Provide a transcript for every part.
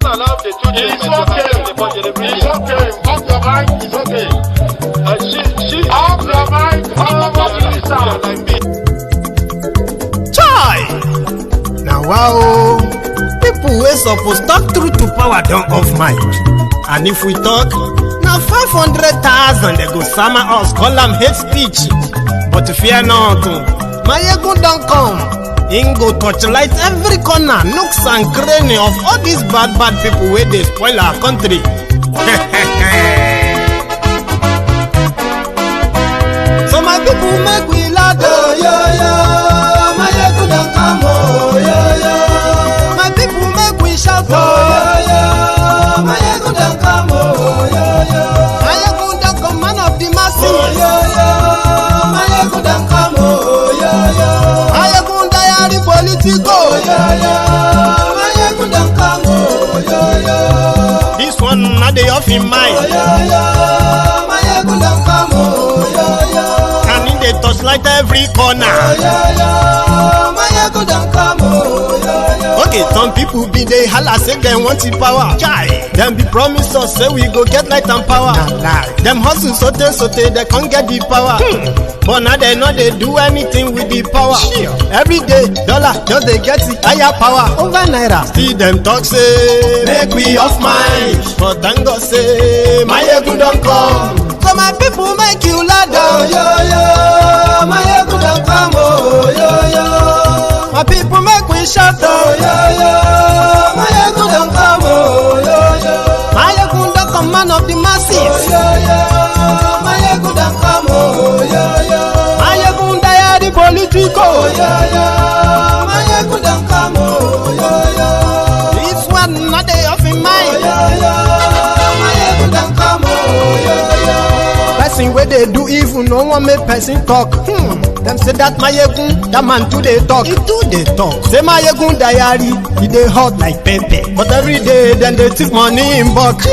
It's okay. Off your mic, it's okay. Off your mic, Chai! Now wow, people wey suppose talk truth to power don't off mic. And if we talk, now 500,000 they go sama us, call them hate speech. But fear not, Maiyegun don't come. Him go torchlight every corner, nooks and cranny of all these bad people where they spoil our country. So my people make we loud, oh yo yo. Maiyegun don't come, oh yo yo. My people make we shout, oh yo yo. Maiyegun don't come, oh yo yo. Maiyegun don't come, man of the masses, oh yo yo. Maiyegun don't come, oh yo yo. Maiyegun Diary Politico, oh yo yo. Maiyegun don't come, oh yo yo. This one not the off in mind, oh yo yo. Maiyegun don't come, oh yo yo. And in the touchlight every corner, oh yo yo. Maiyegun don't come, oh yo yo. Okay, some people be they holla say they want the power. Chai. Them be promise us say we go get light and power. Nah. Them hustle sote they can't get the power. But now they know they do anything with the power. Sure. Every day dollar just they get the higher power over Naira. See them talk say make we off mind. But thank God say Maiyegun don't come. So my people make you loud, oh yo yo. Maiyegun don't come, oh yo yo. My people make we shout, oh yo yo. Maiyegun don't come, oh yo yo. Maiyegun don't come, man of the masses, oh yo yo. Maiyegun don't come, oh yo yo. Maiyegun Diary Politico, oh yo yo. Maiyegun don't come, oh yo yo. This one not the off in mind, oh yo yo. Maiyegun don't come, oh yo yo. Person where they do evil, no one make person talk. Them say that Maiyegun, that man too they talk. He too they talk. Say Maiyegun Diary, he they hot like pepper. But every day then they take money in bulk.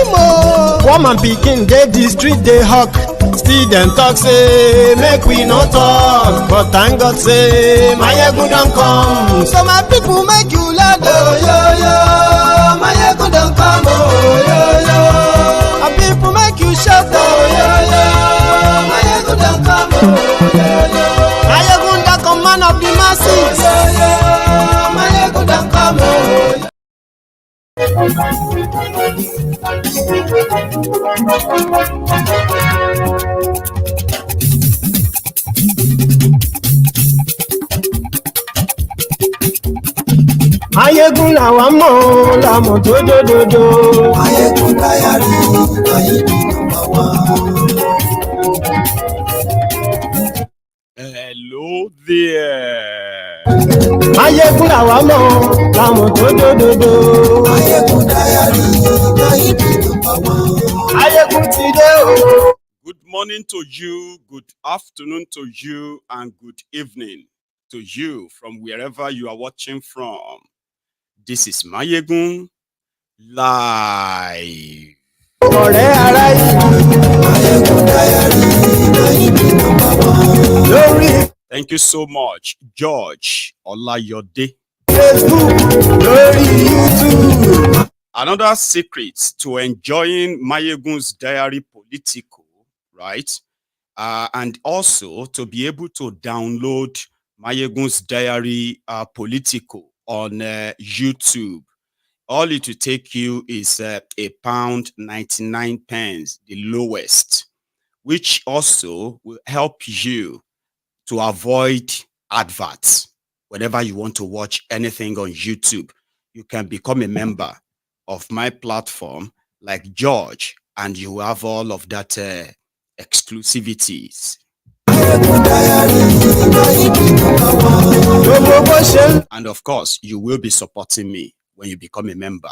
Woman picking they the street they hawk. Still them talk say make we no talk. But thank God say Maiyegun don't come. So my people make you loud, oh yo yo. Maiyegun don't come, oh yo yo. My people make you shout, oh yo yo. Maiyegun don't come, oh yo yo. Maiyegun don't come, man of the masses, oh yo yo. Maiyegun don't come, oh yo. Maiyegun làwa mọ̀ làmọ̀ tó dòdòdò. Maiyegun Diary, Maiyegun number one. Hello there. Maiyegun làwa mọ̀ làmọ̀ tó dòdòdò. Maiyegun Diary, Maiyegun number one. Maiyegun ti dé o. Good morning to you, good afternoon to you, and good evening to you from wherever you are watching from. This is Maiyegun live. Ọ̀rẹ́ ara yìí. Maiyegun Diary, Maiyegun number one. Lórí Thank you so much, George Olayode. Facebook, lórí YouTube. Another secret to enjoying Maiyegun's Diary Politico, right? And also to be able to download Maiyegun's Diary Politico on YouTube. All it will take you is £1.99, the lowest, which also will help you to avoid adverts. Whenever you want to watch anything on YouTube, you can become a member of my platform like George, and you have all of that exclusivities. And of course, you will be supporting me when you become a member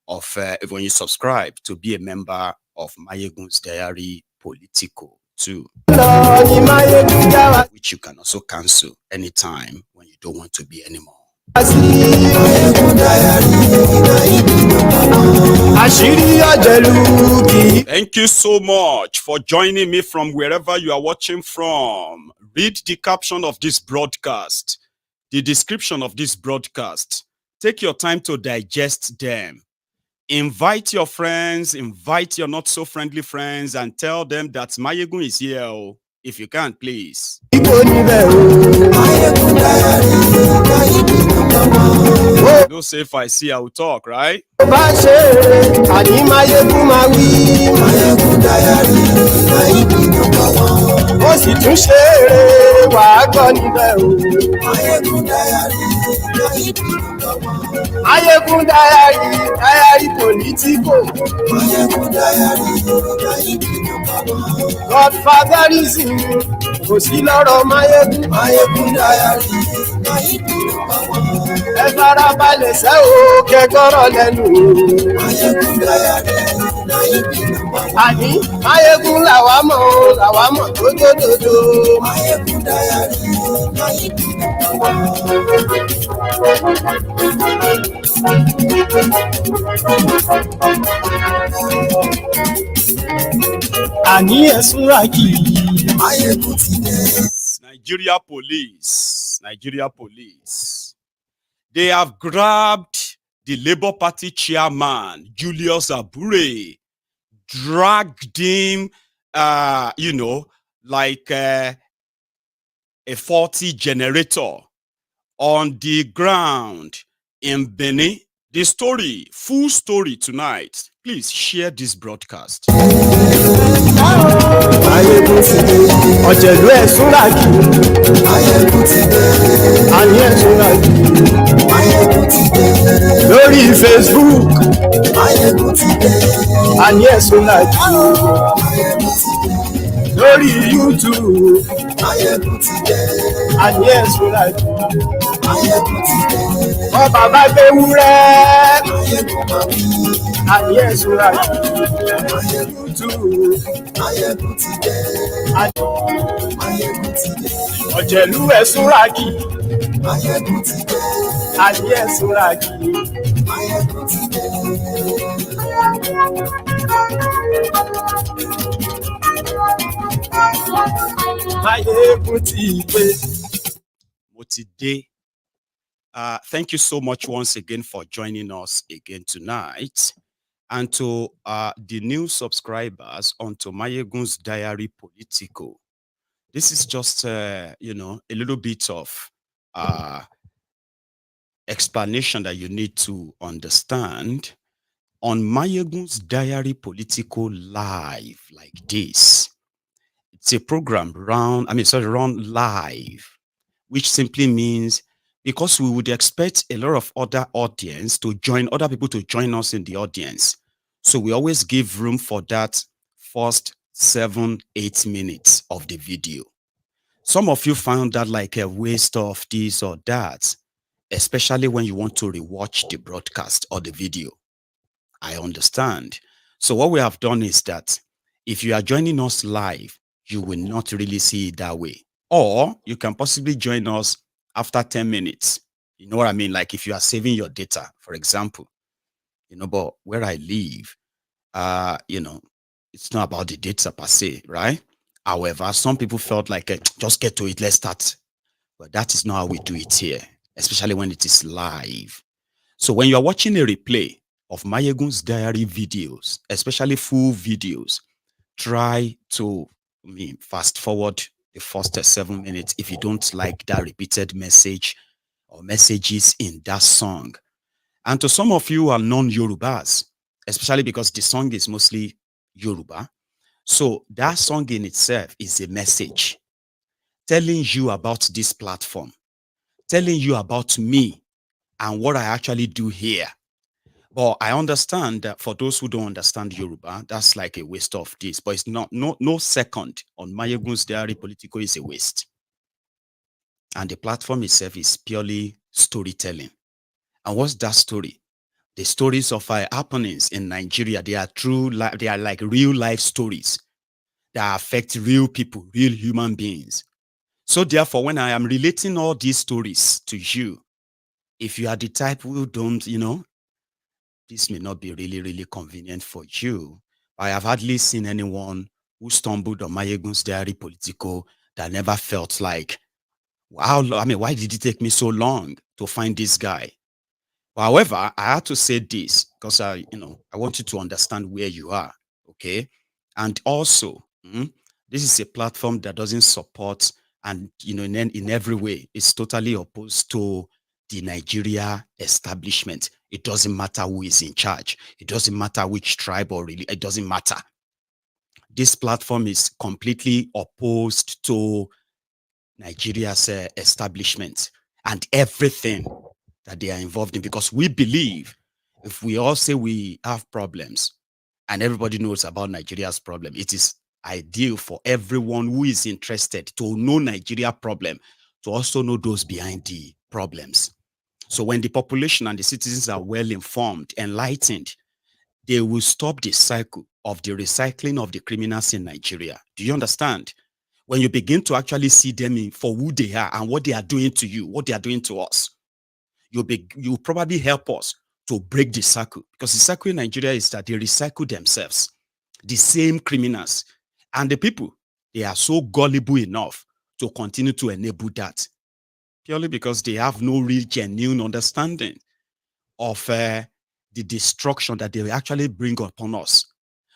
of, when you subscribe to be a member of Maiyegun's Diary Politico too, which you can also cancel anytime when you don't want to be anymore. Thank you so much for joining me from wherever you are watching from. Read the caption of this broadcast, the description of this broadcast. Take your time to digest them. Invite your friends, invite your not so friendly friends, and tell them that Maiyegun is here. Oh, if you can, please. No say if I see, I will talk, right? Maiyegun diary Politico. Godfatherism kò sí lọ́rọ̀ Maiyegun diary. Ẹ fara balẹ̀ sẹ́ o kẹ́kọ̀rọ̀ lẹ́nu. Àní Maiyegun làwa mọ̀ tó dòdòdò. Maiyegun diary. Àní ẹ̀sùn ràkì. Maiyegun ti dé. Nigeria police. They have grabbed the Labour Party chairman, Julius Abure, dragged him, like a faulty generator on the ground in Benin. The story, full story tonight. Please share this broadcast. Maiyegun ti dé. Ọ̀jẹ̀lú ẹ̀sùn ràkì. Maiyegun ti dé. Àní ẹ̀sùn ràkì. Maiyegun ti dé. Lórí Facebook. Maiyegun ti dé. Àní ẹ̀sùn ràkì. Maiyegun ti dé. Lórí YouTube. Maiyegun ti dé. Àní ẹ̀sùn ràkì. Maiyegun ti dé. Ọba bá gbé wúrẹ́. Maiyegun máa wí. Àní ẹ̀sùn ràkì. Maiyegun ti dé. Maiyegun ti dé. Ọ̀jẹ̀lú ẹ̀sùn ràkì. Maiyegun ti dé. Àní ẹ̀sùn ràkì. Maiyegun ti dé. Maiyegun ti dé. Mo ti dé. Thank you so much once again for joining us again tonight. And to the new subscribers onto Maiyegun's Diary Politico. This is just, a little bit of explanation that you need to understand. On Maiyegun's Diary Politico live like this. It's a program run live, which simply means because we would expect a lot of other people to join us in the audience. So we always give room for that first 7-8 minutes of the video. Some of you found that like a waste of this or that, especially when you want to rewatch the broadcast or the video. I understand. So what we have done is that if you are joining us live, you will not really see it that way. Or you can possibly join us after 10 minutes. You know what I mean? Like if you are saving your data, for example, but where I live, it's not about the data per se, right? However, some people felt like, just get to it, let's start. But that is not how we do it here, especially when it is live. So when you're watching a replay of Maiyegun's Diary videos, especially full videos, try to fast forward the first 7 minutes if you don't like that repeated message or messages in that song. And to some of you who are non-Yorubas, especially because the song is mostly Yoruba, so that song in itself is a message telling you about this platform, telling you about me and what I actually do here. But I understand that for those who don't understand Yoruba, that's like a waste of this. But it's not, no second on Maiyegun's Diary Politico is a waste. And the platform itself is purely storytelling. And what's that story? The stories of happenings in Nigeria, they are they are like real life stories that affect real people, real human beings. So therefore, when I am relating all these stories to you, if you are the type who don't, this may not be really, really convenient for you. I have hardly seen anyone who stumbled on Maiyegun's Diary Politico that never felt like, wow, why did it take me so long to find this guy? However, I had to say this because I want you to understand where you are, okay? And also, this is a platform that doesn't support and in every way it's totally opposed to the Nigeria establishment. It doesn't matter who is in charge. It doesn't matter which tribe or really. It doesn't matter. This platform is completely opposed to Nigeria's establishment and everything that they are involved in, because we believe if we all say we have problems and everybody knows about Nigeria's problem, it is ideal for everyone who is interested to know Nigeria problem to also know those behind the problems. So when the population and the citizens are well informed, enlightened, they will stop the cycle of the recycling of the criminals in Nigeria. Do you understand? When you begin to actually see them for who they are and what they are doing to you, what they are doing to us, you'll probably help us to break the cycle, because the cycle in Nigeria is that they recycle themselves, the same criminals, and the people, they are so gullible enough to continue to enable that, purely because they have no real genuine understanding of the destruction that they will actually bring upon us.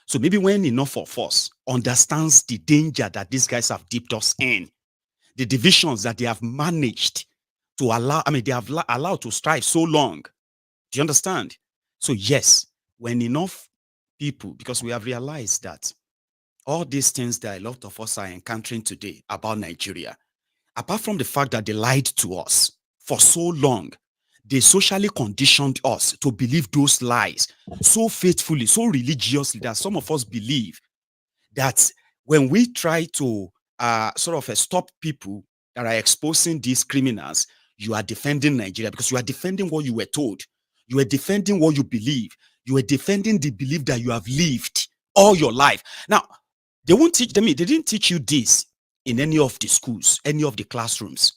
So maybe when enough of us understands the danger that these guys have dipped us in, the divisions that they have managed to allow, they have allowed to strive so long. Do you understand? So yes, when enough people, because we have realized that all these things that a lot of us are encountering today about Nigeria, apart from the fact that they lied to us for so long, they socially conditioned us to believe those lies so faithfully, so religiously, that some of us believe that when we try to stop people that are exposing these criminals, you are defending Nigeria because you are defending what you were told. You are defending what you believe. You are defending the belief that you have lived all your life. Now, they won't teach them. They didn't teach you this in any of the schools, any of the classrooms.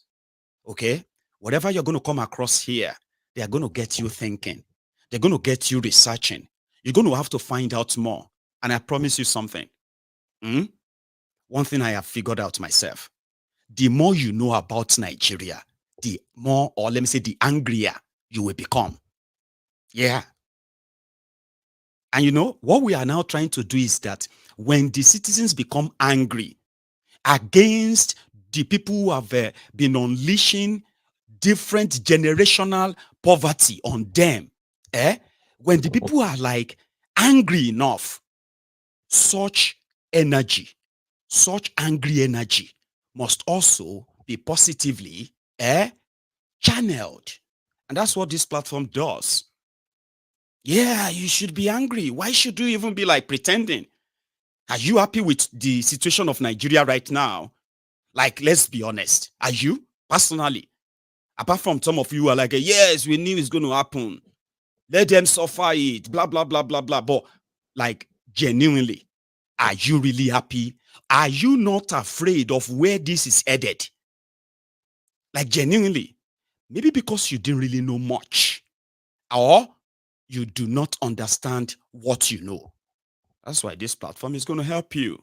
Okay? Whatever you're going to come across here, they are going to get you thinking. They're going to get you researching. You're going to have to find out more. And I promise you something. One thing I have figured out myself, the more you know about Nigeria, the more, or let me say, the angrier you will become. Yeah. And what we are now trying to do is that when the citizens become angry against the people who have been unleashing different generational poverty on them, when the people are like angry enough, such energy, such angry energy must also be positively channeled. And that's what this platform does. Yeah, you should be angry. Why should you even be like pretending? Are you happy with the situation of Nigeria right now? Like, let's be honest. Are you personally? Apart from some of you are like, yes, we knew it's going to happen. Let them suffer it, blah, blah, blah, blah, blah. But like, genuinely, are you really happy? Are you not afraid of where this is headed? Like, genuinely, maybe because you didn't really know much, or you do not understand what you know. That's why this platform is going to help you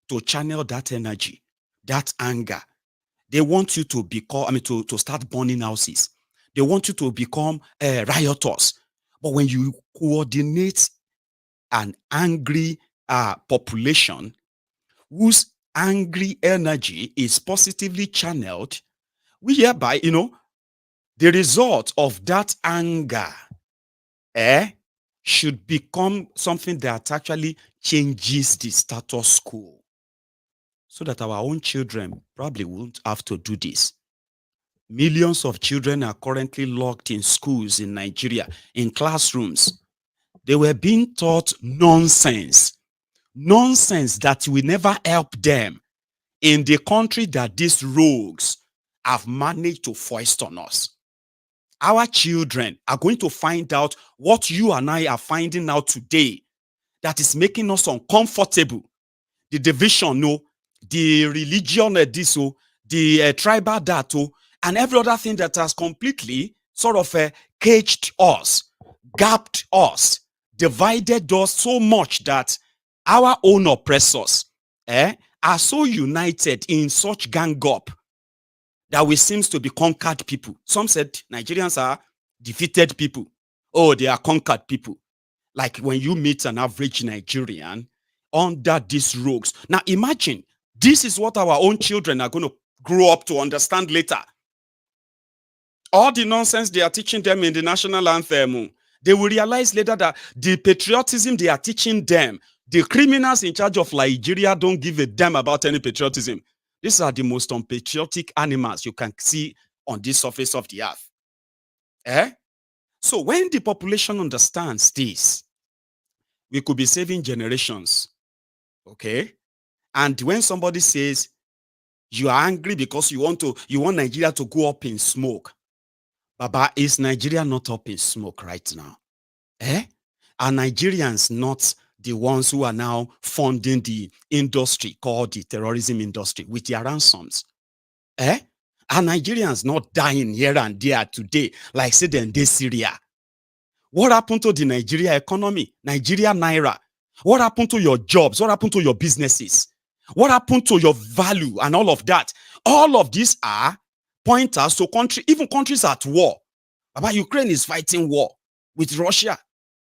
to channel that energy, that anger. They want you to become, to start burning houses. They want you to become rioters. But when you coordinate an angry population whose angry energy is positively channeled, we hereby, the result of that anger should become something that actually changes the status quo, so that our own children probably won't have to do this. Millions of children are currently locked in schools in Nigeria, in classrooms. They were being taught nonsense that will never help them in the country that these rogues have managed to foist on us. Our children are going to find out what you and I are finding out today that is making us uncomfortable. The division, the religion, the tribal that, and every other thing that has completely sort of caged us, gapped us, divided us so much that our own oppressors are so united in such gang up that we seems to be conquered people. Some said Nigerians are defeated people. Oh, they are conquered people. Like when you meet an average Nigerian under these rogues. Now imagine, this is what our own children are going to grow up to understand later. All the nonsense they are teaching them in the national anthem, they will realize later that the patriotism they are teaching them, the criminals in charge of Nigeria don't give a damn about any patriotism. These are the most unpatriotic animals you can see on this surface of the earth. So when the population understands this, we could be saving generations. Okay? And when somebody says you are angry because you want Nigeria to go up in smoke, Baba, is Nigeria not up in smoke right now? Are Nigerians not the ones who are now funding the industry called the terrorism industry with their ransoms? Are Nigerians not dying here and there today, like say in Syria? What happened to the Nigeria economy, Nigeria Naira? What happened to your jobs? What happened to your businesses? What happened to your value and all of that? All of these are pointers to even countries at war. Baba, Ukraine is fighting war with Russia.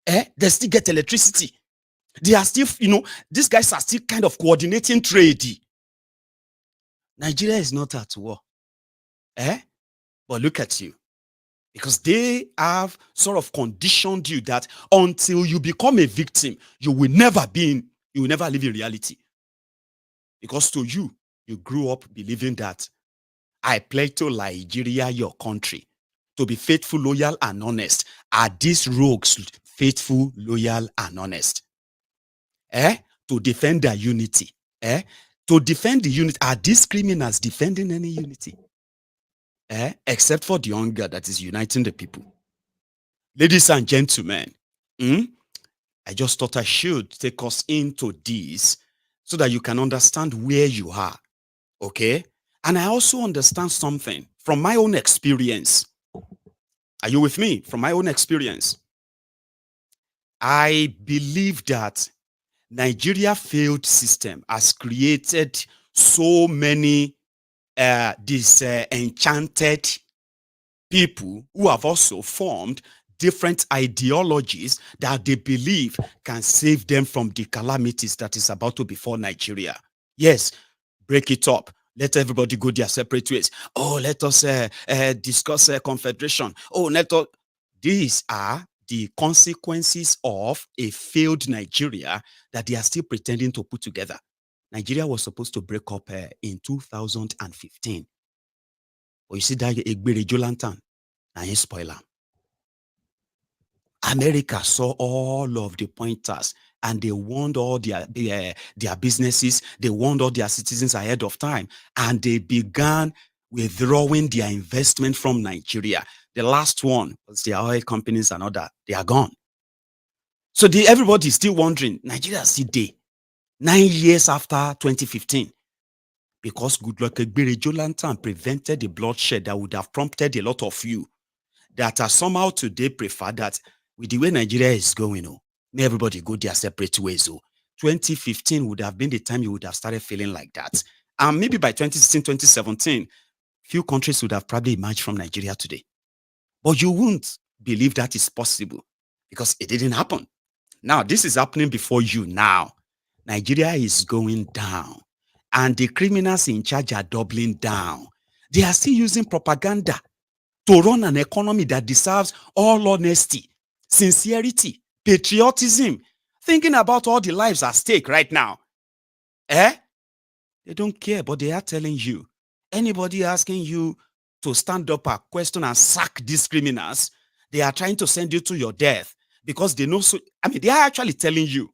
They still get electricity. They are still, these guys are still kind of coordinating trade. Nigeria is not at war. But look at you. Because they have sort of conditioned you that until you become a victim, you will never live in reality. Because to you, you grew up believing that I pledge to Nigeria, your country, to be faithful, loyal, and honest. Are these rogues faithful, loyal, and honest? To defend their unity. To defend the unity. Are these criminals defending any unity? Except for the hunger that is uniting the people. Ladies and gentlemen, I just thought I should take us into this so that you can understand where you are. Okay? And I also understand something from my own experience. Are you with me? From my own experience. I believe that Nigeria failed system has created so many enchanted people who have also formed different ideologies that they believe can save them from the calamities that is about to befall Nigeria. Yes, break it up. Let everybody go their separate ways. Oh, let us discuss confederation. Oh, these are the consequences of a failed Nigeria that they are still pretending to put together. Nigeria was supposed to break up in 2015. But you see that Egberejo lantern, and spoiler. America saw all of the pointers and they warned all their businesses, they warned all their citizens ahead of time, and they began withdrawing their investment from Nigeria. The last one was the oil companies and other, they are gone. So everybody is still wondering, Nigeria is still there 9 years after 2015. Because Goodluck Egberejo lantern prevented the bloodshed that would have prompted a lot of you that are somehow today prefer that with the way Nigeria is going, may everybody go their separate ways. 2015 would have been the time you would have started feeling like that. And maybe by 2016, 2017, few countries would have probably emerged from Nigeria today. But you won't believe that is possible because it didn't happen. Now, this is happening before you now. Nigeria is going down. And the criminals in charge are doubling down. They are still using propaganda to run an economy that deserves all honesty, sincerity, patriotism, thinking about all the lives at stake right now. They don't care, but they are telling you. Anybody asking you to stand up and question and sack these criminals, they are trying to send you to your death because they know they are actually telling you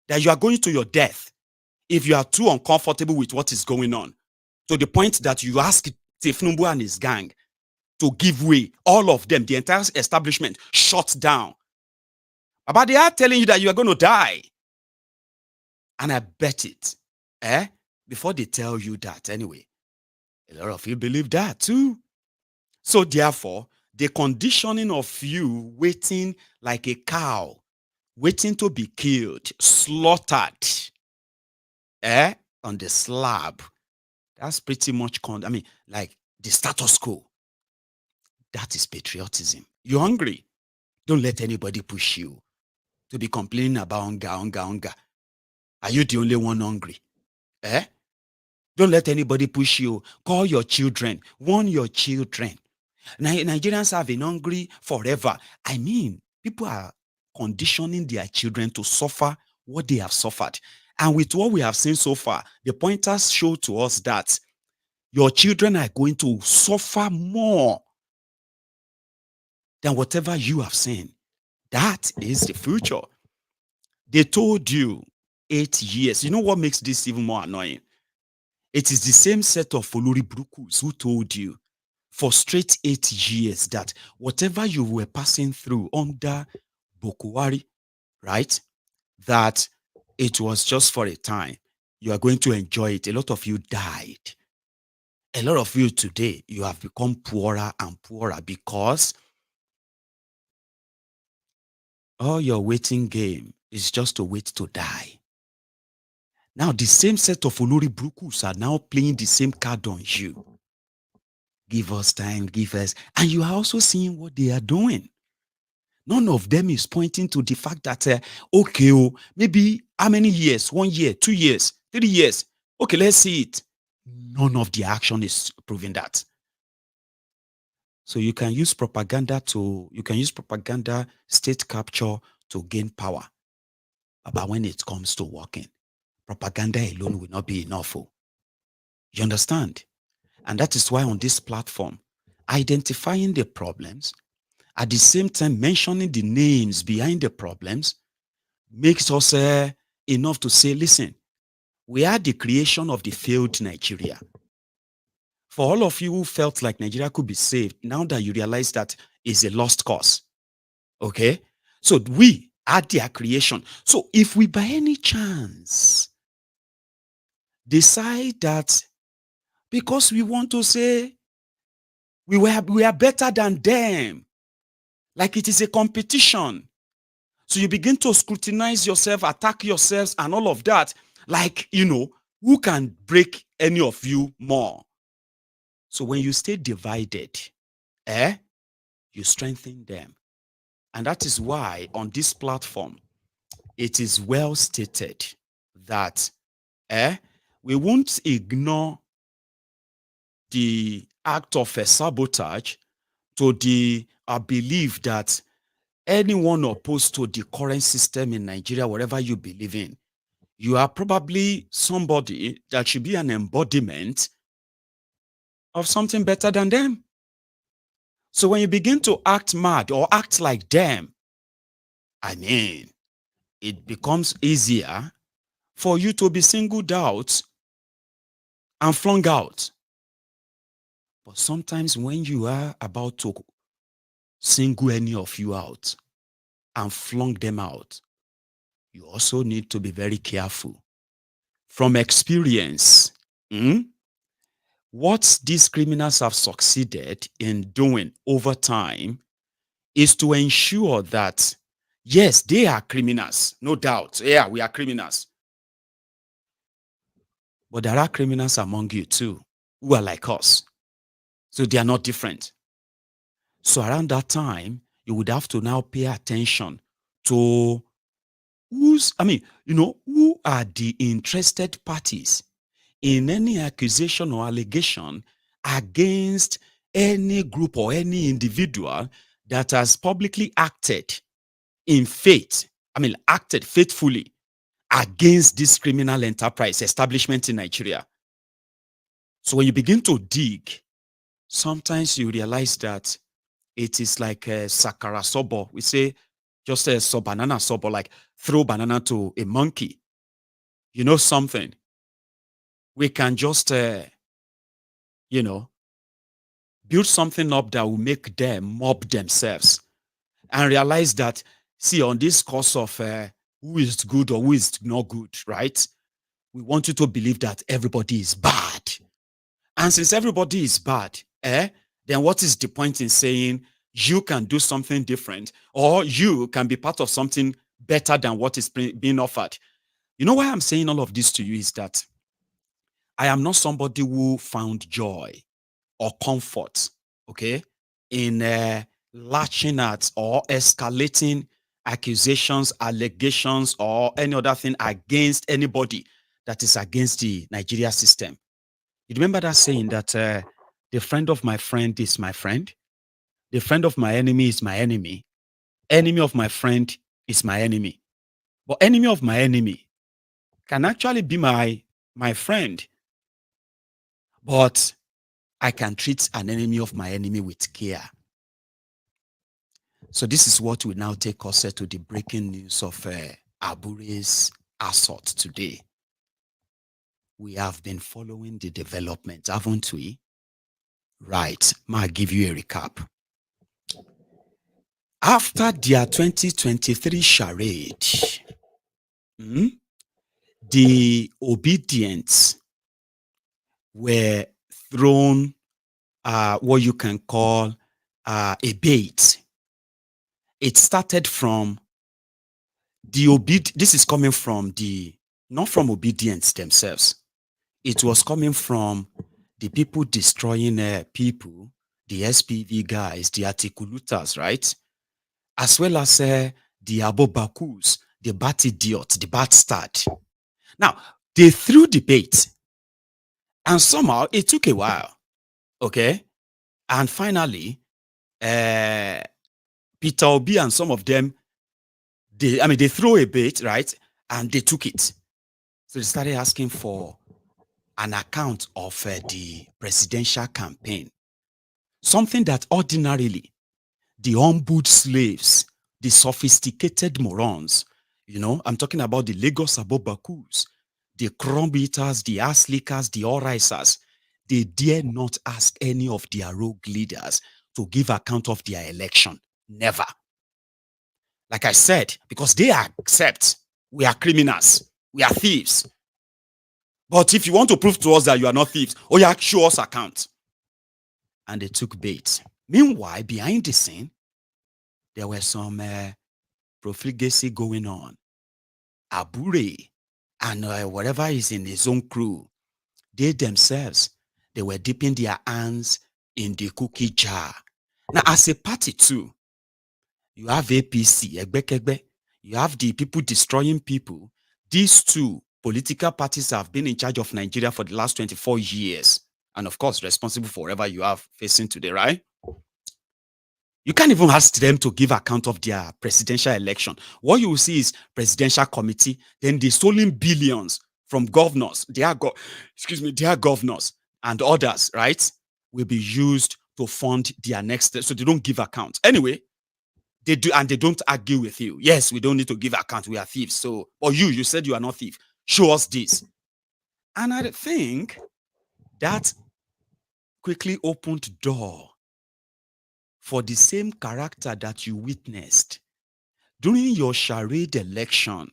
that you are going to your death if you are too uncomfortable with what is going on, to the point that you ask Tifnumbu and his gang to give way. All of them, the entire establishment, shut down. But they are telling you that you are going to die. And I bet it, before they tell you that anyway, a lot of you believe that too. So therefore, the conditioning of you waiting like a cow, waiting to be killed, slaughtered, on the slab, that's pretty much, like the status quo. That is patriotism. You're hungry. Don't let anybody push you to be complaining about hunger. Are you the only one hungry? Eh? Don't let anybody push you. Call your children. Warn your children. Nigerians have been hungry forever. I mean, people are conditioning their children to suffer what they have suffered. And with what we have seen so far, the pointers show to us that your children are going to suffer more than whatever you have seen. That is the future. They told you 8 years. You know what makes this even more annoying? It is the same set of Olori Brukus who told you for straight 8 years that whatever you were passing through under Bokuwari, right, that it was just for a time. You are going to enjoy it. A lot of you died. A lot of you today, you have become poorer and poorer because all your waiting game is just to wait to die. Now, the same set of Olori Brukus are now playing the same card on you. Give us time, give us. And you are also seeing what they are doing. None of them is pointing to the fact that, okay, maybe how many years? 1 year, 2 years, 3 years. Okay, let's see it. None of the action is proving that. So you can use propaganda state capture to gain power. But when it comes to working, propaganda alone will not be enough. You understand? And that is why on this platform, identifying the problems, at the same time mentioning the names behind the problems, makes us enough to say, listen, we are the creation of the failed Nigeria. For all of you who felt like Nigeria could be saved, now that you realize that it's a lost cause, okay? So we are their creation. So if we by any chance decide that because we want to say we are better than them, like it is a competition, so you begin to scrutinize yourself, attack yourselves, and all of that, like, who can break any of you more? So when you stay divided, you strengthen them. And that is why on this platform, it is well stated that we won't ignore the act of sabotage to the belief that anyone opposed to the current system in Nigeria, whatever you believe in, you are probably somebody that should be an embodiment of something better than them. So when you begin to act mad or act like them, I mean, it becomes easier for you to be singled out and flung out. But sometimes when you are about to single any of you out and flung them out, you also need to be very careful. From experience, what these criminals have succeeded in doing over time is to ensure that, yes, they are criminals, no doubt. Yeah, we are criminals. But there are criminals among you too, who are like us. So they are not different. So around that time, you would have to now pay attention to who are the interested parties in any accusation or allegation against any group or any individual that has publicly acted in faith, acted faithfully against this criminal enterprise establishment in Nigeria. So when you begin to dig, sometimes you realize that it is like a sakara sobo. We say just a banana sobo, like throw banana to a monkey. You know something? We can just, build something up that will make them mob themselves and realize that, see, on this course of who is good or who is not good, right? We want you to believe that everybody is bad. And since everybody is bad, then what is the point in saying you can do something different or you can be part of something better than what is being offered? You know why I'm saying all of this to you is that I am not somebody who found joy or comfort, okay, in latching at or escalating accusations, allegations, or any other thing against anybody that is against the Nigeria system. You remember that saying that the friend of my friend is my friend, the friend of my enemy is my enemy, enemy of my friend is my enemy. But enemy of my enemy can actually be my friend, but I can treat an enemy of my enemy with care. So this is what will now take us to the breaking news of Abure's assault today. We have been following the development, haven't we? Right. I'll give you a recap. After their 2023 charade, the obedience were thrown what you can call a bait. It started from the this is coming from not from obedience themselves. It was coming from the people destroying people, the SPV guys, the articulutas, right? As well as the abobakus, the bad idiot, the bad start. Now, they threw the bait, and somehow it took a while, okay? And finally, Peter Obi and some of them, they threw a bait, right? And they took it. So they started asking for an account of the presidential campaign. Something that ordinarily the humbled slaves, the sophisticated morons, I'm talking about the Lagos Abobakus, the crumb eaters, the ass lickers, the all-risers, they dare not ask any of their rogue leaders to give account of their election. Never. Like I said, because they accept we are criminals, we are thieves. But if you want to prove to us that you are not thieves, show us account. And they took bait. Meanwhile, behind the scene, there were some profligacy going on. Abure and whatever is in his own crew, they themselves, they were dipping their hands in the cookie jar. Now, as a party too, you have APC, Egbekegbe, you have the people destroying people. These two political parties have been in charge of Nigeria for the last 24 years. And of course, responsible for whatever you have facing today, right? You can't even ask them to give account of their presidential election. What you will see is presidential committee, then the stolen billions from governors, their governors and others, right, will be used to fund their next step. So they don't give account. Anyway, they do, and they don't argue with you. Yes, we don't need to give account. We are thieves. So, or you said you are not thief. Show us this. And I think that quickly opened door for the same character that you witnessed during your charade election.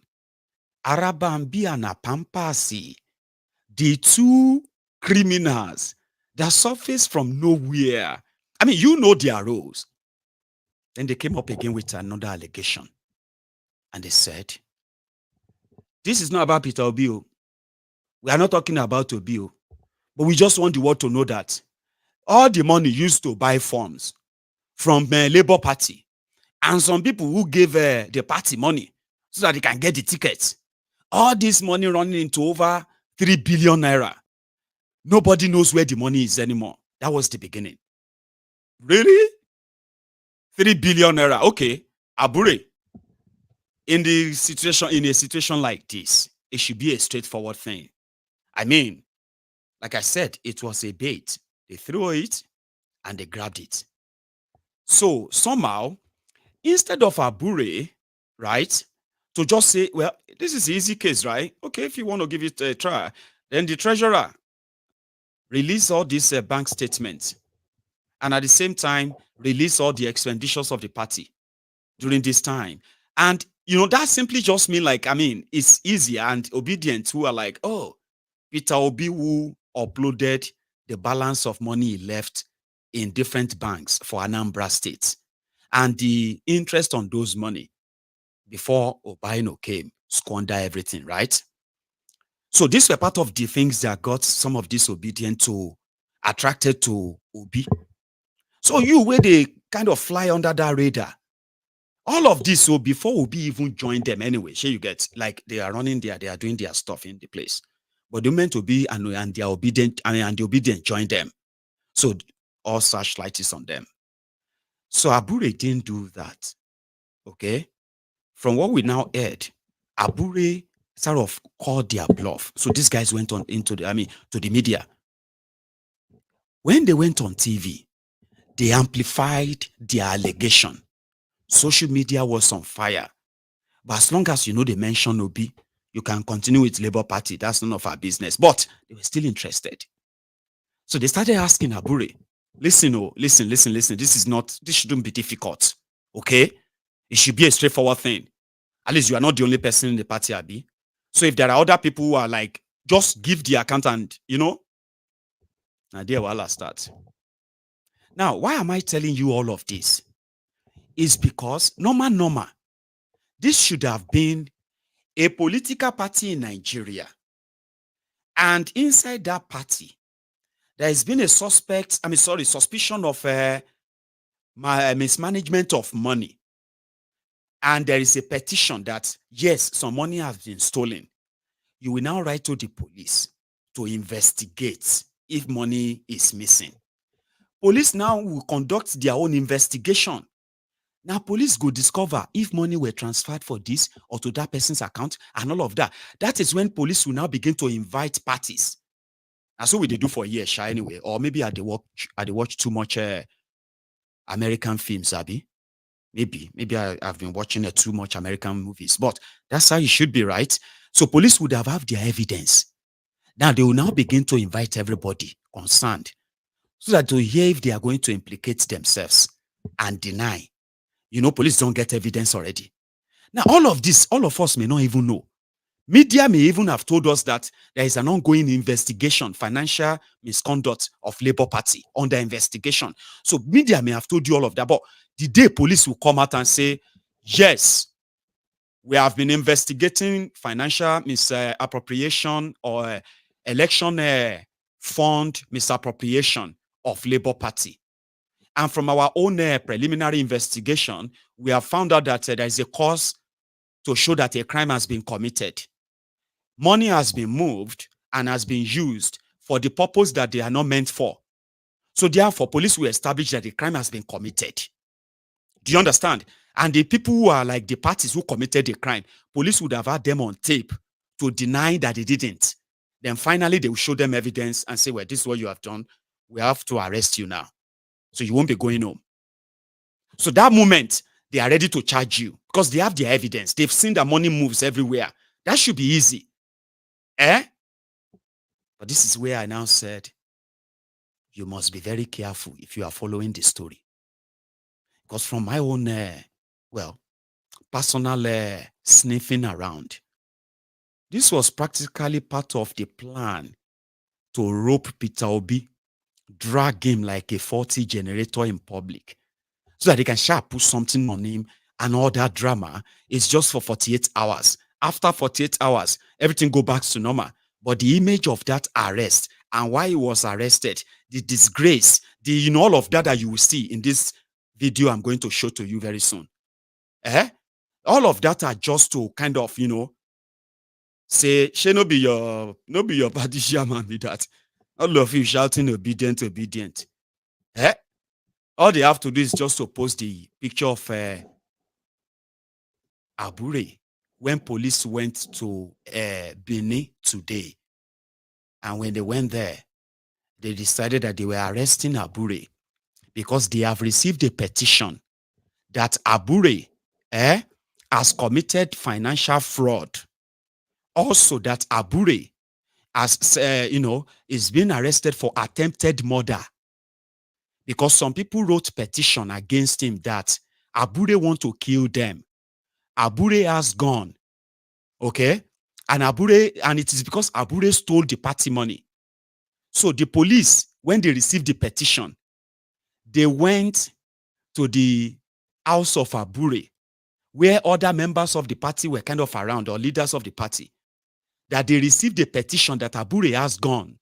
Arabambi and Apampasi, the two criminals that surfaced from nowhere. I mean, you know their roles. Then they came up again with another allegation. And they said, this is not about Peter Obi. We are not talking about Obi, but we just want the world to know that all the money used to buy forms from the Labour Party and some people who gave the party money so that they can get the tickets, all this money running into over 3 billion naira. Nobody knows where the money is anymore. That was the beginning. Really? 3 billion naira. Okay. Abure. In a situation like this, it should be a straightforward thing. I mean, like I said, it was a bait. They threw it and they grabbed it. So somehow, instead of Abure, right, to just say, well, this is an easy case, right? Okay, if you want to give it a try, then the treasurer release all these bank statements and at the same time, release all the expenditures of the party during this time. And, that simply just means it's easier and obedient who are like, oh, Peter Obi who uploaded the balance of money he left in different banks for Anambra State and the interest on those money before Obaino came, squander everything, right? So these were part of the things that got some of disobedient to attracted to Obi. So you where they kind of fly under that radar. All of this, so before we even join them anyway, sure you get, like they are running there, they are doing their stuff in the place. But they meant to be and they are obedient, and the obedient join them. So all searchlight is on them. So Abure didn't do that. Okay. From what we now heard, Abure sort of called their bluff. So these guys went on to the media. When they went on TV, they amplified their allegation. Social media was on fire. But as long as you know they mention Obi, you can continue with Labour Party. That's none of our business. But they were still interested. So they started asking Abure, listen. This shouldn't be difficult. Okay? It should be a straightforward thing. At least you are not the only person in the party, Abi. So if there are other people who are like, just give the account and, now there will start. Now, why am I telling you all of this? Is because normal, this should have been a political party in Nigeria. And inside that party, there has been a suspicion of mismanagement of money. And there is a petition that, yes, some money has been stolen. You will now write to the police to investigate if money is missing. Police now will conduct their own investigation. Now, police go discover if money were transferred for this or to that person's account and all of that. That is when police will now begin to invite parties. And so we do for years, anyway. Or maybe they watch too much American films, Abi. Maybe I've been watching too much American movies, but that's how it should be, right? So police would have their evidence. Now they will now begin to invite everybody concerned so that to hear if they are going to implicate themselves and deny. Police don't get evidence already. Now, all of this, all of us may not even know. Media may even have told us that there is an ongoing investigation, financial misconduct of Labour Party under investigation. So media may have told you all of that, but the day police will come out and say, yes, we have been investigating financial misappropriation or election fund misappropriation of Labour Party. And from our own preliminary investigation, we have found out that there is a cause to show that a crime has been committed. Money has been moved and has been used for the purpose that they are not meant for. So therefore, police will establish that the crime has been committed. Do you understand? And the people who are like the parties who committed the crime, police would have had them on tape to deny that they didn't. Then finally, they will show them evidence and say, well, this is what you have done. We have to arrest you now. So you won't be going home. So that moment, they are ready to charge you because they have the evidence. They've seen that money moves everywhere. That should be easy. But this is where I now said, you must be very careful if you are following the story. Because from my own, personal sniffing around, this was practically part of the plan to rope Peter Obi, drag him like a faulty generator in public, so that they can put something on him, and all that drama is just for 48 hours. After 48 hours, everything go back to normal. But the image of that arrest and why he was arrested, the disgrace, all of that you will see in this video I'm going to show to you very soon. All of that are just to kind of, say, she no be your party chairman be that. All of you shouting obedient. All they have to do is just to post the picture of Abure when police went to Benin today. And when they went there, they decided that they were arresting Abure because they have received a petition that Abure has committed financial fraud. Also that Abure has, is being arrested for attempted murder. Because some people wrote petition against him that Abure want to kill them. Abure has gone. Okay? And it is because Abure stole the party money. So the police, when they received the petition, they went to the house of Abure, where other members of the party were kind of around, or leaders of the party, that they received a petition that Abure has gone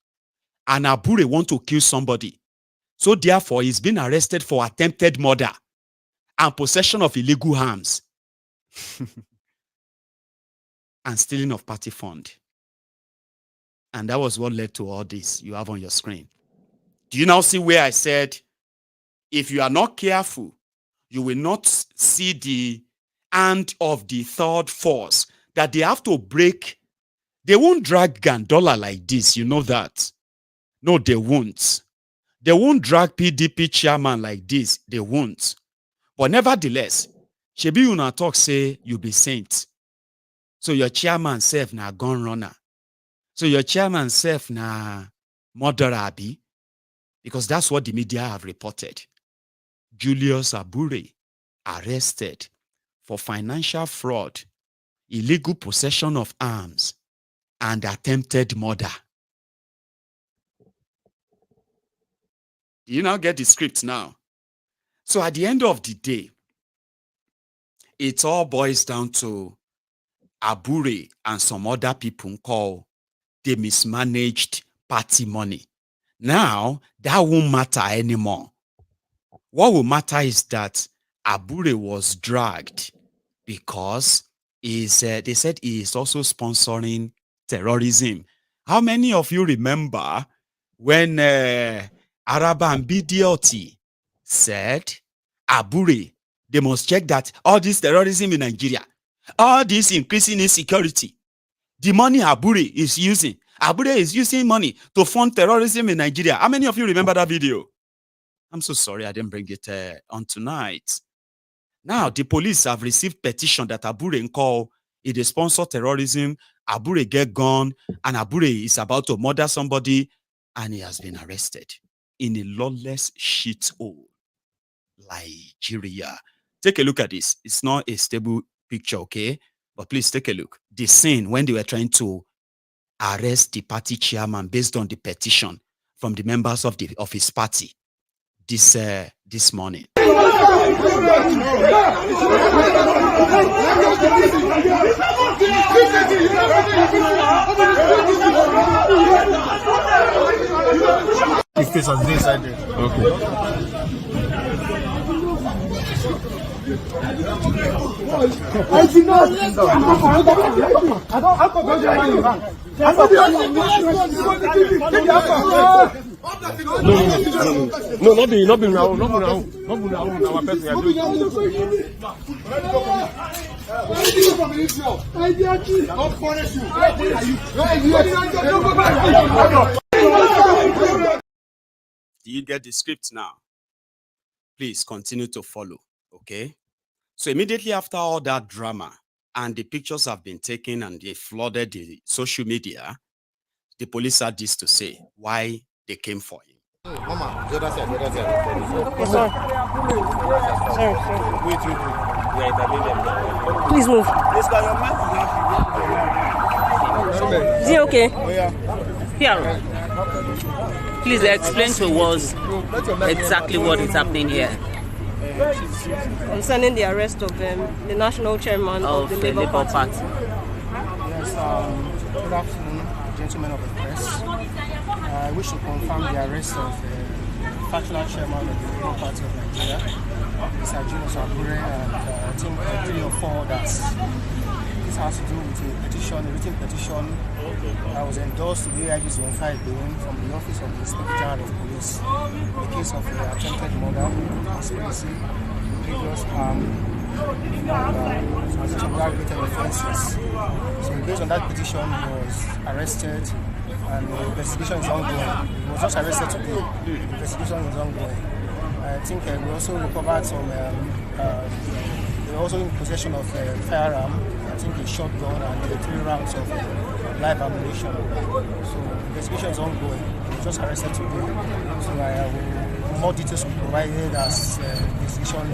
and Abure want to kill somebody. So therefore, he's been arrested for attempted murder and possession of illegal arms and stealing of party fund. And that was what led to all this you have on your screen. Do you now see where I said, if you are not careful, you will not see the hand of the third force that they have to break. They won't drag Gandola like this, you know that. No, they won't. They won't drag PDP chairman like this. They won't. But nevertheless, Shebi una talk say you be saint. So your chairman self na gun runner. So your chairman self na murderer abi. Because that's what the media have reported. Julius Abure arrested for financial fraud, illegal possession of arms, and attempted murder. You now get the script now. So at the end of the day, it all boils down to Abure and some other people call they mismanaged party money. Now, that won't matter anymore. What will matter is that Abure was dragged because they said he is also sponsoring terrorism. How many of you remember when Araba and BDLT said, Abure, they must check that all this terrorism in Nigeria, all this increasing insecurity, the money Abure is using money to fund terrorism in Nigeria. How many of you remember that video? I'm so sorry I didn't bring it on tonight. Now, the police have received petition that Abure call it is sponsor terrorism, Abure get gone, and Abure is about to murder somebody, and he has been arrested in a lawless shithole, Nigeria. Take a look at this. It's not a stable picture, okay? But please take a look. The scene when they were trying to arrest the party chairman based on the petition from the members of his party this morning. If this on this side, okay. I did not. No, not being around. Our person. Do you get the script now? Please continue to follow, okay? So immediately after all that drama and the pictures have been taken and they flooded the social media, the police had this to say, why they came for him. Mama, the other side. Yes, sir. Sorry. Wait. Please move. Is it okay? Oh, yeah. Here. Please explain to us exactly what is happening here. Concerning the arrest of the national chairman of the Labour Party. Yes, good afternoon, gentlemen of the press. I wish to confirm the arrest of the factional chairman of the Labour Party of Nigeria, Mr. Julius Abure, and I think 3 or 4 others. This has to do with a written petition that was endorsed to the AIG Zone 5 from the Office of the Inspector General of Police in the case of the attempted murder, conspiracy, previous related offences. So based on that petition, he was arrested and the investigation is ongoing. He was just arrested today. The investigation is ongoing. I think we also recovered some, we were also in possession of a firearm, I think a shotgun and 3 rounds of live ammunition. So the investigation is ongoing. He was just arrested today. So I will, more details will be provided as the investigation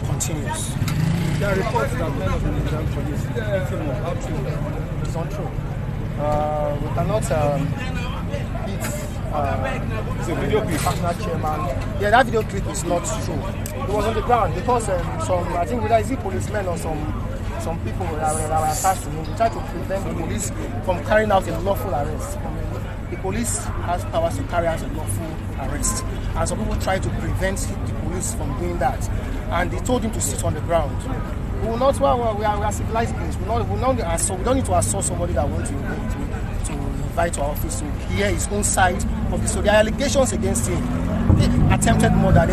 continues. There are reports that men of the Nigerian police came up. How true? It's not true. We cannot It's a video clip. National chairman. Yeah, that video clip is not true. It was on the ground because I think whether it's policemen or some people that were attached to him, they tried to prevent the police from carrying out a lawful arrest. The police has powers to carry out a lawful arrest. And some people try to prevent the police from doing that. And they told him to sit on the ground. We will not, we are civilized beings. We don't need to assault somebody that wants to invite to our office to hear his own side of the story. There are allegations against him. Attempted murder.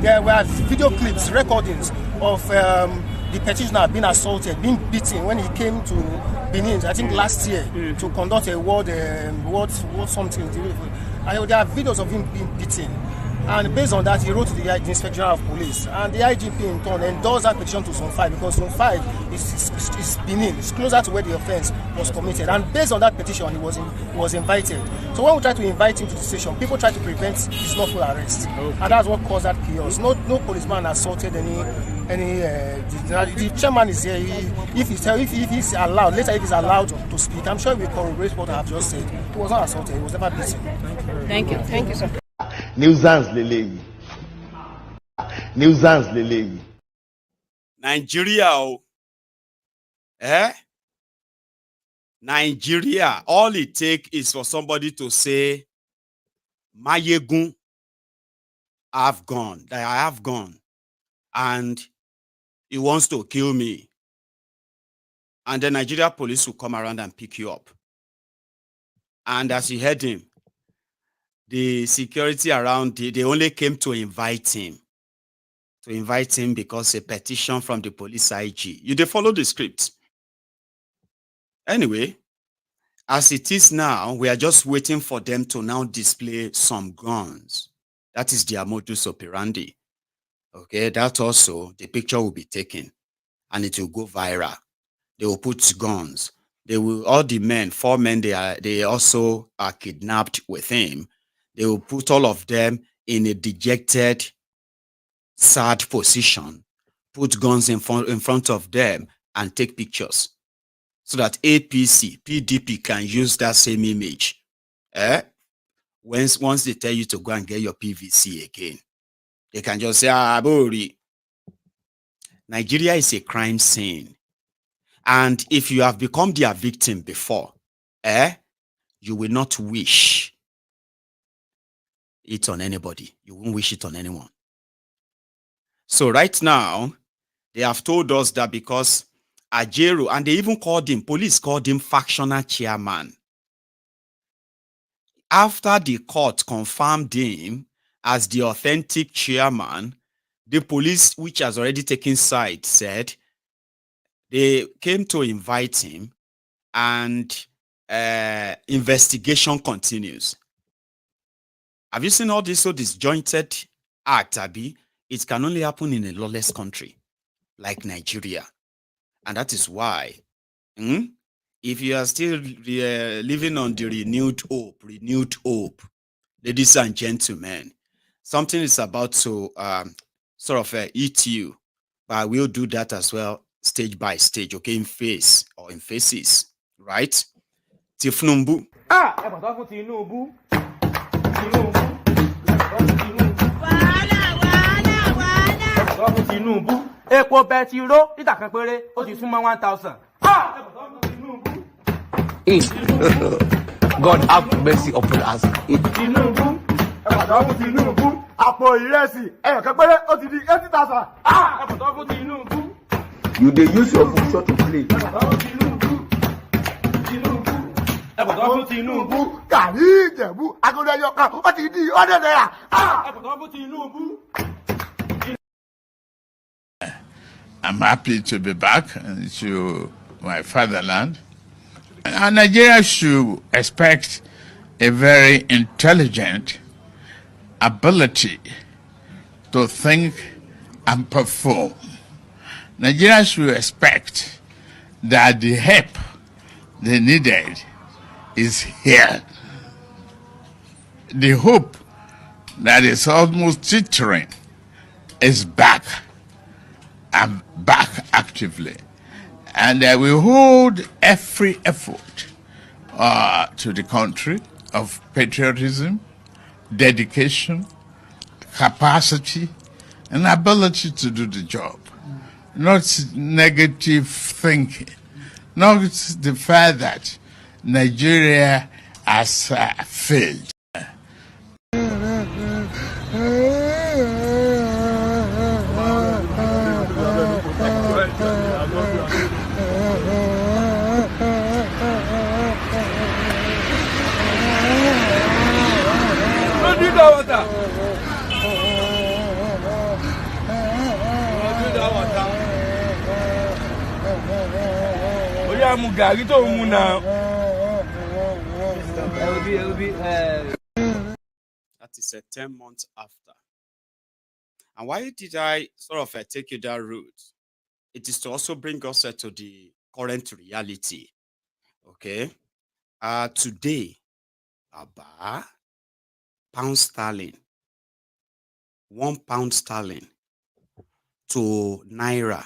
There were video clips, recordings of the petitioner being assaulted, being beaten when he came to Benin, I think last year, to conduct a word something. And there are videos of him being beaten. And based on that, he wrote to the Inspector General of Police. And the IGP in turn endorsed that petition to Zone 5 because Zone 5 is Benin. It's closer to where the offense was committed. And based on that petition, he was invited. So when we try to invite him to the station, people try to prevent his lawful arrest. Okay. And that's what caused that chaos. No policeman assaulted the chairman is here. If he's allowed, later if he's allowed to speak, I'm sure we will corroborate what I have just said. He was not assaulted. He was never beaten. Thank you. Thank you, sir. Nuisance lele. Nuisance lele. Nigeria, Nigeria, all it takes is for somebody to say, Maiyegun, I have gone, and he wants to kill me. And the Nigeria police will come around and pick you up. And as you heard him, the security around, they only came to invite him. Because a petition from the police IG. They follow the script. Anyway, as it is now, we are just waiting for them to now display some guns. That is their modus operandi. Okay, that also, the picture will be taken and it will go viral. They will put guns. They will, all the men, 4 men, they also are kidnapped with him. They will put all of them in a dejected, sad position, put guns in front of them and take pictures so that APC, PDP can use that same image. Once they tell you to go and get your PVC again, they can just say, Bori. Nigeria is a crime scene. And if you have become their victim before, you will not wish it on anybody. You won't wish it on anyone. So right now, they have told us that because Ajero, and they even called him, police called him factional chairman. After the court confirmed him as the authentic chairman, the police, which has already taken side, said they came to invite him and investigation continues. Have you seen all this so disjointed act, Abi? It can only happen in a lawless country like Nigeria. And that is why, if you are still living on the renewed hope, ladies and gentlemen, something is about to sort of eat you. But I will do that as well, stage by stage, okay, in phase or in phases, right? Tifnumbu. Epo betiro ita kan pere o ti sunmo 1000. God have mercy upon us. Tinubu apo iresi e kan pere o ti di 80,000. Tinubu You dey use your function to play. Tinubu gari Ijebu agolo eyokan o ti di 100 naira. Tinubu. I'm happy to be back to my fatherland. And Nigeria should expect a very intelligent ability to think and perform. Nigeria should expect that the help they needed is here. The hope that is almost teetering is back. I'm back actively. And I will hold every effort to the country of patriotism, dedication, capacity, and ability to do the job. Not negative thinking. Not the fact that Nigeria has failed. water. Oh yeah, Mugari to Muna. That is 10 months after. And why did I sort of take you that route? It is to also bring us to the current reality. Okay. Today, pound sterling, £1 to Naira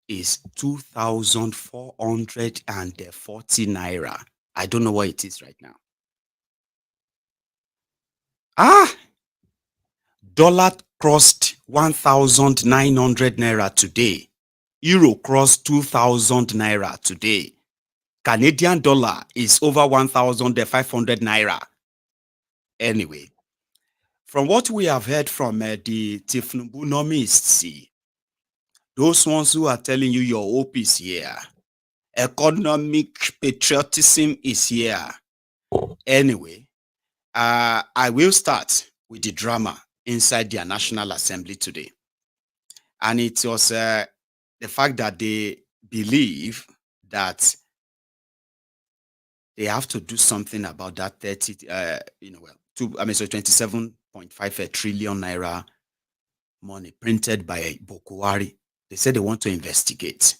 is 2,440 Naira. I don't know what it is right now. Dollar crossed 1,900 Naira today. Euro crossed 2,000 Naira today. Canadian dollar is over 1,500 Naira. Anyway, from what we have heard from the Tifnubunomists, those ones who are telling you your hope is here, economic patriotism is here. Anyway, I will start with the drama inside their National Assembly today. And it was the fact that they believe that they have to do something about that 27.5 trillion Naira money printed by Bokuwari. They said they want to investigate.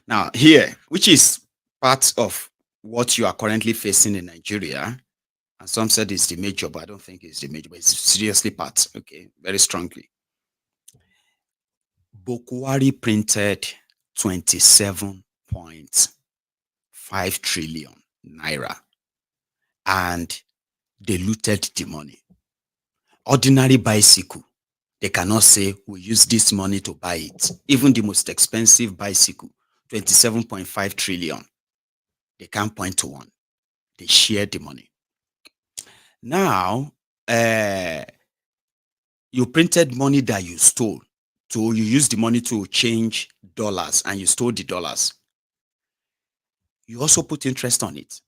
Now here, which is part of what you are currently facing in Nigeria, and some said it's the major, but I don't think it's the major, but it's seriously part, okay, very strongly. Bokuwari printed 27.5 trillion Naira and they looted the money. Ordinary bicycle, they cannot say we use this money to buy it. Even the most expensive bicycle, 27.5 trillion, they can't point to one. They share the money. Now, you printed money that you stole. So you use the money to change dollars and you stole the dollars. You also put interest on it.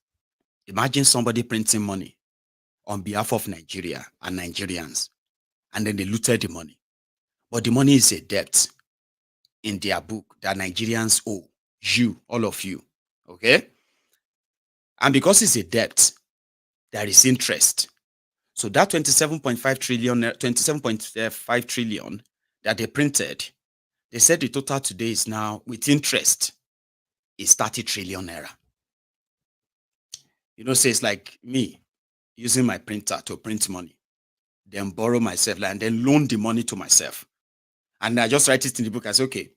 Imagine somebody printing money on behalf of Nigeria and Nigerians, and then they looted the money. But the money is a debt in their book that Nigerians owe you, all of you, okay? And because it's a debt, there is interest. So that 27.5 trillion that they printed, they said the total today is now, with interest, is 30 trillion Naira. You know, say it's like me using my printer to print money, then borrow myself and then loan the money to myself. And I just write it in the book. I say, okay,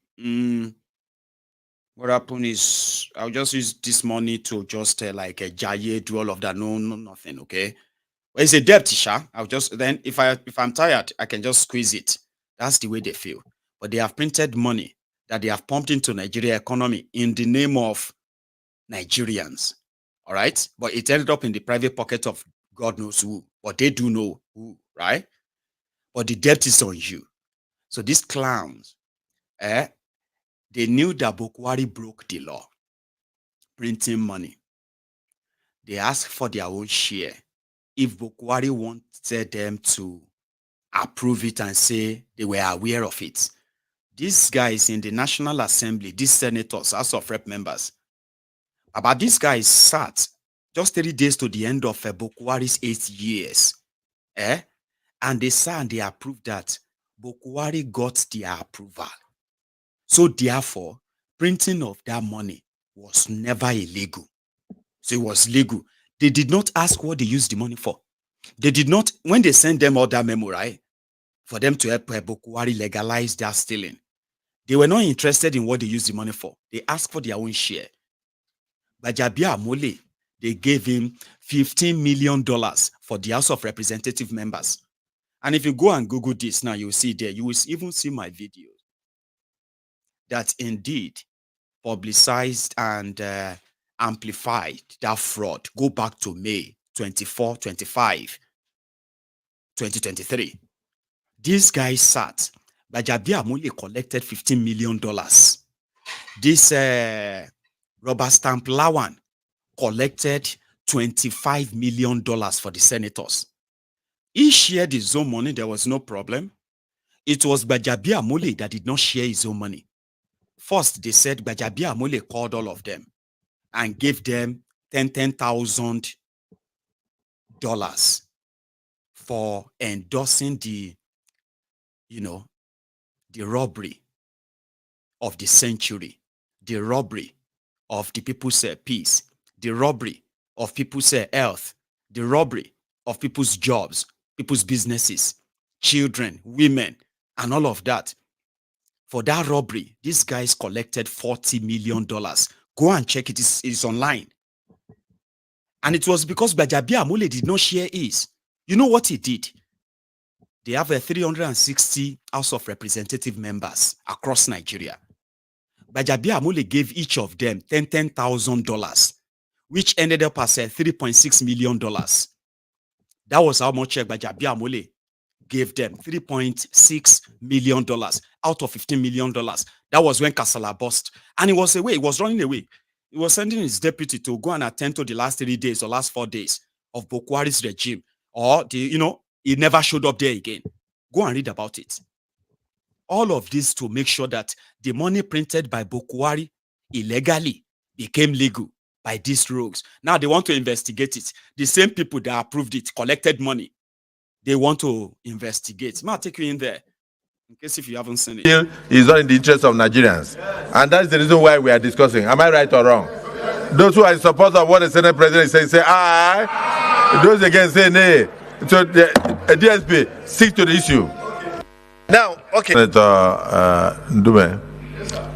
what happened is I'll just use this money to just like a jaye, do all of that. No, nothing, okay? Well, it's a debt, Isha. I'll just, then if I'm tired, I can just squeeze it. That's the way they feel. But they have printed money that they have pumped into Nigeria economy in the name of Nigerians. All right? But it ended up in the private pocket of God knows who. But they do know who, right? But the debt is on you. So these clowns, they knew that Bokwari broke the law, printing money. They asked for their own share. If Bokwari wanted them to approve it and say they were aware of it, these guys in the National Assembly, these senators, House of Rep members, about these guys sat just 30 days to the end of Bokwari's 8 years, and they sat and they approved that Bokwari got their approval. So therefore, printing of that money was never illegal. So it was legal. They did not ask what they used the money for. They did not, when they sent them all that memo, right, for them to help Bokwari legalize their stealing, they were not interested in what they used the money for. They asked for their own share. Bajabia Amole, they gave him $15 million for the House of Representative members. And if you go and Google this now, you'll see there, you will even see my video that indeed publicized and amplified that fraud. Go back to May 24, 25, 2023. These guys sat. Bajabia Amole collected $15 million. This Rubber Stamp Lawan collected $25 million for the senators. He shared his own money. There was no problem. It was Gbajabiamila Amole that did not share his own money. First, they said Gbajabiamila Amole called all of them and gave them $10,000 for endorsing the robbery of the century, the robbery of the people's peace, the robbery of people's health, the robbery of people's jobs, people's businesses, children, women, and all of that. For that robbery, these guys collected $40 million. Go and check it. It's online. And it was because Gbajabiamila Amole did not share his. You know what he did? They have 360 House of Representative members across Nigeria. Gbajabiamila Amole gave each of them $10,000, which ended up as $3.6 million. That was how much Gbajabiamila Amole gave them, $3.6 million out of $15 million. That was when Kasala burst. And he was away. He was running away. He was sending his deputy to go and attend to the last 3 days or last 4 days of Buhari's regime. Or, he never showed up there again. Go and read about it. All of this to make sure that the money printed by Buhari illegally became legal by these rogues. Now they want to investigate it. The same people that approved it, collected money, they want to investigate. I'll take you in there, in case if you haven't seen it. It's not in the interest of Nigerians. And that's the reason why we are discussing. Am I right or wrong? Those who are in support of what the Senate President is saying, say aye. Those against say nay. So the DSP, stick to the issue. Now, okay. Senator Ndume,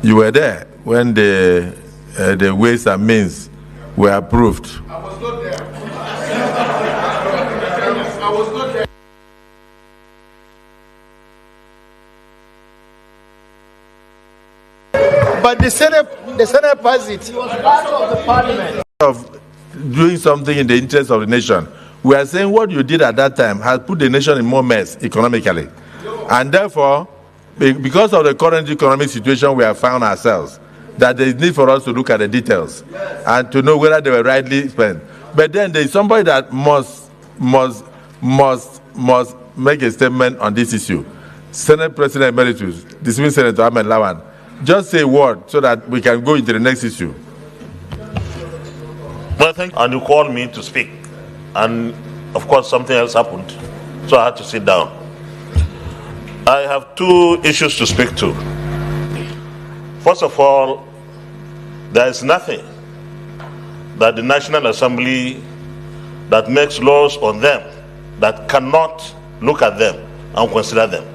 you were there when the Ways and Means were approved. I was not there. I was not there. But the Senate passed it. It was part of the parliament. Of doing something in the interest of the nation. We are saying what you did at that time has put the nation in more mess economically. And therefore, because of the current economic situation we have found ourselves, that there is need for us to look at the details and to know whether they were rightly spent. But then there is somebody that must make a statement on this issue. Senate President Emeritus, dismissed Senator Ahmed Lawan, just say a word so that we can go into the next issue. Well, thank you. And you called me to speak. And of course, something else happened. So I had to sit down. I have 2 issues to speak to. First of all, there is nothing that the National Assembly that makes laws on them that cannot look at them and consider them.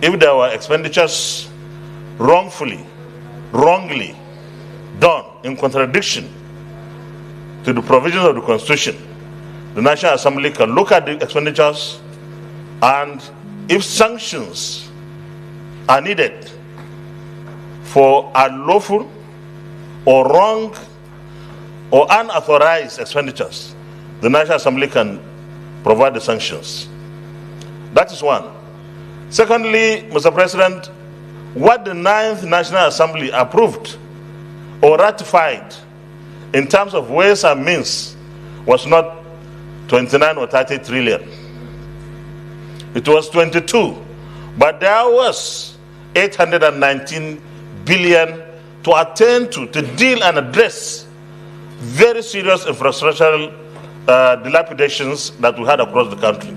If there were expenditures wrongly done in contradiction to the provisions of the Constitution, the National Assembly can look at the expenditures, and if sanctions are needed for unlawful or wrong or unauthorized expenditures, the National Assembly can provide the sanctions. That is one. Secondly, Mr. President, what the 9th National Assembly approved or ratified in terms of ways and means was not 29 or 30 trillion. It was 22. But there was 819 billion to attend to deal and address very serious infrastructural dilapidations that we had across the country.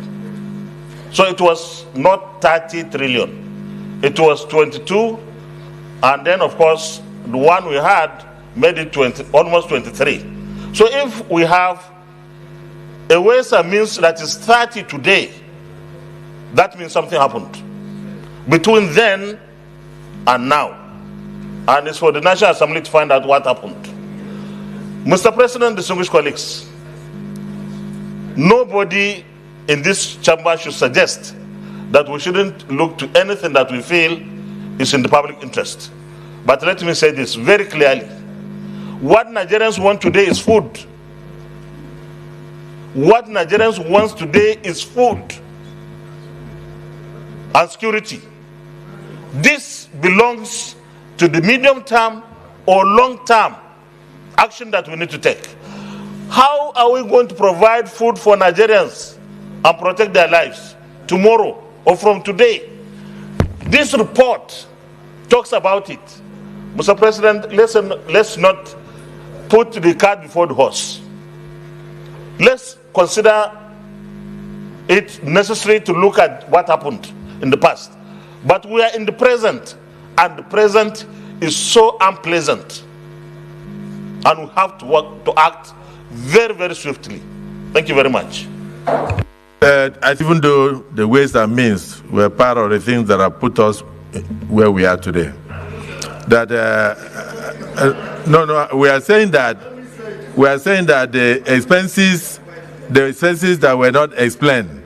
So it was not 30 trillion. It was 22, and then of course the one we had made it almost 23. So if we have a ways and means that is 30 today, that means something happened between then and now. And it's for the National Assembly to find out what happened. Mr. President, distinguished colleagues, nobody in this chamber should suggest that we shouldn't look to anything that we feel is in the public interest. But let me say this very clearly. What Nigerians want today is food. What Nigerians want today is food and security. This belongs to the medium term or long term action that we need to take. How are we going to provide food for Nigerians and protect their lives tomorrow or from today. This report talks about it. Mr. President, let's not put the cart before the horse. Let's consider it necessary to look at what happened in the past. But we are in the present, and the present is so unpleasant. And we have to act very, very swiftly. Thank you very much. Even though the ways and means were part of the things that have put us where we are today, that we are saying that the expenses that were not explained,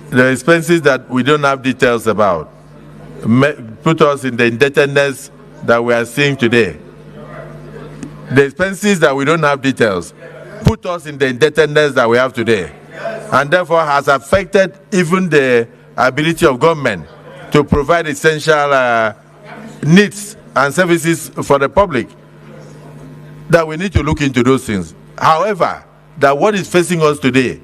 the expenses that we don't have details about, put us in the indebtedness that we are seeing today. The expenses that we don't have details put us in the indebtedness that we have today, and therefore has affected even the ability of government to provide essential needs and services for the public. That we need to look into those things. However, that what is facing us today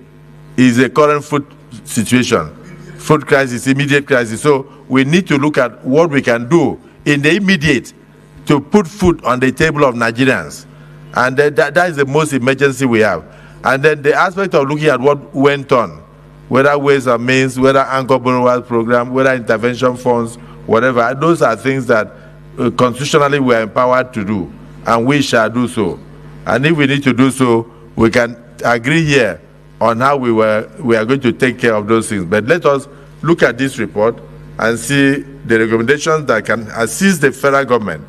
is a current food situation, food crisis, immediate crisis. So we need to look at what we can do in the immediate to put food on the table of Nigerians. And that is the most emergency we have. And then the aspect of looking at what went on, whether ways and means, whether anchor borrowers program, whether intervention funds, whatever, those are things that constitutionally we are empowered to do, and we shall do so. And if we need to do so, we can agree here on how we are going to take care of those things. But let us look at this report and see the recommendations that can assist the federal government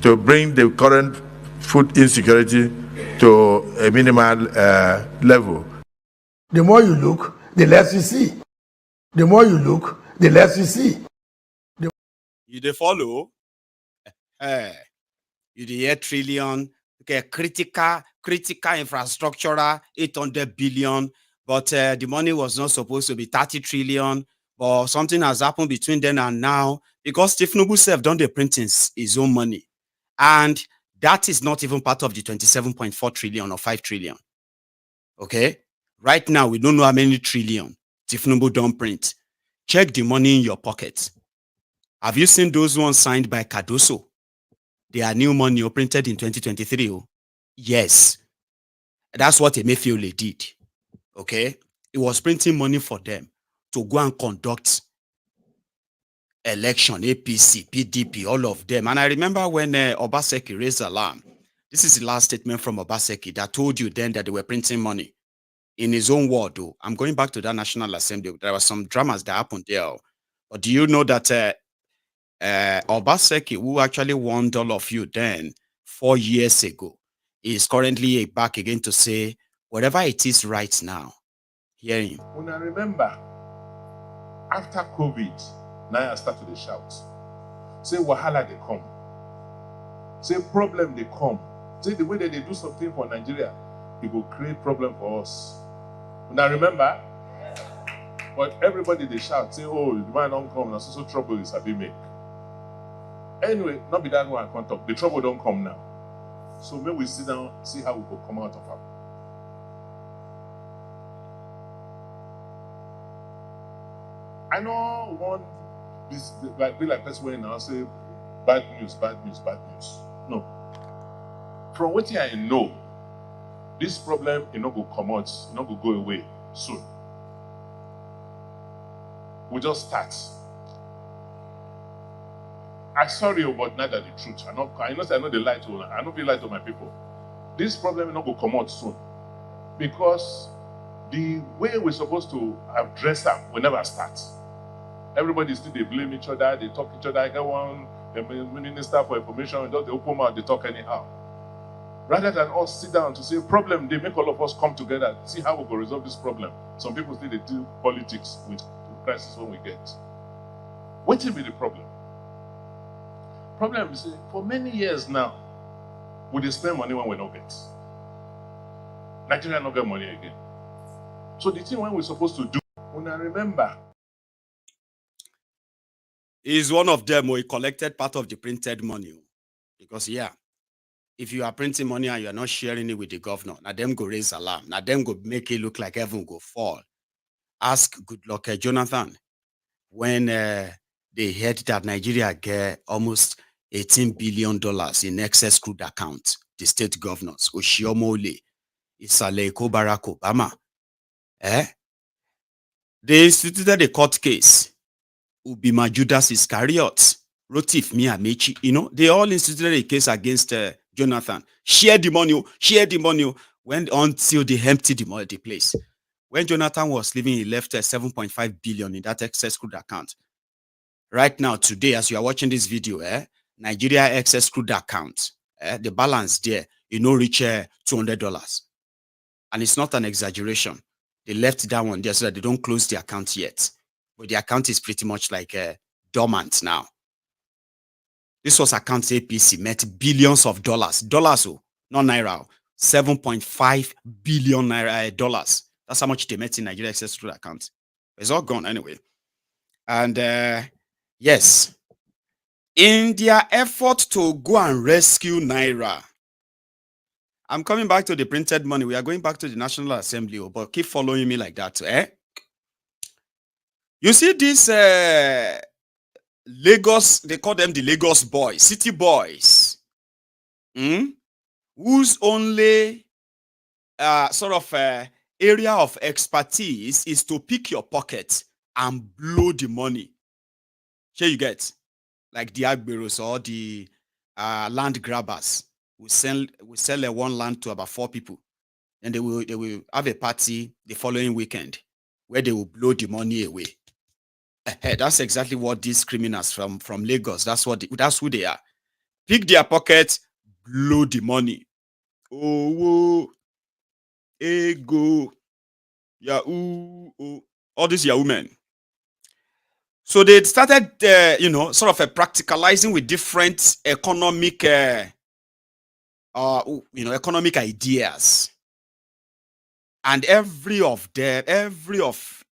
to bring the current food insecurity to a minimal level. The more you look, the less you see. The more you look, the less you see. You dey follow? You dey hear trillion, okay, critical infrastructural 800 billion, but the money was not supposed to be 30 trillion, but something has happened between then and now, because Tinubu self done the printing his own money, and that is not even part of the 27.4 trillion or 5 trillion. Okay, right now we don't know how many trillion Tinubu don't print. Check the money in your pocket. Have you seen those ones signed by Cardoso? They are new money printed in 2023. Oh. Yes, that's what Emefiele did. Okay, it was printing money for them to go and conduct election, APC, PDP, all of them. And I remember when Obaseki raised alarm. This is the last statement from Obaseki that told you then that they were printing money. In his own word, though, I'm going back to that National Assembly. There were some dramas that happened there. But do you know that Obaseki, who actually warned all of you then 4 years ago, is currently back again to say, whatever it is right now, hear him. When I remember, after COVID, Naira started to shout. Say, wahala they come. Say, problem they come. Say, the way that they do something for Nigeria, it will create problem for us. When I remember, but everybody they shout, say, oh, the man don't come, and so trouble is a big make. Anyway, not be that one I can't talk. The trouble don't come now. So maybe we sit down, see how we will come out of it. I know one this be like person when I say bad news. No. From what I know, this problem is not going to come out, it's not going to go away soon. We just start. I'm sorry about not that the truth. I know the lie to I don't feel lie to my people. This problem is not going to come out soon. Because the way we're supposed to have dressed up will never start. Everybody still they blame each other, they talk each other. I get one the minister for information, they open mouth, they talk anyhow. Rather than us sit down to say problem, they make all of us come together, see how we can resolve this problem. Some people still they do politics with the crisis when we get. What will be the problem? Problem is for many years now, we dey spend money when we don't get. Nigeria not get money again. So the thing when we're supposed to do, when I remember. Is one of them who he collected part of the printed money. Because yeah, if you are printing money and you are not sharing it with the governor, now them go raise alarm. Now them go make it look like heaven go fall. ask Goodluck Jonathan when they heard that Nigeria get almost $18 billion in excess crude account. The state governors, Oshiomole, Isaleko, Barack Obama, they instituted a court case. Ubima Judas Iscariot, Rotif Miamechi, they all instituted a case against Jonathan. Share the money, went until they emptied the place. When Jonathan was leaving, he left 7.5 billion in that excess crude account. Right now, today, as you are watching this video, Nigeria excess crude account, the balance there, reach $200. And it's not an exaggeration. They left that one there so that they don't close the account yet. But the account is pretty much like dormant now. This was account APC, met billions of dollars. Dollars, not Naira. 7.5 billion Naira dollars. That's how much they met in Nigeria access to the account. It's all gone anyway. And yes, in their effort to go and rescue Naira, I'm coming back to the printed money. We are going back to the National Assembly, but keep following me like that. You see this Lagos, they call them the Lagos boys, city boys, whose only area of expertise is to pick your pocket and blow the money. Here you get, like the Agberos or the land grabbers. We sell one land to about 4 people, and they will have a party the following weekend where they will blow the money away. That's exactly what these criminals from Lagos, that's who they are. Pick their pocket, blow the money. Oh, ego, Yahoo, all these Yahoo men. So they started, practicalizing with different economic, economic ideas. And every of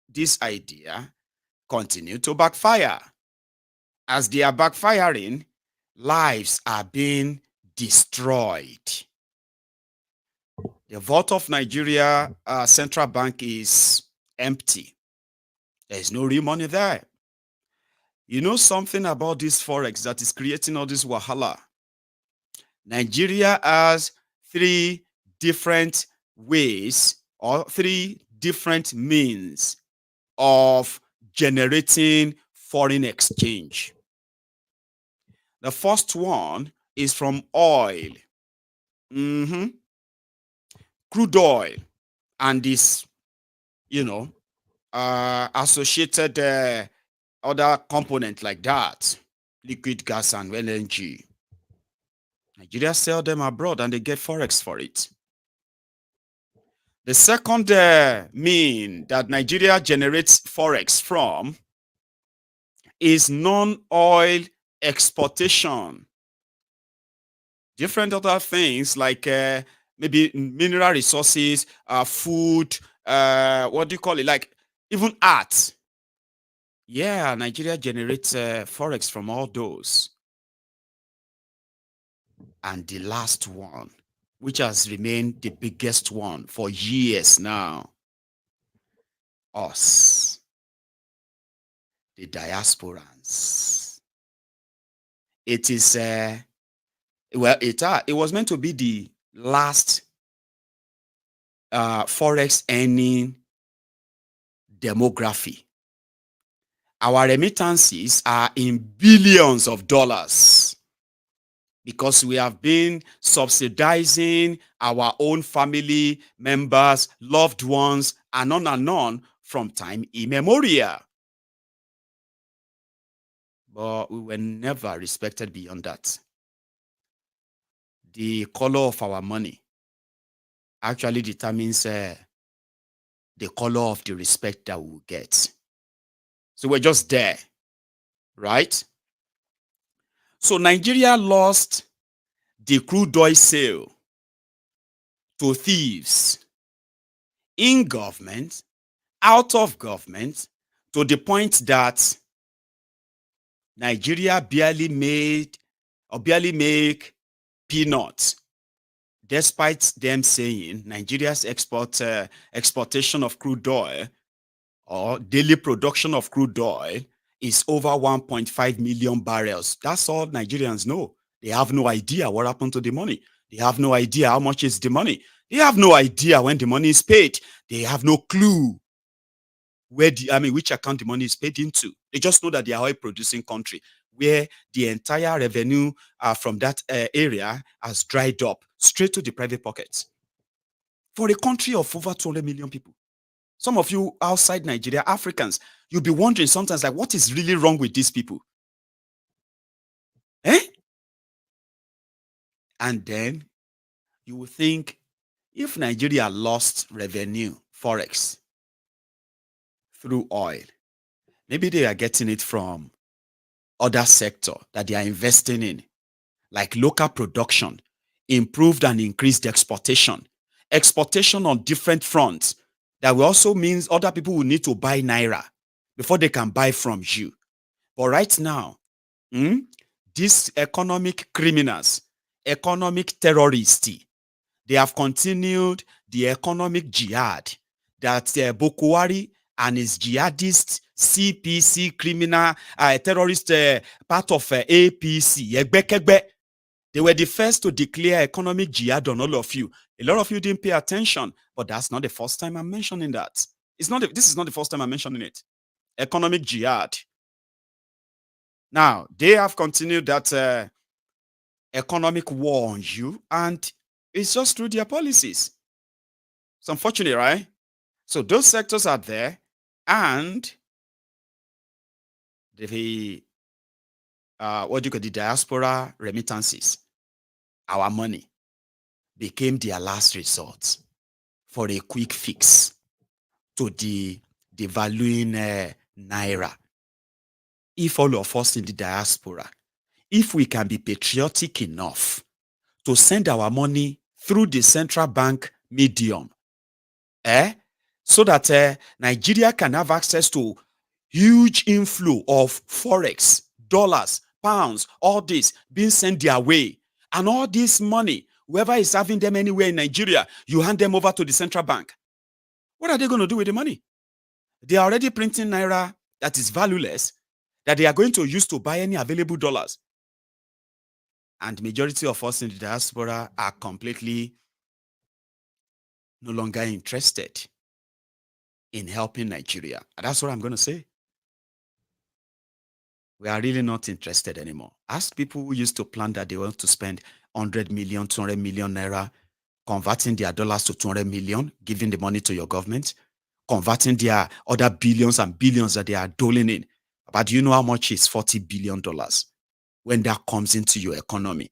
this idea continue to backfire. As they are backfiring, lives are being destroyed. The vault of Nigeria Central Bank is empty. There is no real money there. You know something about this forex that is creating all this wahala? Nigeria has 3 different ways or 3 different means of generating foreign exchange. The first one is from oil. Crude oil and this, associated other component like that, liquid gas and LNG. Nigeria sell them abroad and they get forex for it. The second mean that Nigeria generates forex from is non-oil exportation. Different other things like maybe mineral resources, food, like even art. Yeah, Nigeria generates forex from all those. And the last one, which has remained the biggest one for years now, us, the diasporans. It is, it was meant to be the last forex earning demography. Our remittances are in billions of dollars because we have been subsidizing our own family members, loved ones, and on from time immemorial. But we were never respected beyond that. The color of our money actually determines the color of the respect that we will get. So we're just there, right? So Nigeria lost the crude oil sale to thieves in government, out of government, to the point that Nigeria barely make peanuts, despite them saying Nigeria's exportation of crude oil or daily production of crude oil is over 1.5 million barrels. That's all Nigerians know. They have no idea what happened to the money. They have no idea how much is the money. They have no idea when the money is paid. They have no clue which account the money is paid into. They just know that they are oil producing country where the entire revenue from that area has dried up straight to the private pockets. For a country of over 200 million people. Some of you outside Nigeria, Africans, you'll be wondering sometimes, like, what is really wrong with these people? And then you will think, if Nigeria lost revenue, forex, through oil, maybe they are getting it from other sector that they are investing in, like local production, improved and increased exportation on different fronts. That will also means other people will need to buy Naira before they can buy from you. But right now, these economic criminals, economic terrorists, they have continued the economic jihad that Bokwari and his jihadist CPC criminal terrorist part of APC. They were the first to declare economic jihad on all of you. A lot of you didn't pay attention, but that's not the first time I'm mentioning that. This is not the first time I'm mentioning it. Economic jihad. Now, they have continued that economic war on you, and it's just through their policies. It's unfortunate, right? So those sectors are there, and the the diaspora remittances, our money, became their last resort for a quick fix to the devaluing Naira. If all of us in the diaspora, if we can be patriotic enough to send our money through the central bank medium, so that Nigeria can have access to huge inflow of forex, dollars, pounds, all this being sent their way. And all this money, whoever is having them anywhere in Nigeria, you hand them over to the central bank. What are they going to do with the money? They are already printing Naira that is valueless, that they are going to use to buy any available dollars. And majority of us in the diaspora are completely no longer interested in helping Nigeria. And that's what I'm going to say. We are really not interested anymore. Ask people who used to plan that they want to spend 100 million, 200 million Naira, converting their dollars to 200 million, giving the money to your government, converting their other billions and billions that they are doling in. But do you know how much is $40 billion when that comes into your economy?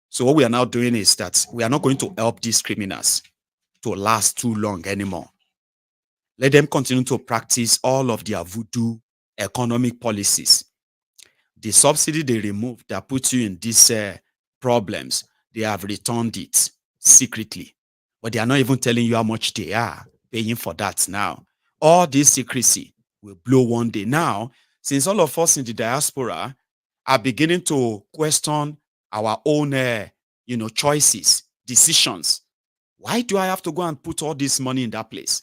So what we are now doing is that we are not going to help these criminals to last too long anymore. Let them continue to practice all of their voodoo economic policies. The subsidy they removed that put you in these problems, they have returned it secretly. But they are not even telling you how much they are paying for that now. All this secrecy will blow one day. Now, since all of us in the diaspora are beginning to question our own choices, decisions, why do I have to go and put all this money in that place?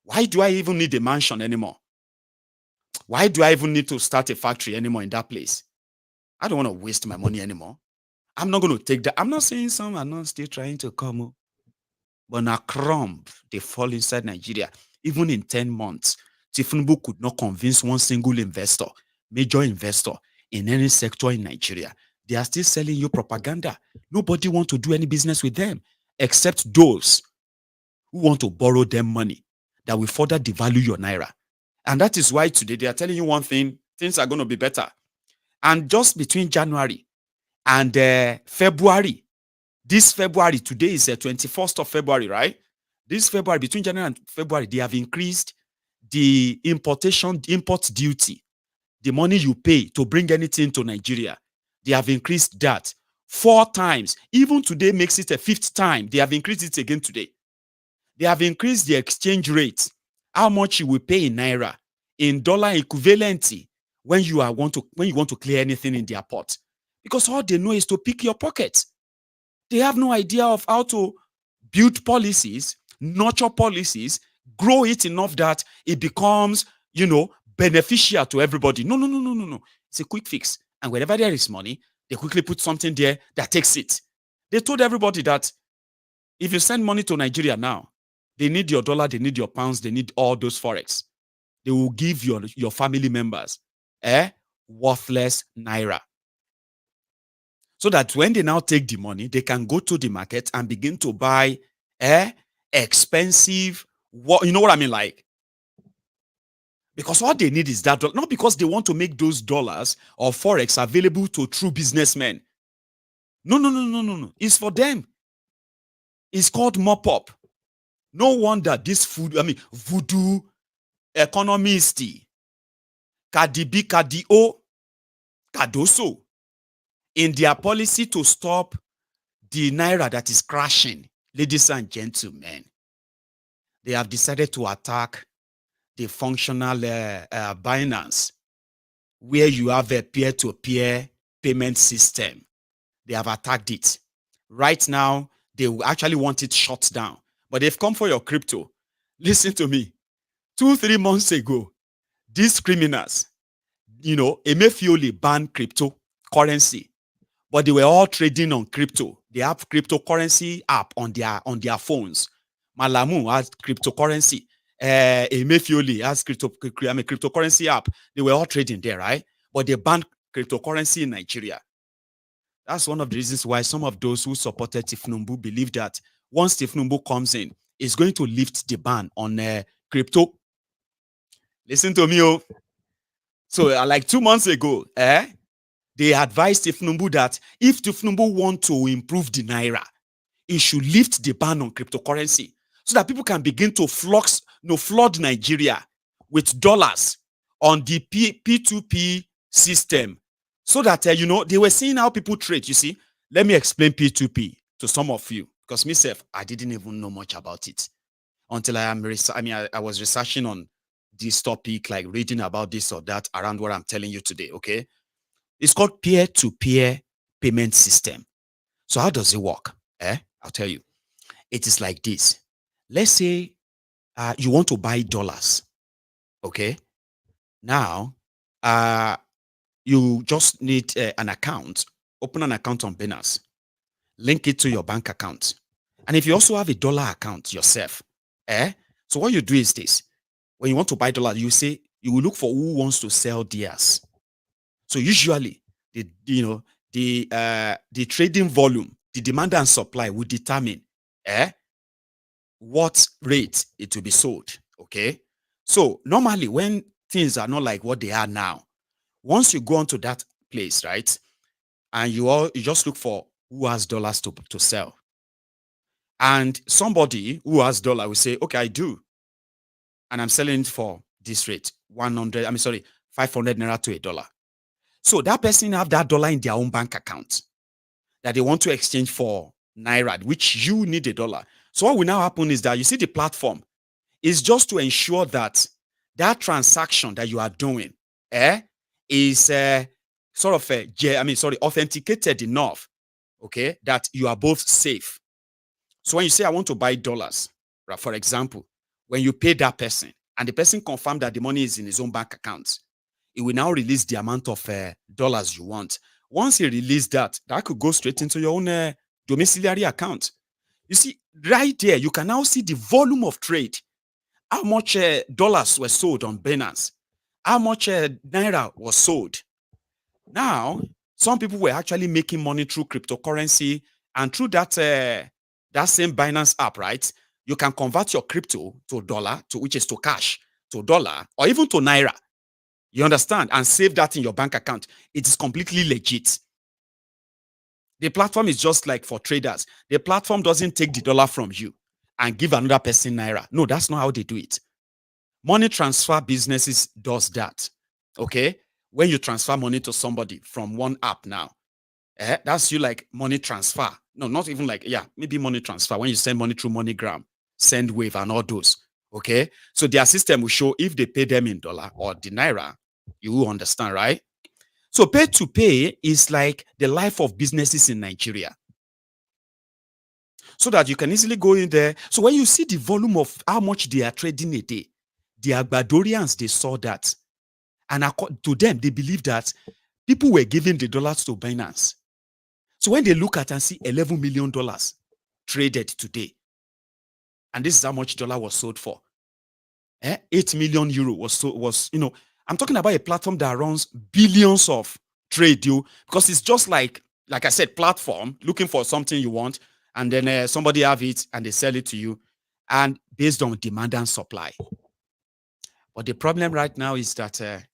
Why do I even need a mansion anymore? Why do I even need to start a factory anymore in that place? I don't want to waste my money anymore. I'm not going to take that. I'm not saying some are not still trying to come, but now crumb, they fall inside Nigeria. Even in 10 months, Tinubu could not convince one single investor, major investor in any sector in Nigeria. They are still selling you propaganda. Nobody wants to do any business with them except those who want to borrow them money that will further devalue your Naira. And that is why today they are telling you one thing, things are going to be better. And just between January and February, this February, today is the 21st of February, right? This February, between January and February, they have increased the import duty, the money you pay to bring anything to Nigeria. They have increased that 4 times. Even today makes it a 5th time. They have increased it again today. They have increased the exchange rate, how much you will pay in Naira, in dollar equivalent when you want to clear anything in their port. Because all they know is to pick your pocket. They have no idea of how to build policies, nurture policies, grow it enough that it becomes, beneficial to everybody. No. It's a quick fix. And whenever there is money, they quickly put something there that takes it. They told everybody that if you send money to Nigeria now, they need your dollar, they need your pounds, they need all those forex. They will give your family members worthless Naira. So that when they now take the money, they can go to the market and begin to buy expensive, you know what I mean? Like, because all they need is that dollar, not because they want to make those dollars or forex available to true businessmen. No. It's for them. It's called mop-up. No wonder this voodoo economist, Kadibi Kadio, Kadoso, in their policy to stop the Naira that is crashing, ladies and gentlemen, they have decided to attack the functional Binance, where you have a peer-to-peer payment system. They have attacked it. Right now, they actually want it shut down. But they've come for your crypto. Listen to me. 2-3 months ago, these criminals, Emefiole banned cryptocurrency, but they were all trading on crypto. They have cryptocurrency app on their phones. Malamu has cryptocurrency. Emefiole has cryptocurrency app. They were all trading there, right? But they banned cryptocurrency in Nigeria. That's one of the reasons why some of those who supported Tifnumbu believe that once Tifnumbu comes in, it's going to lift the ban on crypto. Listen to me, oh. So like 2 months ago, they advised Tifnumbu that if Tifnumbu want to improve the Naira, it should lift the ban on cryptocurrency so that people can begin to flood Nigeria with dollars on the P2P system. So that, they were seeing how people trade. You see, let me explain P2P to some of you, because myself, I didn't even know much about it until I was researching on this topic, like reading about this or that around what I'm telling you today, okay? It's called peer-to-peer payment system. So how does it work? I'll tell you. It is like this. Let's say you want to buy dollars, okay? Now, you just need an account. Open an account on Binance. Link it to your bank account. And if you also have a dollar account yourself, so what you do is this. When you want to buy dollars, you will look for who wants to sell theirs. So usually, the trading volume, the demand and supply will determine what rate it will be sold. Okay. So normally, when things are not like what they are now, once you go onto that place, right, and you just look for who has dollars to sell, and somebody who has dollar will say, okay, I do, and I'm selling it for this rate, 500 Naira to $1. So that person have that dollar in their own bank account that they want to exchange for Naira, which you need $1. So what will now happen is that you see the platform is just to ensure that that transaction that you are doing is authenticated enough, okay, that you are both safe. So when you say I want to buy dollars, right, for example, when you pay that person and the person confirmed that the money is in his own bank account, it will now release the amount of dollars you want. Once he releases that could go straight into your own domiciliary account. You see, right there, you can now see the volume of trade, how much dollars were sold on Binance, how much Naira was sold. Now, some people were actually making money through cryptocurrency, and through that same Binance app, right? You can convert your crypto to dollar, which is to cash, to dollar, or even to Naira. You understand? And save that in your bank account. It is completely legit. The platform is just like for traders. The platform doesn't take the dollar from you and give another person Naira. No, that's not how they do it. Money transfer businesses does that. Okay? When you transfer money to somebody from one app now, that's you like money transfer. No, not even like, maybe money transfer. When you send money through MoneyGram, SendWave and all those. Okay? So their system will show if they pay them in dollar or the Naira. You will understand, right? So pay to pay is like the life of businesses in Nigeria. so that you can easily go in there. So when you see the volume of how much they are trading a day, the Agbadorians, they saw that. And to them, they believe that people were giving the dollars to Binance. So when they look at and see $11 million traded today, and this is how much dollar was sold for, 8 million euro was, I'm talking about a platform that runs billions of trade, because it's just like I said, platform, looking for something you want, and then somebody have it and they sell it to you, and based on demand and supply. But the problem right now is that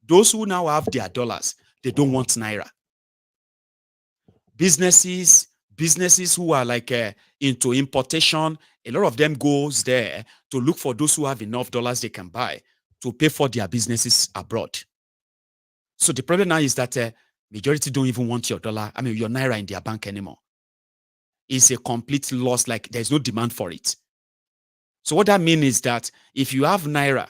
those who now have their dollars, they don't want Naira. Businesses who are like into importation, a lot of them goes there to look for those who have enough dollars they can buy to pay for their businesses abroad. So the problem now is that majority don't even want your dollar, your Naira in their bank anymore. It's a complete loss, like there's no demand for it. So what that means is that if you have Naira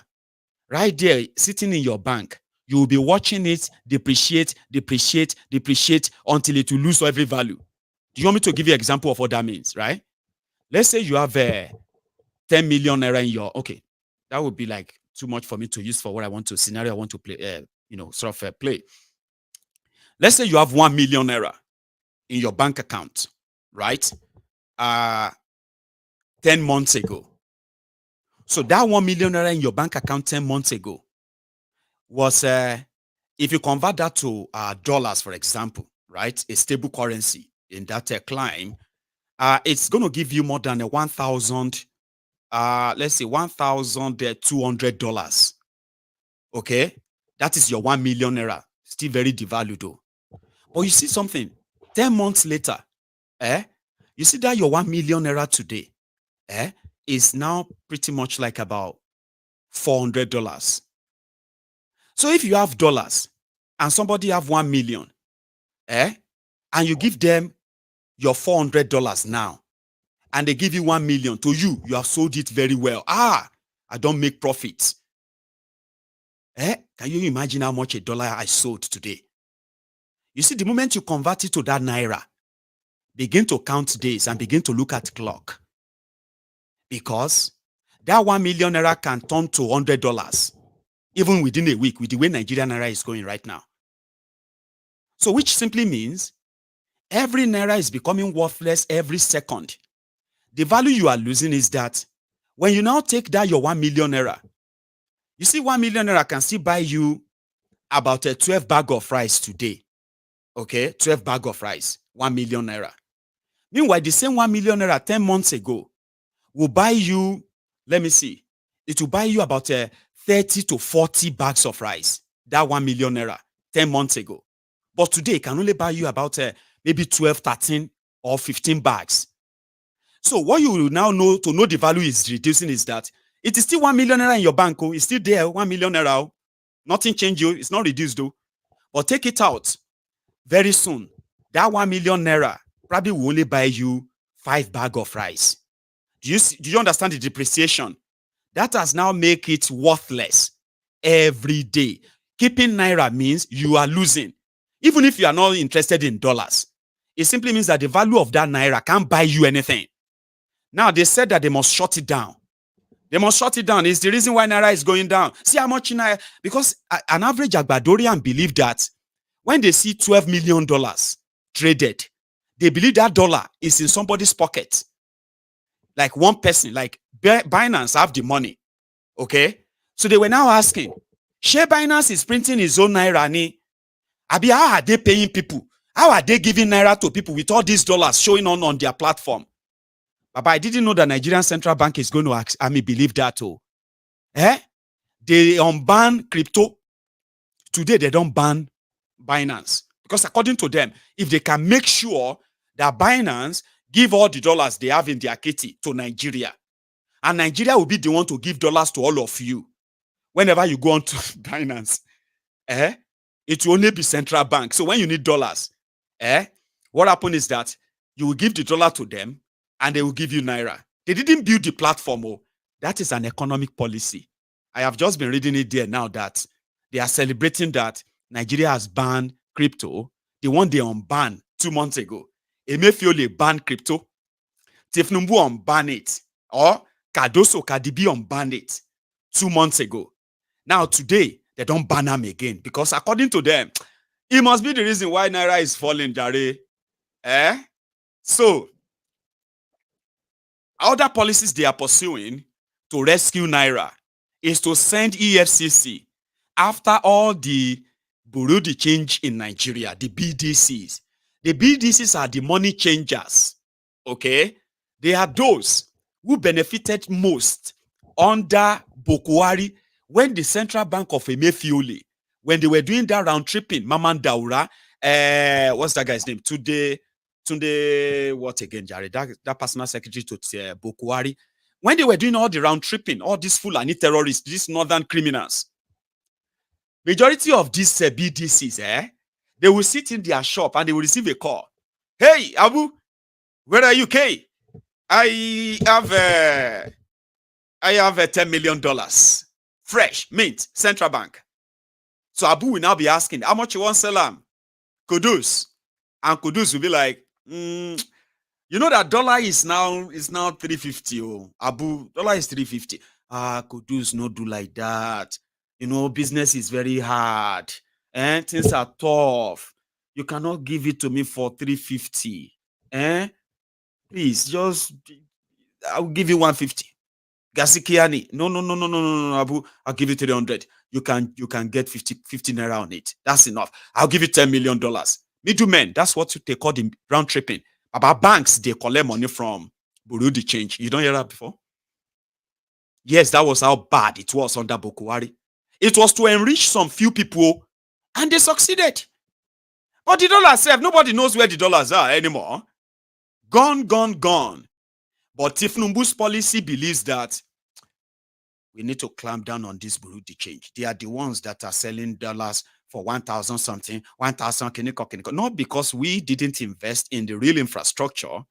right there sitting in your bank, you will be watching it depreciate until it will lose every value. Do you want me to give you an example of what that means, right? Let's say you have 10 million Naira in your, okay, that would be like too much for me to use for what I want to, scenario I want to play, play. Let's say you have 1 million Naira in your bank account, right? 10 months ago. So that 1 million Naira in your bank account 10 months ago was, if you convert that to dollars, for example, right? A stable currency in that climb, it's going to give you more than 1,000, let's say $1,200. Okay? That is your 1 million Naira. Still very devalued though. But you see something, 10 months later, you see that your 1 million Naira today, is now pretty much like about $400. So if you have dollars and somebody have 1 million, and you give them your $400 now, and they give you 1 million to you, you have sold it very well. I don't make profits. Can you imagine how much a dollar I sold today? You see, the moment you convert it to that Naira, begin to count days and begin to look at clock. Because that 1 million Naira can turn to $100, even within a week, with the way Nigerian Naira is going right now. So which simply means every Naira is becoming worthless every second. The value you are losing is that when you now take that your 1 million Naira, you see 1 million Naira can still buy you about a 12 bag of rice today. Okay, 12 bag of rice, 1 million Naira. Meanwhile, the same 1 million Naira 10 months ago will buy you, let me see, it will buy you about 30 to 40 bags of rice, that 1 million Naira 10 months ago. But today, it can only buy you about maybe 12, 13, or 15 bags. So what you will now know to know the value is reducing is that it is still 1 million Naira in your bank. It's still there, 1 million Naira. Nothing changed. It's not reduced though. But take it out very soon. That 1 million Naira probably will only buy you 5 bags of rice. Do you understand the depreciation? That has now made it worthless every day. Keeping Naira means you are losing. Even if you are not interested in dollars, it simply means that the value of that Naira can't buy you anything. Now, they said that they must shut it down. They must shut it down. It's the reason why Naira is going down. See how much Naira, because an average Agbadorian believe that when they see $12 million traded, they believe that dollar is in somebody's pocket. Like one person, like Binance have the money. Okay? So they were now asking, Share Binance is printing his own Naira. Abi, how are they paying people? How are they giving Naira to people with all these dollars showing on their platform? But I didn't know that Nigerian Central Bank is going to believe that too. They unban crypto. Today, they don't ban Binance. Because according to them, if they can make sure that Binance give all the dollars they have in their kitty to Nigeria, and Nigeria will be the one to give dollars to all of you, whenever you go on to Binance, it will only be central bank. So when you need dollars, what happens is that you will give the dollar to them, and they will give you Naira. They didn't build the platform. That is an economic policy. I have just been reading it there now that they are celebrating that Nigeria has banned crypto. The one they unbanned 2 months ago. Emefiele banned crypto. Tifnumbu unbanned it, or Kadoso Kadibi unbanned it 2 months ago. Now today they don't ban him again because according to them, it must be the reason why Naira is falling, Jare. So other policies they are pursuing to rescue Naira is to send EFCC after all the Bureau de change in Nigeria, the BDCs. The BDCs are the money changers. Okay? They are those who benefited most under Bokwari when the Central Bank of Emefiole, when they were doing that round tripping, Maman Daura, what's that guy's name? Tunde, what again, Jared? That personal secretary to Bokwari. When they were doing all the round tripping, all these Fulani terrorists, these northern criminals, majority of these BDCs, they will sit in their shop and they will receive a call. Hey, Abu, where are you, K? I have $10 million. Fresh, mint, Central Bank. So Abu will now be asking, how much you want to sell them? Kudus. And Kudus will be like, you know that dollar is now 350. Oh, Abu, dollar is 350. Kudus no do like that. You know, business is very hard. And things are tough. You cannot give it to me for 350. Please, just I'll give you 150. Gasikiani. No, Abu. I'll give you 300. You can get 50 Naira on it. That's enough. I'll give you $10 million. Middlemen, that's what they call the round tripping. About banks, they collect money from Bureau de change. You don't hear that before? Yes, that was how bad it was under Bokwari. It was to enrich some few people, and they succeeded. But the dollar itself, nobody knows where the dollars are anymore. Gone. But Tifnumbu's policy believes that we need to clamp down on this Bureau de change. They are the ones that are selling dollars for 1,000 something, 1,000 kiniko. Not because we didn't invest in the real infrastructure.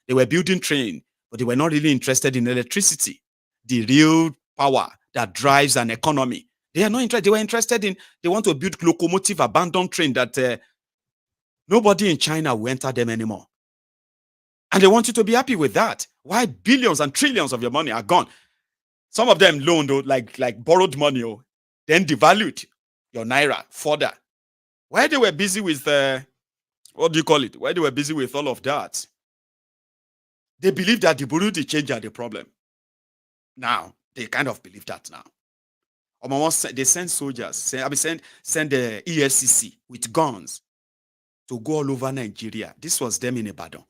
They were building train, but they were not really interested in electricity, the real power that drives an economy. They are not interested. They were interested in, they want to build locomotive abandoned train that nobody in China will enter them anymore. And they want you to be happy with that. Why billions and trillions of your money are gone? Some of them loaned, like borrowed money, then devalued your Naira further. Why they were busy with, what do you call it? Why they were busy with all of that? They believe that the Bureau de change are the problem. Now, they kind of believe that now. They send soldiers, send the ESCC with guns to go all over Nigeria. This was them in Ibadan.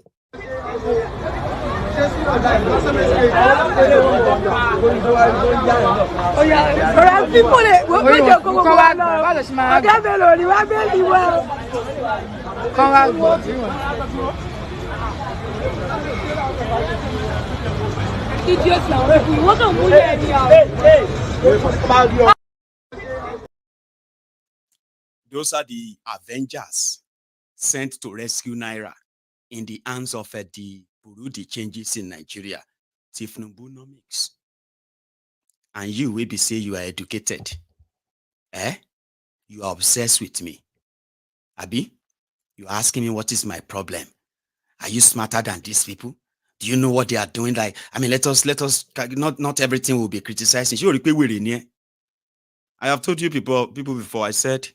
Those are the Avengers sent to rescue Naira in the hands of the Bureau de changes in Nigeria. Tifnumbunomics. And you will be say you are educated. You are obsessed with me. Abi, you are asking me what is my problem. Are you smarter than these people? Do you know what they are doing? Like, I mean, let us not everything will be criticizing. I have told you people before, I said,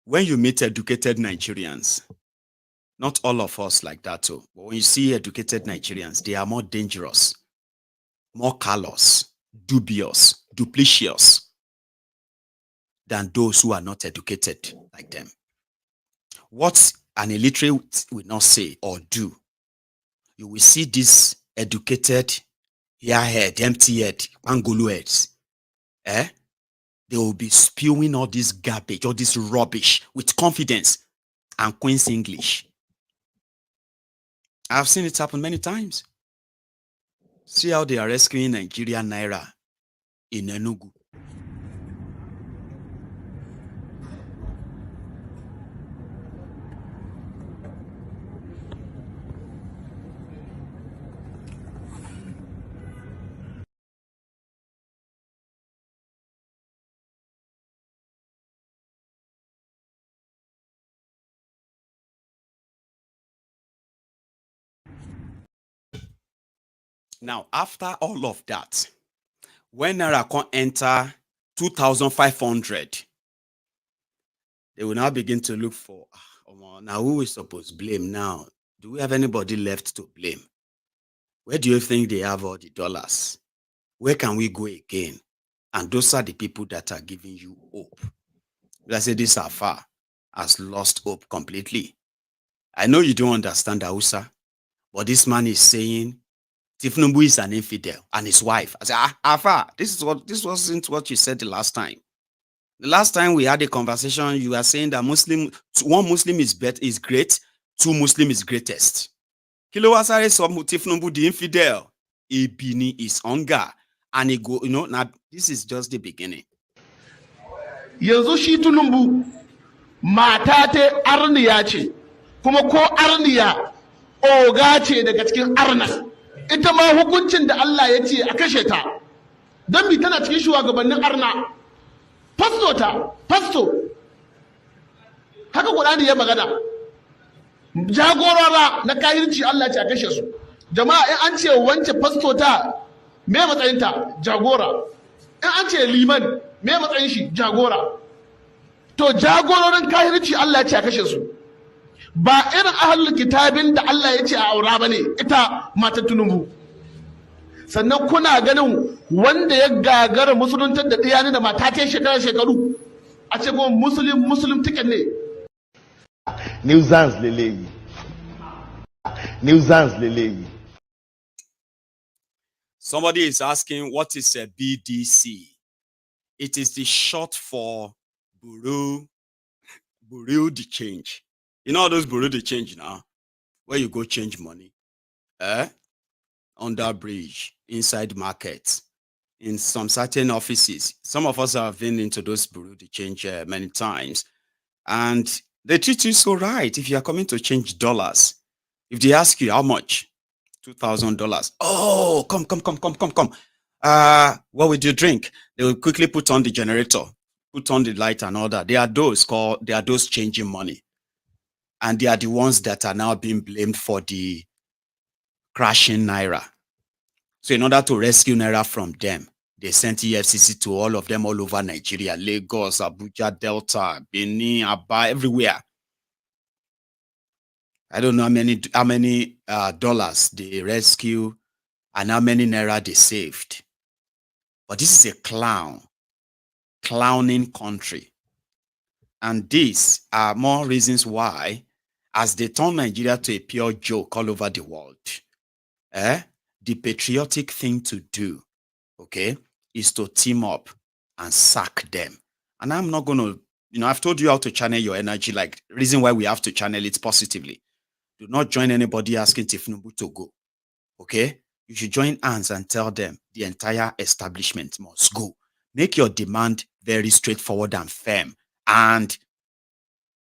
when you meet educated Nigerians, not all of us like that too, but when you see educated Nigerians, they are more dangerous, more callous, dubious, duplicitous than those who are not educated like them. What an illiterate will not say or do, you will see this educated, ear-head, empty head, angolo heads. They will be spewing all this garbage, all this rubbish with confidence and Queen's English. I've seen it happen many times. See how they are rescuing Nigerian Naira in Enugu. Now, after all of that, when Naira can enter 2,500, they will now begin to look for, now who is supposed to blame now? Do we have anybody left to blame? Where do you think they have all the dollars? Where can we go again? And those are the people that are giving you hope. Let's say this Afar has lost hope completely. I know you don't understand Hausa, but this man is saying Tifnumbu is an infidel and his wife. I said, Afar, this wasn't what you said the last time. The last time we had a conversation, you were saying that one Muslim is great, two Muslim is greatest. Kilo wasare so Tifnumbu the infidel. Ibini is hunger. And he go, now this is just the beginning. Yanzu shi Tinubu mata ta arniya ce, kuma ko arniya oga ce daga cikin arna. Ita ma hukuncin da Allah ya ce a kashe ta. Don mi tana cikin shugabannin arna. Fasto. Haka Qur'ani ya magana. Jagorora na kahirci Allah ya ce a kashe su. Jama'a in an ce wance fasto ta me matsayinta jagora. In an ce liman me matsayin shi jagora. To jagororin kahirci Allah ya ce a kashe su. Ba irin ahlul kitabin da Allah ya ce a aura bane ita mata Tinubu. Sannan kuna ganin wanda ya gagara musuluntar da ɗiyani da mata ta shekaru a ce kuma muslim ticket ne. Nuisance leleyi. Nuisance leleyi. Somebody is asking, what is a BDC? It is the short for Bureau de Change. You know those Bureau de Change now? Where you go change money. Under bridge, inside markets, in some certain offices. Some of us have been into those Bureau de Change many times. And they treat you so right if you are coming to change dollars. If they ask you how much, $2,000. Oh, come. What would you drink? They will quickly put on the generator, put on the light and all that. They are those changing money. And they are the ones that are now being blamed for the crashing Naira. So in order to rescue Naira from them, they sent EFCC to all of them all over Nigeria, Lagos, Abuja, Delta, Benin, Aba, everywhere. I don't know how many dollars they rescue and how many Naira they saved. But this is a clowning country. And these are more reasons why, as they turn Nigeria to a pure joke all over the world, the patriotic thing to do, okay, is to team up and sack them. And I'm not going to, I've told you how to channel your energy, like reason why we have to channel it positively. Do not join anybody asking Tifnumbu to go, okay? You should join hands and tell them the entire establishment must go. Make your demand very straightforward and firm and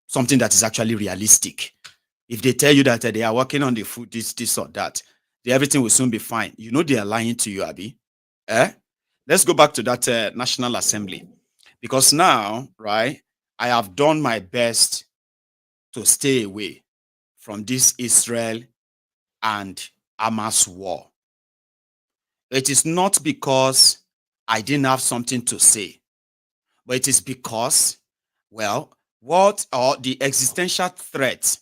something that is actually realistic. If they tell you that they are working on the food, this or that, everything will soon be fine. You know they are lying to you, Abi. Let's go back to that National Assembly. Because now, right, I have done my best to stay away from this Israel and Hamas war. It is not because I didn't have something to say, but it is because, well, the existential threat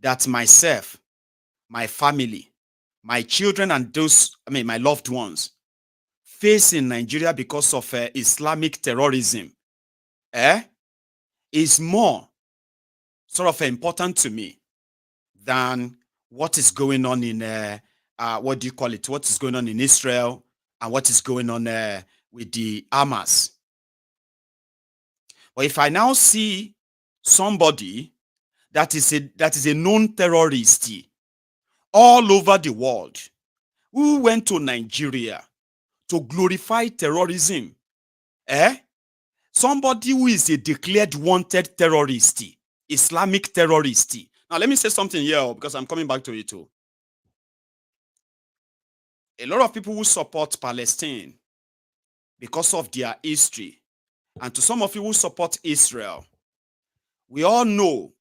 that myself, my family, my children and my loved ones face in Nigeria because of Islamic terrorism is more sort of important to me than what is going on in, what is going on in Israel and what is going on with the Hamas. But if I now see somebody that is a known terrorist all over the world who went to Nigeria to glorify terrorism, somebody who is a declared wanted terrorist, Islamic terrorist. Now, let me say something here because I'm coming back to it too. A lot of people who support Palestine because of their history, and to some of you who support Israel, we all know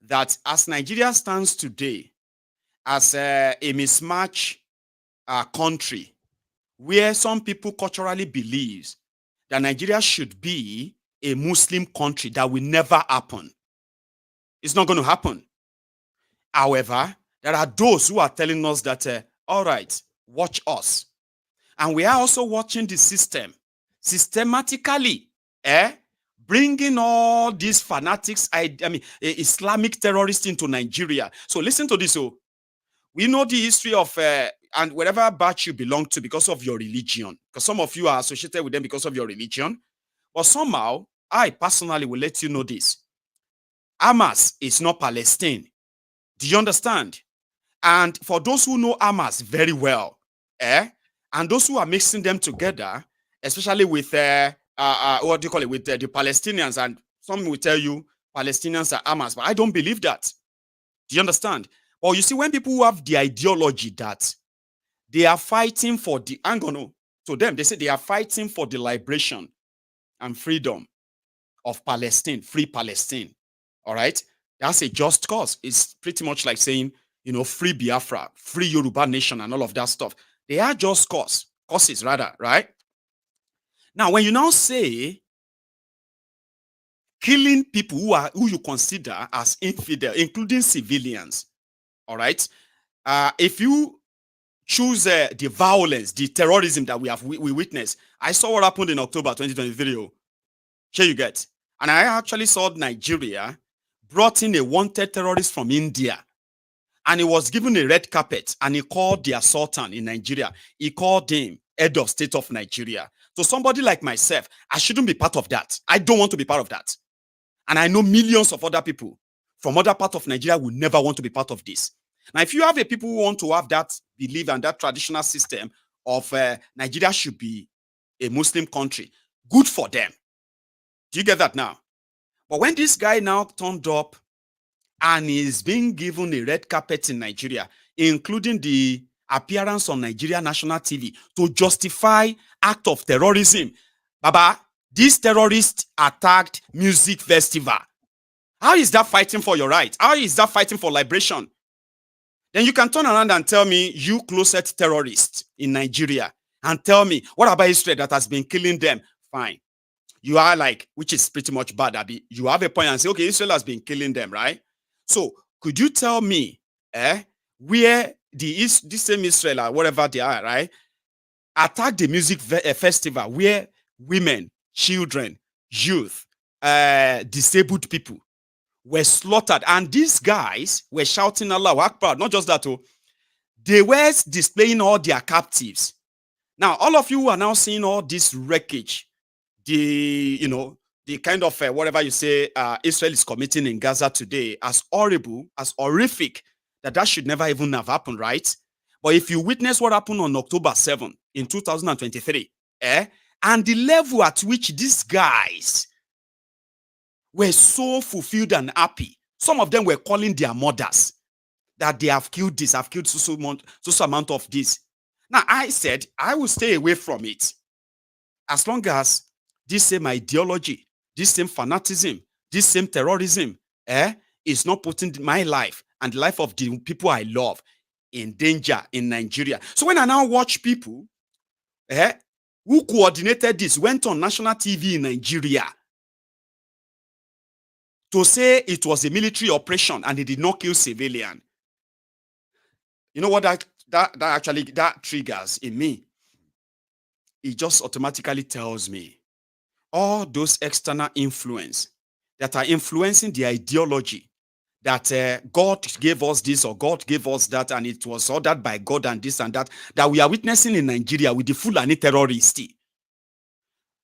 that as Nigeria stands today, as a mismatch country where some people culturally believe that Nigeria should be a Muslim country. That will never happen. It's not going to happen. However, there are those who are telling us that, all right, watch us. And we are also watching the system systematically, bringing all these fanatics, Islamic terrorists into Nigeria. So listen to this. So we know the history of, and whatever batch you belong to because of your religion, because some of you are associated with them because of your religion. But somehow, I personally will let you know this. Hamas is not Palestine. Do you understand? And for those who know Hamas very well, and those who are mixing them together, especially with what do you call it, with the Palestinians, and some will tell you Palestinians are Hamas, but I don't believe that. Do you understand? Or you see, when people who have the ideology that they are fighting for the to them, they say they are fighting for the liberation and freedom of Palestine, free Palestine. All right, that's a just cause. It's pretty much like saying, you know, free Biafra, free Yoruba nation, and all of that stuff. They are just causes rather, right? Now, when you now say killing people who you consider as infidel, including civilians, all right, if you choose the violence, the terrorism that we witnessed, I saw what happened in October 2023. Here you get, and I actually saw Nigeria brought in a wanted terrorist from India. And he was given a red carpet, and he called the Sultan in Nigeria. He called him head of state of Nigeria. So somebody like myself, I shouldn't be part of that. I don't want to be part of that. And I know millions of other people from other parts of Nigeria will never want to be part of this. Now, if you have a people who want to have that belief and that traditional system of Nigeria should be a Muslim country, good for them. Do you get that now? But when this guy now turned up and is being given a red carpet in Nigeria, including the appearance on Nigeria national TV to justify act of terrorism. Baba, these terrorists attacked music festival. How is that fighting for your right? How is that fighting for liberation? Then you can turn around and tell me, you closet terrorists in Nigeria, and tell me, what about Israel that has been killing them? Fine. You are like, which is pretty much bad, Abi. You have a point and say, okay, Israel has been killing them, right? So could you tell me where this same Israel or whatever they are, right, attack the music festival where women, children, youth, disabled people were slaughtered, and these guys were shouting Allahu Akbar. Not just that, they were displaying all their captives. Now, all of you who are now seeing all this wreckage, the kind of whatever you say Israel is committing in Gaza today, as horrible, as horrific, that should never even have happened, right? But if you witness what happened on October 7 in 2023, and the level at which these guys were so fulfilled and happy, some of them were calling their mothers that they have killed this, have killed so amount of this. Now, I said I will stay away from it as long as this same ideology, this same fanaticism, this same terrorism is not putting my life and the life of the people I love in danger in Nigeria. So when I now watch people who coordinated this, went on national TV in Nigeria to say it was a military operation and they did not kill civilian, you know what that triggers in me? It just automatically tells me all those external influence that are influencing the ideology that God gave us this or God gave us that, and it was ordered by God and this and that we are witnessing in Nigeria with the Fulani terrorists.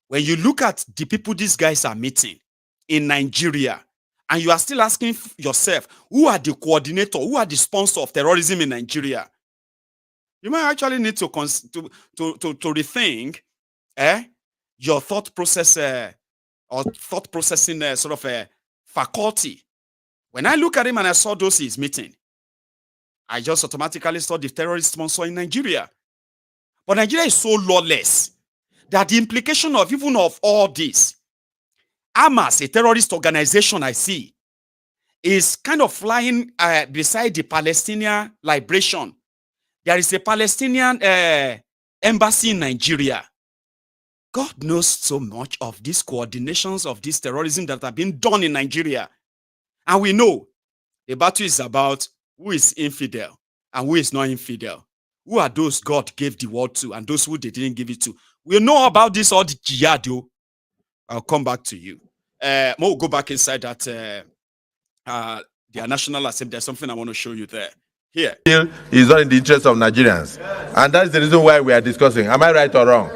When you look at the people these guys are meeting in Nigeria, and you are still asking yourself, who are the coordinator, who are the sponsor of terrorism in Nigeria? You might actually need to rethink your thought process or thought processing sort of faculty. When I look at him and I saw those he's meeting, I just automatically saw the terrorist sponsor in Nigeria. But Nigeria is so lawless that the implication of even of all this, Hamas, a terrorist organization I see, is kind of flying beside the Palestinian liberation. There is a Palestinian embassy in Nigeria. God knows so much of these coordinations of this terrorism that have been done in Nigeria. And we know the battle is about who is infidel and who is not infidel. Who are those God gave the word to and those who they didn't give it to? We know about this all the jihad, though. I'll come back to you. We'll go back inside that the National Assembly. There's something I want to show you there. Here. Is not in the interest of Nigerians. And that's the reason why we are discussing. Am I right or wrong?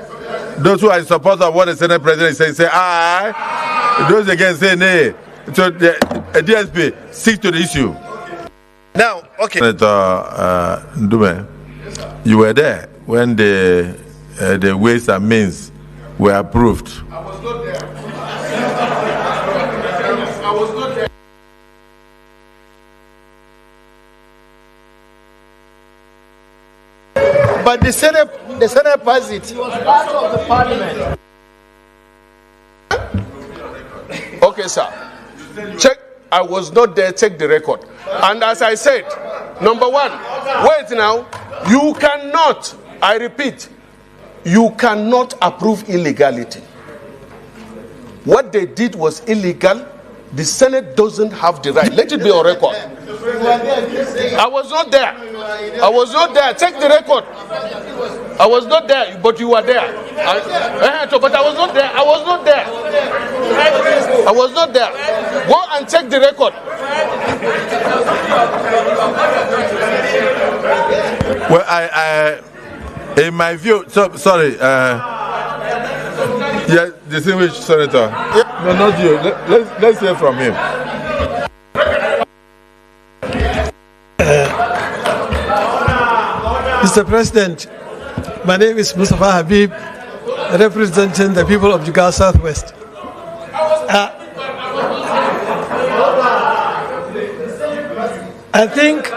Those who are in support of what the Senate President is saying, say aye. Those against say nay. So the DSP, stick to the issue. Now, okay. Senator Ndume, you were there when the Ways and Means were approved. I was not there. I was not there. But the Senate passed it. It was part of the parliament. Okay, sir. Check. I was not there. Check the record. And as I said, number one, wait now. You cannot, I repeat, you cannot approve illegality. What they did was illegal. The Senate doesn't have the right. Let it be on record. I was not there. I was not there. Check the record. I was not there, but you were there. But I was not there. I was not there. I was not there. Go and check the record. Well, I in my view, sorry. Yeah, distinguished senator. No, not you. Let's hear from him. Mr. President, my name is Mustafa Habib, representing the people of Jigawa Southwest. I think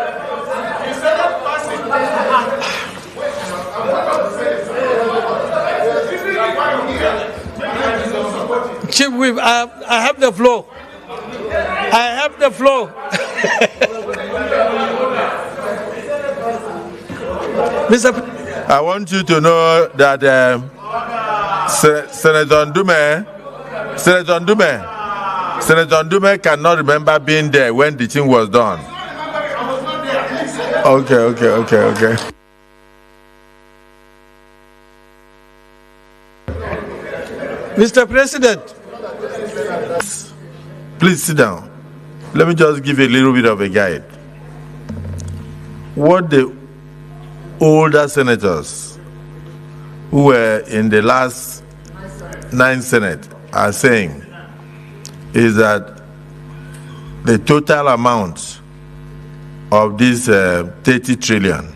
Chief Whip, I have the floor. I have the floor. I want you to know that Senator Ndume cannot remember being there when the thing was done. Okay. Mr. President. Please sit down. Let me just give you a little bit of a guide. What the older senators who were in the last 9 Senate are saying is that the total amount of this 30 trillion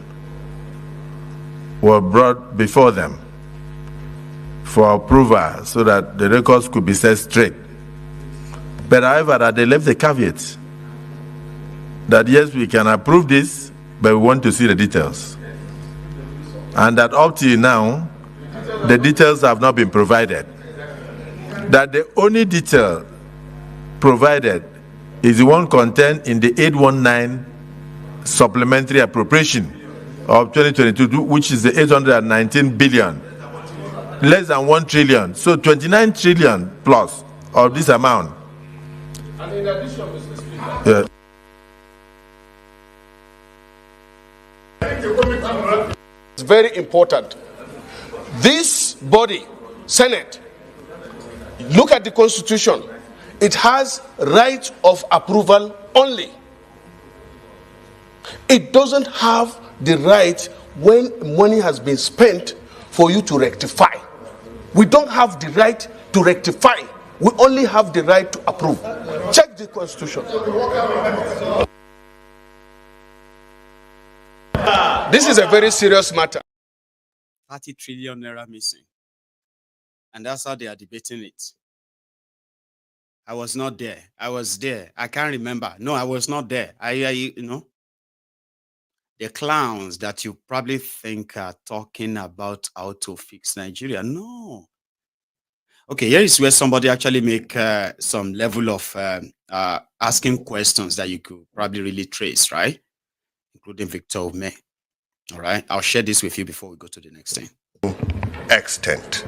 were brought before them for approval so that the records could be set straight. But however, that they left the caveat that yes, we can approve this, but we want to see the details. And that up till now, the details have not been provided. That the only detail provided is the one contained in the 819 supplementary appropriation of 2022, which is the 819 billion, less than 1 trillion. So 29 trillion plus of this amount. And in addition, Mr. Speaker, it's very important. This body, Senate, look at the Constitution. It has right of approval only. It doesn't have the right when money has been spent for you to rectify. We don't have the right to rectify. We only have the right to approve. Check the Constitution. This is a very serious matter. 30 trillion naira missing. And that's how they are debating it. I was not there. I was there. I can't remember. No, I was not there. The clowns that you probably think are talking about how to fix Nigeria. No. Okay, here is where somebody actually make some level of asking questions that you could probably really trace, right? Including Victor Ome. All right, I'll share this with you before we go to the next thing. Extent.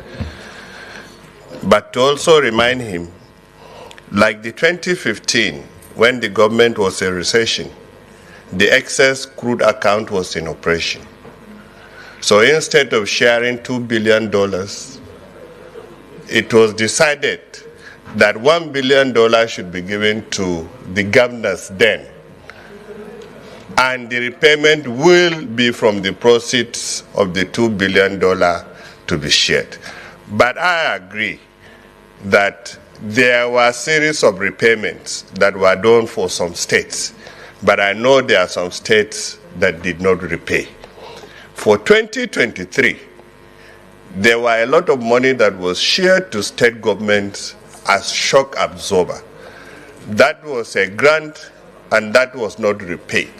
But to also remind him, like the 2015, when the government was in recession, the excess crude account was in operation. So instead of sharing $2 billion, it was decided that $1 billion should be given to the governors then. And the repayment will be from the proceeds of the $2 billion to be shared. But I agree that there were a series of repayments that were done for some states. But I know there are some states that did not repay. For 2023, there were a lot of money that was shared to state governments as shock absorber. That was a grant and that was not repaid.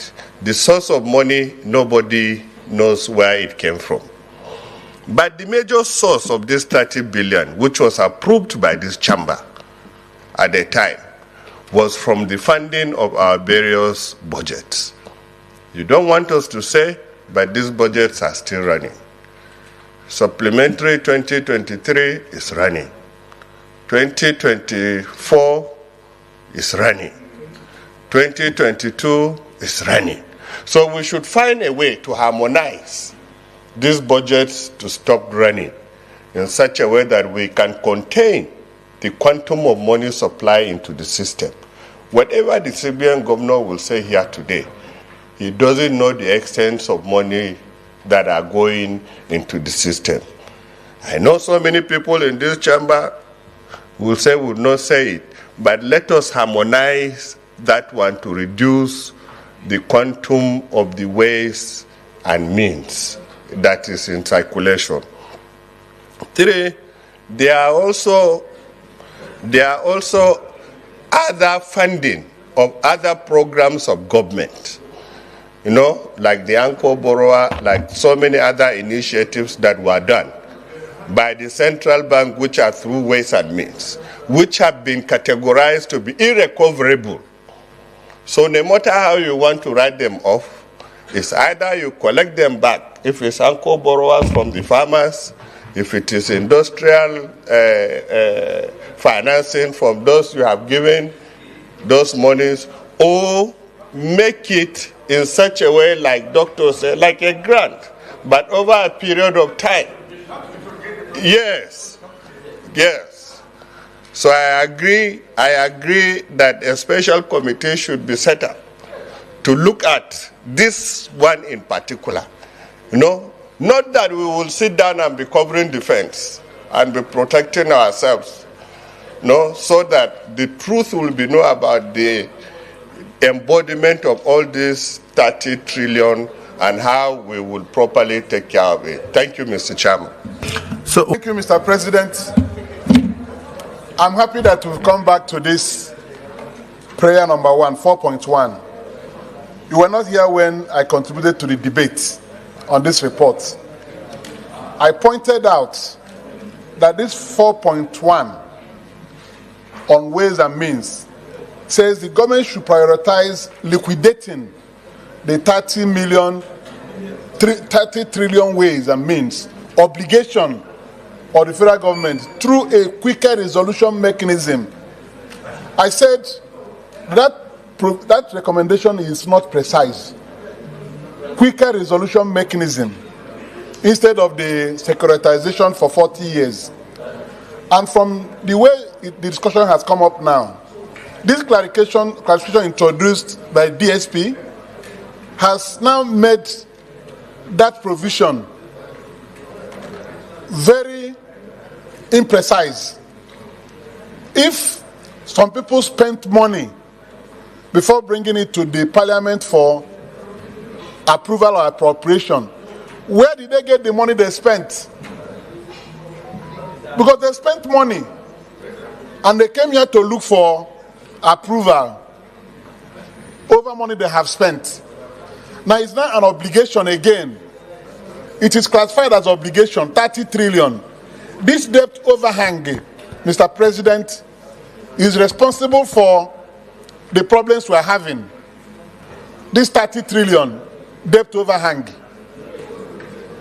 The source of money, nobody knows where it came from. But the major source of this 30 billion, which was approved by this chamber at the time, was from the funding of our various budgets. You don't want us to say, but these budgets are still running. Supplementary 2023 is running. 2024 is running. 2022 is running. So we should find a way to harmonize these budgets to stop running in such a way that we can contain the quantum of money supply into the system. Whatever the CBN governor will say here today, he doesn't know the extent of money that are going into the system. I know so many people in this chamber will say, would not say it, but let us harmonize that one to reduce the quantum of the ways and means that is in circulation. 3, there are also other funding of other programs of government, you know, like the Anchor Borrower, like so many other initiatives that were done by the central bank, which are through ways and means, which have been categorized to be irrecoverable. So no matter how you want to write them off, it's either you collect them back, if it's Anchor Borrowers from the farmers, if it is industrial financing from those you have given those monies, or make it in such a way, like doctors say, like a grant, but over a period of time. Yes, yes. So I agree that a special committee should be set up to look at this one in particular. You know, not that we will sit down and be covering the fence and be protecting ourselves, no, so that the truth will be known about the embodiment of all this 30 trillion and how we will properly take care of it. Thank you, Mr. Chairman. Thank you, Mr. President. I'm happy that we've come back to this prayer number 1, 4.1. You were not here when I contributed to the debate on this report. I pointed out that this 4.1 on ways and means says the government should prioritize liquidating the 30 trillion ways and means obligation of the federal government through a quicker resolution mechanism. I said that recommendation is not precise. Quicker resolution mechanism instead of the securitization for 40 years. And from the way the discussion has come up now, this clarification introduced by DSP has now made that provision very imprecise. If some people spent money before bringing it to the parliament for approval or appropriation, where did they get the money they spent? Because they spent money and they came here to look for approval over money they have spent. Now it's not an obligation again. It is classified as obligation, 30 trillion. This debt overhang, Mr. President, is responsible for the problems we are having. This 30 trillion debt overhang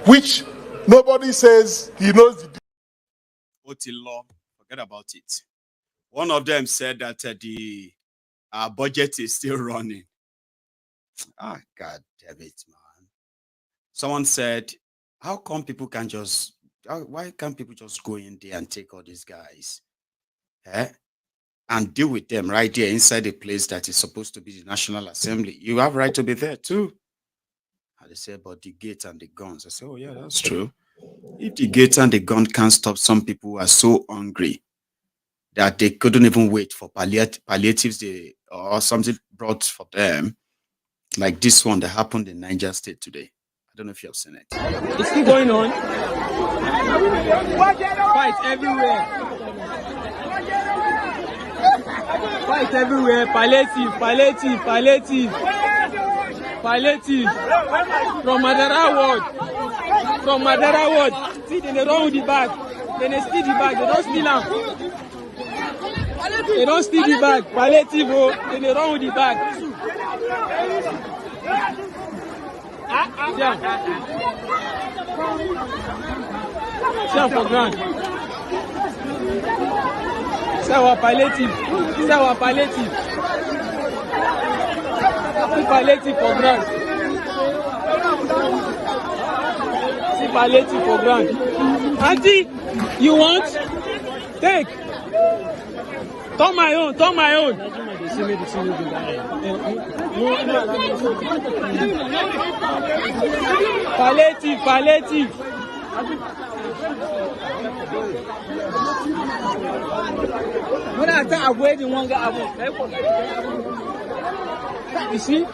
which nobody says he knows the Otilo, forget about it. One of them said that the budget is still running. Ah, God damn it, man. Someone said, how come people can just, why can't people just go in there and take all these guys and deal with them right there inside a place that is supposed to be the National Assembly? You have right to be there too. And they say about the gate and the guns. I say, oh yeah, that's true. If the gate and the gun can't stop some people who are so hungry that they couldn't even wait for palliatives or something brought for them, like this one that happened in Niger State today. I don't know if you have seen it. It's still going on. Fight everywhere. Fight everywhere. Palliative. From Madara Ward. See, they run with the bag. Then they steal the bag. They don't steal them. They don't steal the bag. Palliative, then they run with the bag. Siam for grand. C'est our palliative. See palliative for grand. See palliative for grand. Auntie, you want? Take. Turn my own. Palliative. When I start avoiding one guy, you see?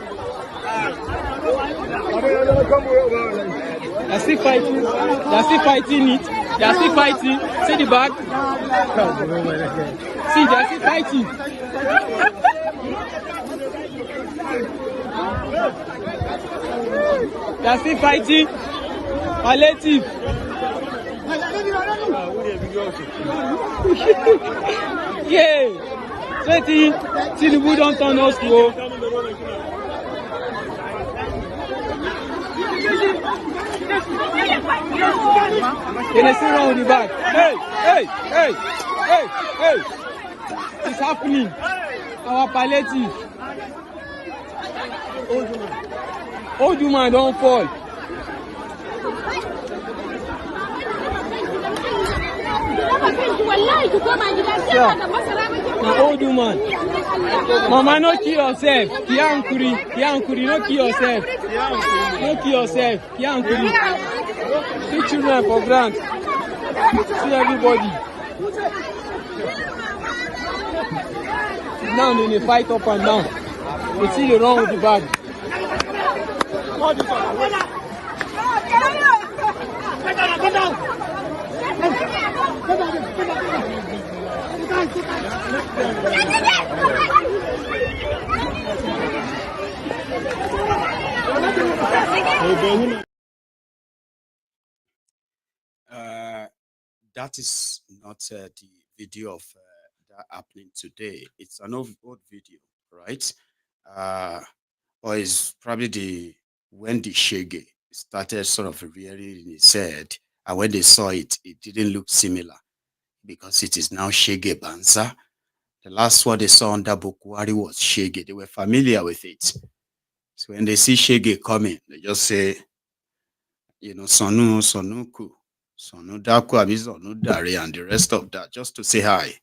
They're still fighting it. See the bag? See, they're still fighting. They're still fighting. Palliative. Yeah. 20. Tinubu don't turn us to. Can I see around with the back? Hey. It's happening. Our palliative. Old woman don't fall. Now, old woman. Mama, no kill yourself. Kiankuri, no kill yourself. Kiankuri. See children for grant. See everybody. Now they fight up and down. You see the wrong with the bag. Get down. That is not the video of that happening today. It's an old video, right? Or it's probably when the Shege started sort of rearing his head, and when they saw it, it didn't look similar because it is now Shege Banza. The last one they saw under Bukwari was Shege. They were familiar with it. So when they see Shege coming, they just say, Sonu, Sonuku, Sonu Daku, Sonu Dari, and the rest of that, just to say hi.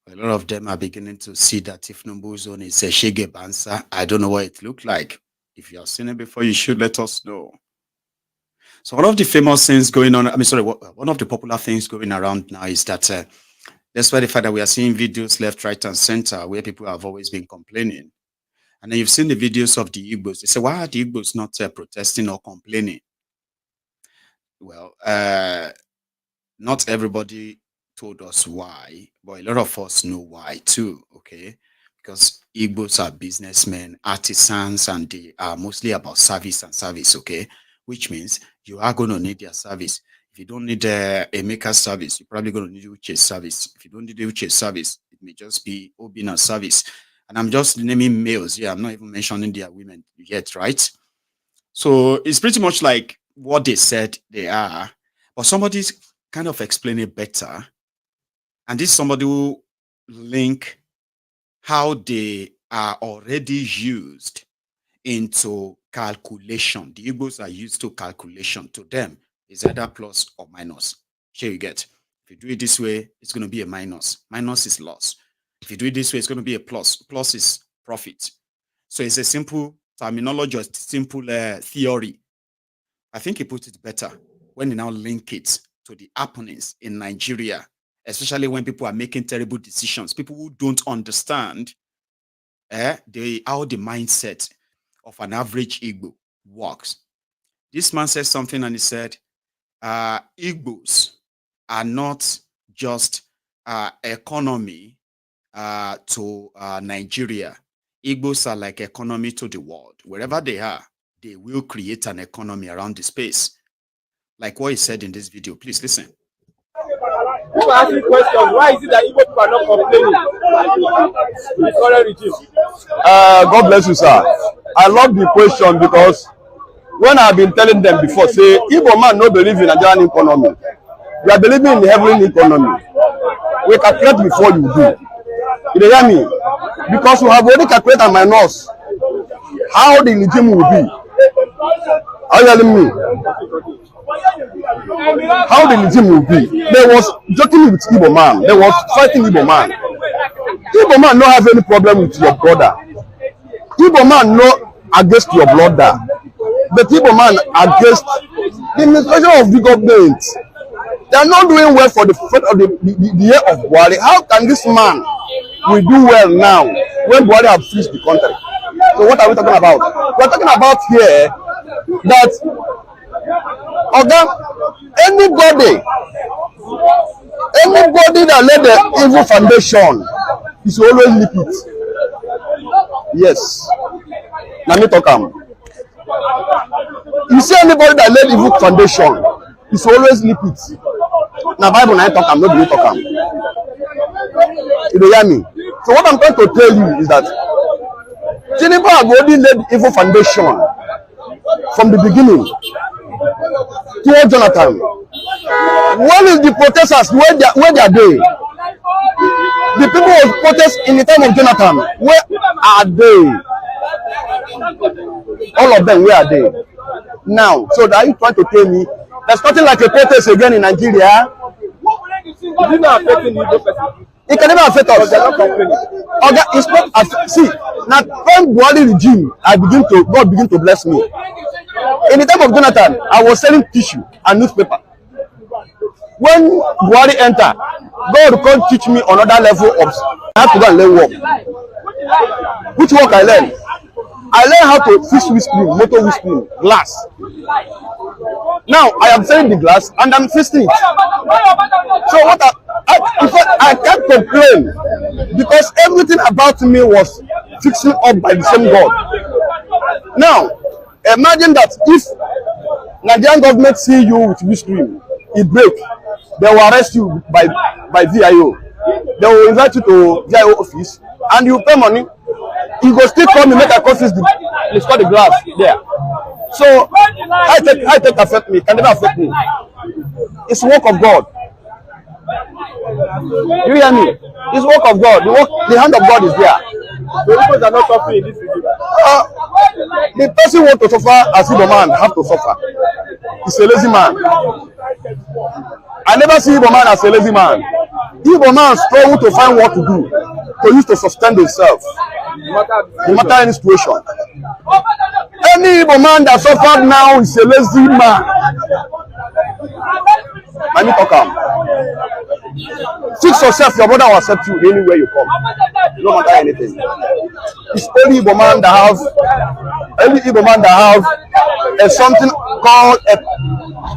A lot of them are beginning to see that if Numbuzone is a Shege Banza, I don't know what it looked like. If you have seen it before, you should let us know. So one of the famous things going on, one of the popular things going around now is that that's why the fact that we are seeing videos left, right, and center where people have always been complaining. And then you've seen the videos of the Igbos. They say, why are the Igbos not protesting or complaining? Well, not everybody told us why, but a lot of us know why too, okay? Because Igbos are businessmen, artisans, and they are mostly about service and service, okay? Which means you are going to need their service. If you don't need a maker service, you're probably going to need Uche's service. If you don't need Uche's service, it may just be Obina's service. And I'm just naming males here. I'm not even mentioning their women yet, right? So it's pretty much like what they said they are, but somebody's kind of explain it better. And this is somebody who link how they are already used into calculation. The Igbos are used to calculation. To them, it's either plus or minus. Here you get. If you do it this way, it's going to be a minus. Minus is loss. If you do it this way, it's going to be a plus. Plus is profit. So it's a simple terminology, a simple theory. I think he put it better when he now link it to the happenings in Nigeria, especially when people are making terrible decisions. People who don't understand how the mindset of an average Igbo works. This man said something and he said, Igbos are not just economy to Nigeria. Igbos are like economy to the world. Wherever they are, they will create an economy around the space. Like what he said in this video. Please listen. People are asking questions. Why is it that Igbo people are not complaining to the current regime? God bless you, sir. I love the question because when I've been telling them before, say, Igbo man no believe in Nigerian economy. You are believing in the heavenly economy. We calculate before you do. You hear me? Because you have already calculated my nose how the regime will be. Are you telling me? How the regime will be. There was joking with Igbo man. There was fighting Igbo man. Igbo man no have any problem with your brother. Igbo man no against your brother. But Igbo man against the administration of the government. They are not doing well for the year of Buhari. How can this man will do well now when Buhari have finished the country? So what are we talking about? We are talking about here that anybody that led the evil foundation is always leak it. Yes. Now me talk am. You see anybody that led evil foundation is always leak it. Now Bible na talk am, no be talk am. You dey hear me? So what I'm trying to tell you is that Tinubu have already laid evil foundation from the beginning towards Jonathan. When is the protesters where they are they? The people who protest in the time of Jonathan, where are they? All of them, where are they? Now, so are you trying to tell me there's nothing like a protest again in Nigeria? It can never affect us. Okay, it's not. See, now when Buhari regime, God begin to bless me. In the time of Jonathan, I was selling tissue and newspaper. When Buhari enter, God can't teach me another level of. I have to go and learn work. Which work I learned? I learned how to fix windscreen, motor windscreen, glass. Now I am selling the glass and I'm fixing it. So what in fact, I can't complain because everything about me was fixing up by the same God. Now, imagine that if Nigerian government see you with windscreen, it break, they will arrest you by VIO. They will invite you to VIO office and you pay money. You go still come and make a confuse the glass there. So I take affect me, can never affect me. It's work of God. You hear me? It's work of God. The hand of God is there. The people are not suffering in this regime. The person want to suffer as Igbo man have to suffer. He's a lazy man. I never see Igbo man as a lazy man. Igbo man struggle to find what to do, to use to sustain themselves, no matter any situation. Any Igbo man that suffered now is a lazy man. Let me talk am. Fix yourself, your brother will accept you anywhere you come. No matter anything. It's only Igbo man that have something called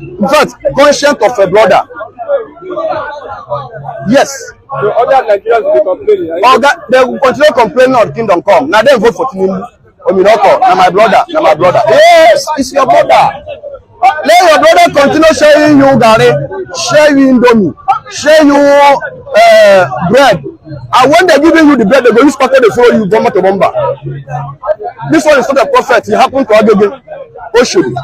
in fact, conscience of a brother. Yes. So other Nigerians will be complaining. They will continue complaining on Kingdom Come. Now they vote for Tinubu. Ominoko, now my brother. Yes, it's your brother. Let your brother continue sharing you Gary, share you Indomie, share you bread. And when they're giving you the bread, they go use packet to follow you bomber to bomber. This one is not a prophet. He happened to Agege. Oshodi,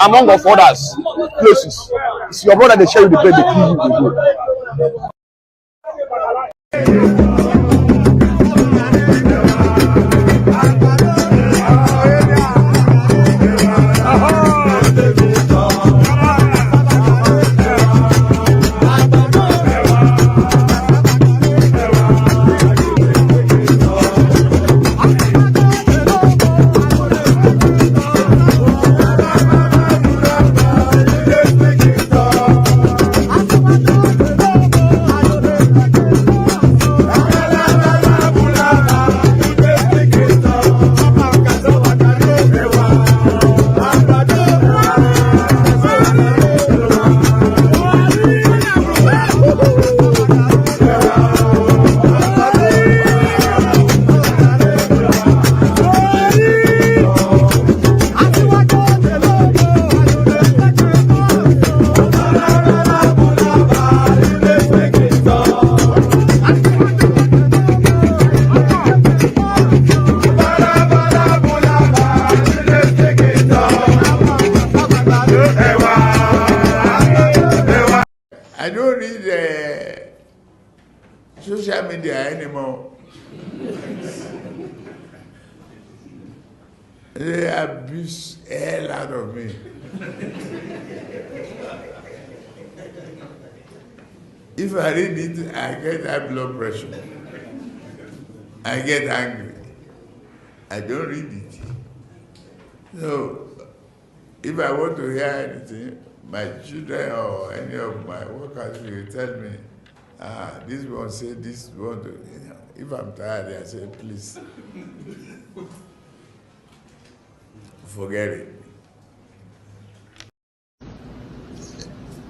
among of others places. It's your brother they share with the bread, they kill you, I don't read social media anymore. They abuse the hell out of me. If I read it, I get high blood pressure. I get angry. I don't read it. So, if I want to hear anything, my children or any of my workers will tell me, this one say this one. If I'm tired, I say, please, forget it.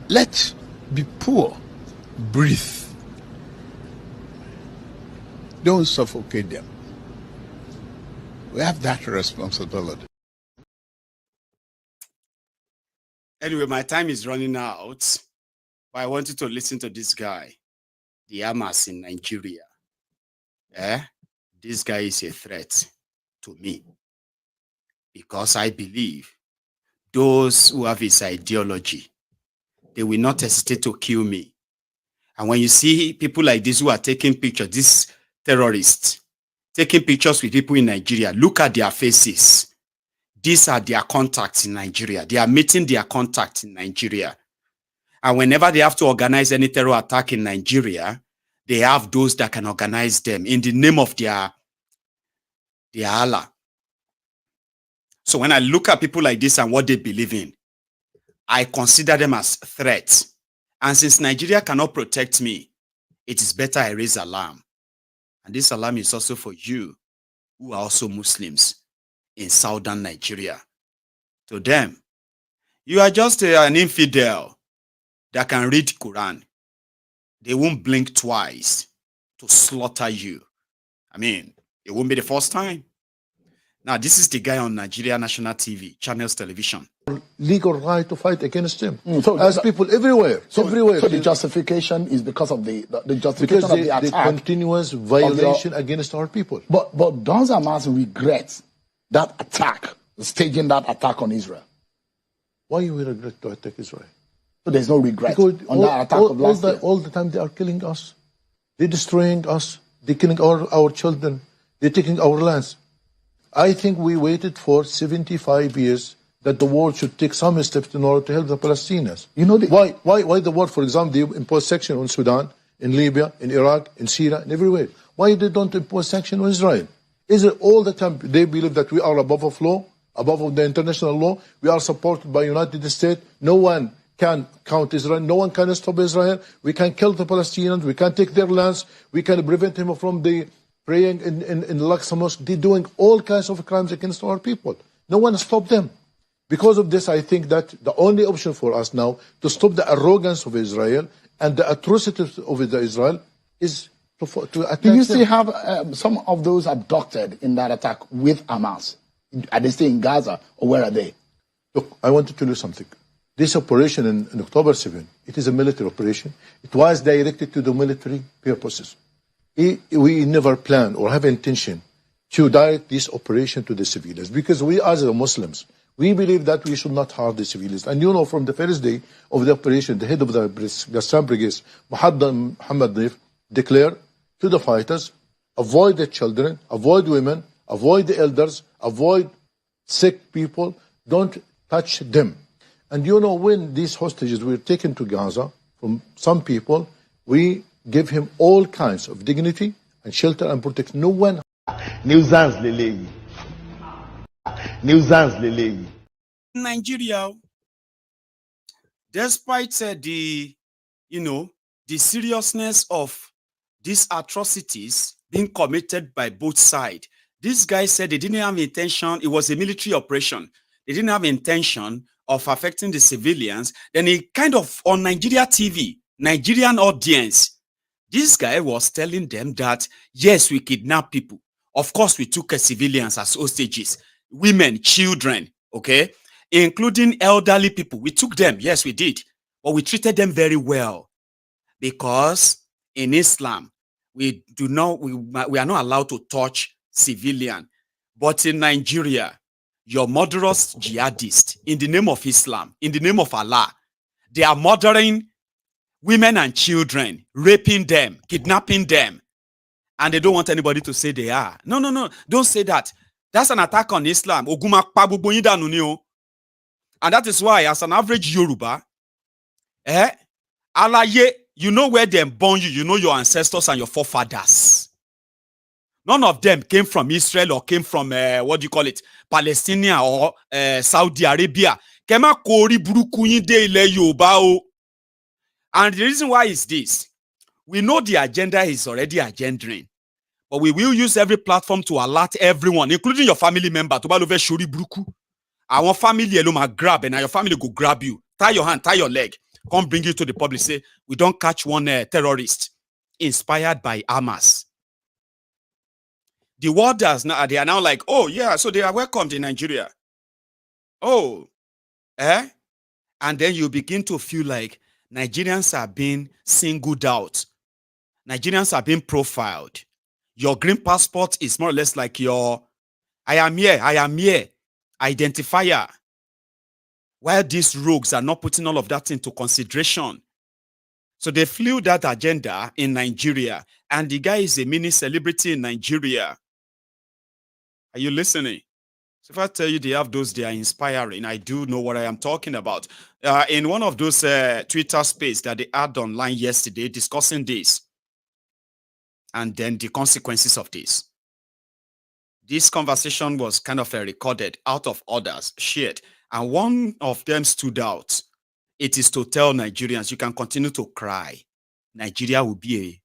Let the poor breathe. Don't suffocate them. We have that responsibility. Anyway, my time is running out, but I want you to listen to this guy, the Hamas in Nigeria. This guy is a threat to me because I believe those who have his ideology, they will not hesitate to kill me. And when you see people like this who are taking pictures, these terrorists, taking pictures with people in Nigeria, look at their faces. These are their contacts in Nigeria. They are meeting their contacts in Nigeria. And whenever they have to organize any terror attack in Nigeria, they have those that can organize them in the name of their Allah. So when I look at people like this and what they believe in, I consider them as threats. And since Nigeria cannot protect me, it is better I raise alarm. And this alarm is also for you who are also Muslims in southern Nigeria. To them, you are just an infidel that can read Quran. They won't blink twice to slaughter you. I mean, it won't be the first time. Now, this is the guy on Nigeria National TV, Channels Television. Legal right to fight against him. As people everywhere. So the justification is because of the justification of the attack. The continuous violation against our people. But does Hamas regret that attack, staging that attack on Israel? Why you will regret to attack Israel? So there's no regret on that attack of last year? All the time they are killing us. They're destroying us. They're killing our children. They're taking our lands. I think we waited for 75 years that the world should take some steps in order to help the Palestinians. You know why the world, for example, they impose sanctions on Sudan, in Libya, in Iraq, in Syria, and everywhere. Why they don't impose sanctions on Israel? Israel all the time, they believe that we are above of law, above the international law. We are supported by United States. No one can count Israel. No one can stop Israel. We can kill the Palestinians. We can take their lands. We can prevent them from the praying in Al-Aqsa Mosque. They're doing all kinds of crimes against our people. No one stopped them. Because of this, I think that the only option for us now to stop the arrogance of Israel and the atrocities of Israel is to attack Do you still have some of those abducted in that attack with Hamas? Are they still in Gaza or where are they? Look, I want to tell you something. This operation in October 7, it is a military operation. It was directed to the military purposes. We never planned or have intention to direct this operation to the civilians because we as the Muslims, We believe that we should not harm the civilians. And you know, from the first day of the operation, the head of the Gassam Brigade, Muhammad Naif, declared to the fighters, avoid the children, avoid women, avoid the elders, avoid sick people, don't touch them. And you know, when these hostages were taken to Gaza from some people, we give him all kinds of dignity and shelter and protect no one. Nuisance lele. Nuisance lele. Nigeria, despite the seriousness of these atrocities being committed by both sides, this guy said they didn't have intention. It was a military operation. They didn't have intention of affecting the civilians. Then he kind of on Nigeria TV, Nigerian audience, this guy was telling them that yes, we kidnap people. Of course, we took civilians as hostages, women, children, okay, including elderly people. We took them, yes, we did, but we treated them very well because in Islam we are not allowed to touch civilian. But in Nigeria, your murderous jihadists, in the name of Islam, in the name of Allah, they are murdering women and children, raping them, kidnapping them, and they don't want anybody to say they are. No, no, no, don't say that. That's an attack on Islam. And that is why, as an average Yoruba, you know where they born you, you know your ancestors and your forefathers. None of them came from Israel or came from, what do you call it, Palestine or Saudi Arabia. And the reason why is this. We know the agenda is already agendering, but we will use every platform to alert everyone, including your family member, to balove shuri bruku. Our family alone grab, and your family go grab you. Tie your hand, tie your leg. Come bring you to the public. Say, we don't catch one terrorist inspired by Hamas. The warders now, they are now like, oh yeah, so they are welcomed in Nigeria. Oh, and then you begin to feel like Nigerians are being singled out. Nigerians are being profiled. Your green passport is more or less like your I am here identifier. While these rogues are not putting all of that into consideration. So they flew that agenda in Nigeria, and the guy is a mini celebrity in Nigeria. Are you listening? So if I tell you they have those, they are inspiring. I do know what I am talking about. In one of those Twitter space that they had online yesterday discussing this, and then the consequences of this. This conversation was kind of recorded out of others, shared, and one of them stood out. It is to tell Nigerians, you can continue to cry. Nigeria will be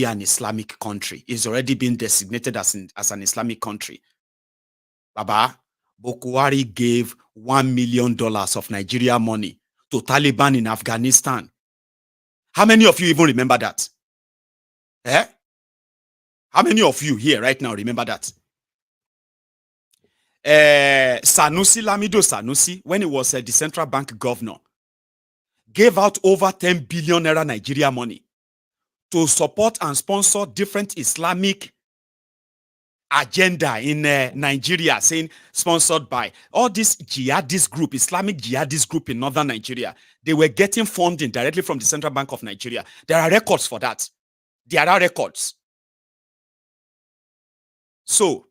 an Islamic country. It's already been designated as an Islamic country. Baba, Bokwari gave $1 million of Nigeria money to Taliban in Afghanistan. How many of you even remember that? How many of you here right now remember that? Sanusi, Lamido Sanusi, when he was the central bank governor, gave out over 10 billion naira Nigeria money to support and sponsor different Islamic agenda in Nigeria, saying sponsored by all this jihadist group, Islamic jihadist group in northern Nigeria. They were getting funding directly from the Central Bank of Nigeria. There are records for that. There are records. So,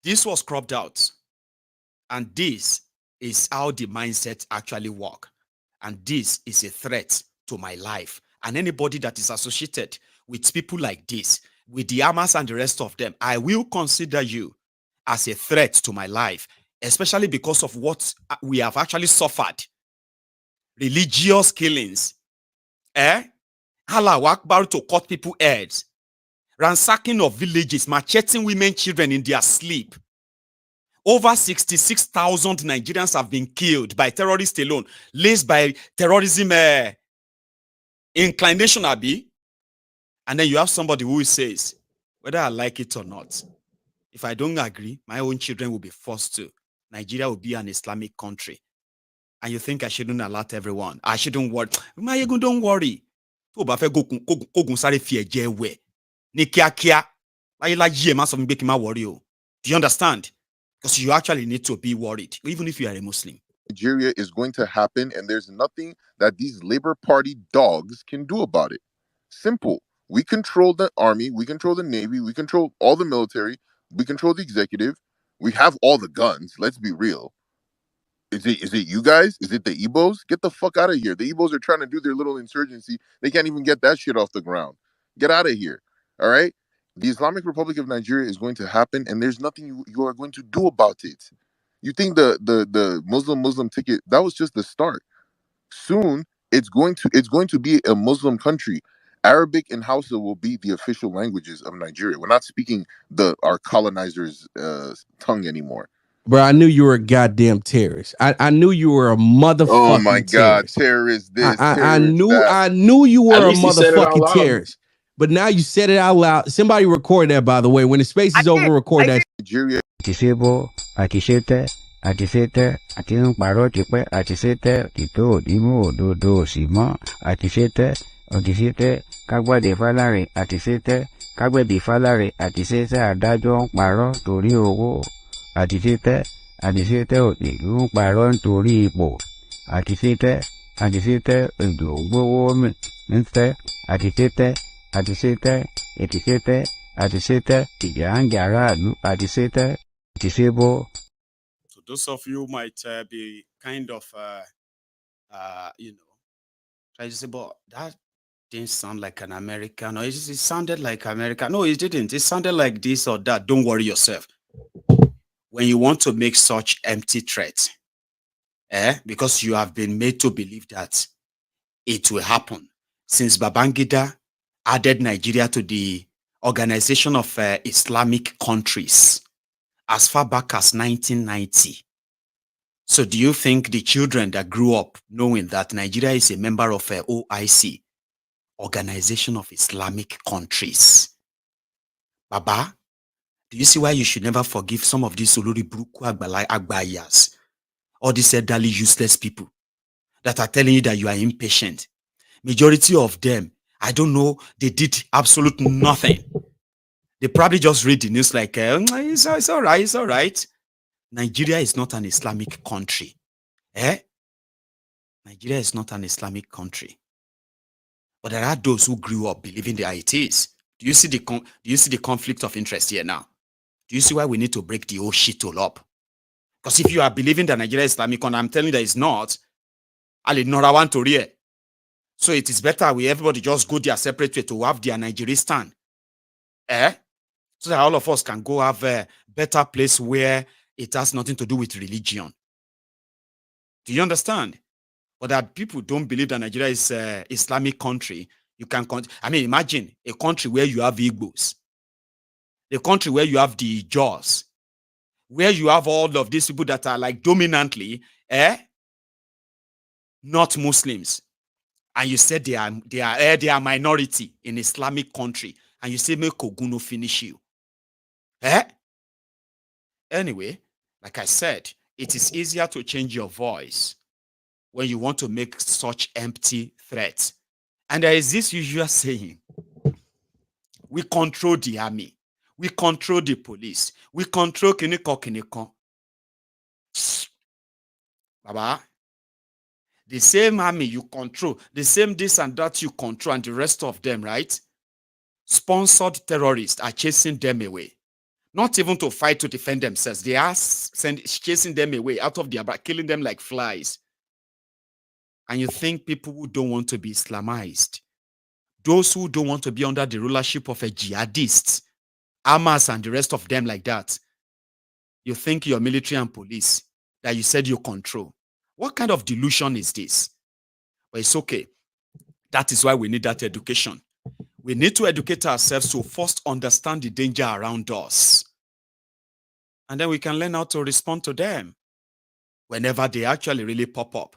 this was cropped out. And this is how the mindset actually work. And this is a threat to my life. And anybody that is associated with people like this, with the Hamas and the rest of them, I will consider you as a threat to my life, especially because of what we have actually suffered. Religious killings. Allah Akbar to cut people's heads. Ransacking of villages, macheting women, children in their sleep. Over 66,000 Nigerians have been killed by terrorists alone, laced by terrorism inclination, Abi. And then you have somebody who says, whether I like it or not, if I don't agree, my own children will be forced to. Nigeria will be an Islamic country. And you think I shouldn't alert everyone? I shouldn't worry. Maiyegun, don't worry. Do you understand? Because you actually need to be worried, even if you are a Muslim. Nigeria is going to happen, and there's nothing that these Labour Party dogs can do about it. Simple. We control the army, we control the navy, we control all the military, we control the executive, we have all the guns. Let's be real. Is it you guys? Is it the Igbos? Get the fuck out of here. The Igbos are trying to do their little insurgency. They can't even get that shit off the ground. Get out of here. All right? The Islamic Republic of Nigeria is going to happen, and there's nothing you are going to do about it. You think the Muslim ticket, that was just the start. Soon it's going to be a Muslim country. Arabic and Hausa will be the official languages of Nigeria. We're not speaking our colonizers' tongue anymore. Bro, I knew you were a goddamn terrorist. I knew you were a motherfucking Oh my God, terrorist. terrorist this, I knew that. I knew you were At a least he said it out motherfucking loud. terrorist. But now you said it out loud. Somebody record that, by the way. When the space is over, record that. Nigeria. Àtisebo, àtiṣetẹ́, àtiṣetẹ́, àti ń parọ́ tipẹ́, àtiṣetẹ́, tìtó òdìmú òdodo òsì mọ́, àtiṣetẹ́, òtìṣetẹ́, kágbádé fálárè, àtiṣetẹ́, kágbẹ̀bí fálárè, àtiṣetẹ́, adájọ́ ń parọ́ torí owó, àtiṣetẹ́, àtiṣetẹ́, òtìlú ń parọ́ nítorí ipò, àtiṣetẹ́, àtiṣetẹ́, èdò gbówó mi ń tẹ́, àtiṣetẹ́, àtiṣetẹ́, ètìṣetẹ́, àtiṣetẹ́, ìjà ń jà aráàlú, àtiṣetẹ́, àtiṣebo. So those of you might be kind of, trying to say, but that didn't sound like an American. No, it sounded like American. No, it didn't. It sounded like this or that. Don't worry yourself. When you want to make such empty threats, because you have been made to believe that it will happen. Since Babangida added Nigeria to the Organization of Islamic Countries as far back as 1990. So do you think the children that grew up knowing that Nigeria is a member of OIC, Organization of Islamic Countries? Baba, do you see why you should never forgive some of these Olori Buruku Agbayas, all these elderly useless people that are telling you that you are impatient? Majority of them, I don't know, they did absolutely nothing. They probably just read the news like, it's all right, it's all right. Nigeria is not an Islamic country. Nigeria is not an Islamic country. But there are those who grew up believing that it is. Do you see the conflict of interest here now? Do you see why we need to break the whole shit all up? Because if you are believing that Nigeria is Islamic, and I'm telling you that it's not, I'll ignore one to real. So it is better everybody just go their separate way to have their Nigeristan. So that all of us can go have a better place where it has nothing to do with religion. Do you understand? But that people don't believe that Nigeria is an Islamic country. You can, imagine a country where you have Igbos, a country where you have the Jaws, where you have all of these people that are like dominantly, not Muslims. And you said they are minority in Islamic country. And you say, make Oguno finish you. Anyway, like I said, it is easier to change your voice when you want to make such empty threats. And there is this usual saying, we control the army, we control the police, we control kiniko. Baba, the same army you control, the same this and that you control, and the rest of them, right? Sponsored terrorists are chasing them away. Not even to fight to defend themselves. They are chasing them away out of their back, killing them like flies. And you think people who don't want to be Islamized, those who don't want to be under the rulership of a jihadist, Hamas and the rest of them like that, you think your military and police that you said you control. What kind of delusion is this? But it's okay. That is why we need that education. We need to educate ourselves to first understand the danger around us. And then we can learn how to respond to them whenever they actually really pop up.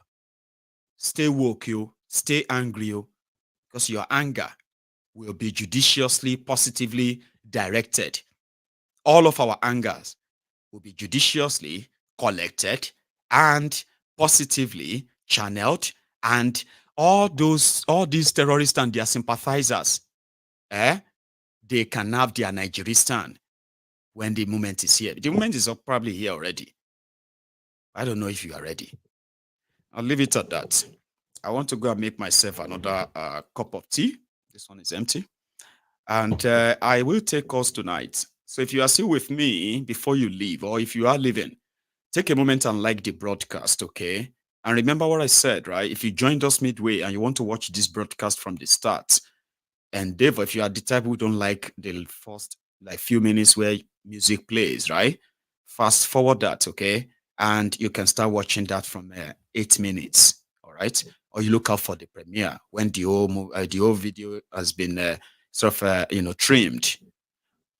Stay woke, you. Stay angry, you. Because your anger will be judiciously, positively directed. All of our angers will be judiciously collected and positively channeled, and all these terrorists and their sympathizers, they can have their Nigeristan when the moment is here. The moment is probably here already. I don't know if you are ready. I'll leave it at that. I want to go and make myself another cup of tea. This one is empty. And I will take calls tonight. So if you are still with me before you leave, or if you are leaving, take a moment and like the broadcast, okay? And remember what I said, right? If you joined us midway and you want to watch this broadcast from the start, and therefore, if you are the type who don't like the first few minutes where music plays, right? Fast forward that, okay? And you can start watching that from 8 minutes, all right? Or you look out for the premiere when the whole video has been trimmed.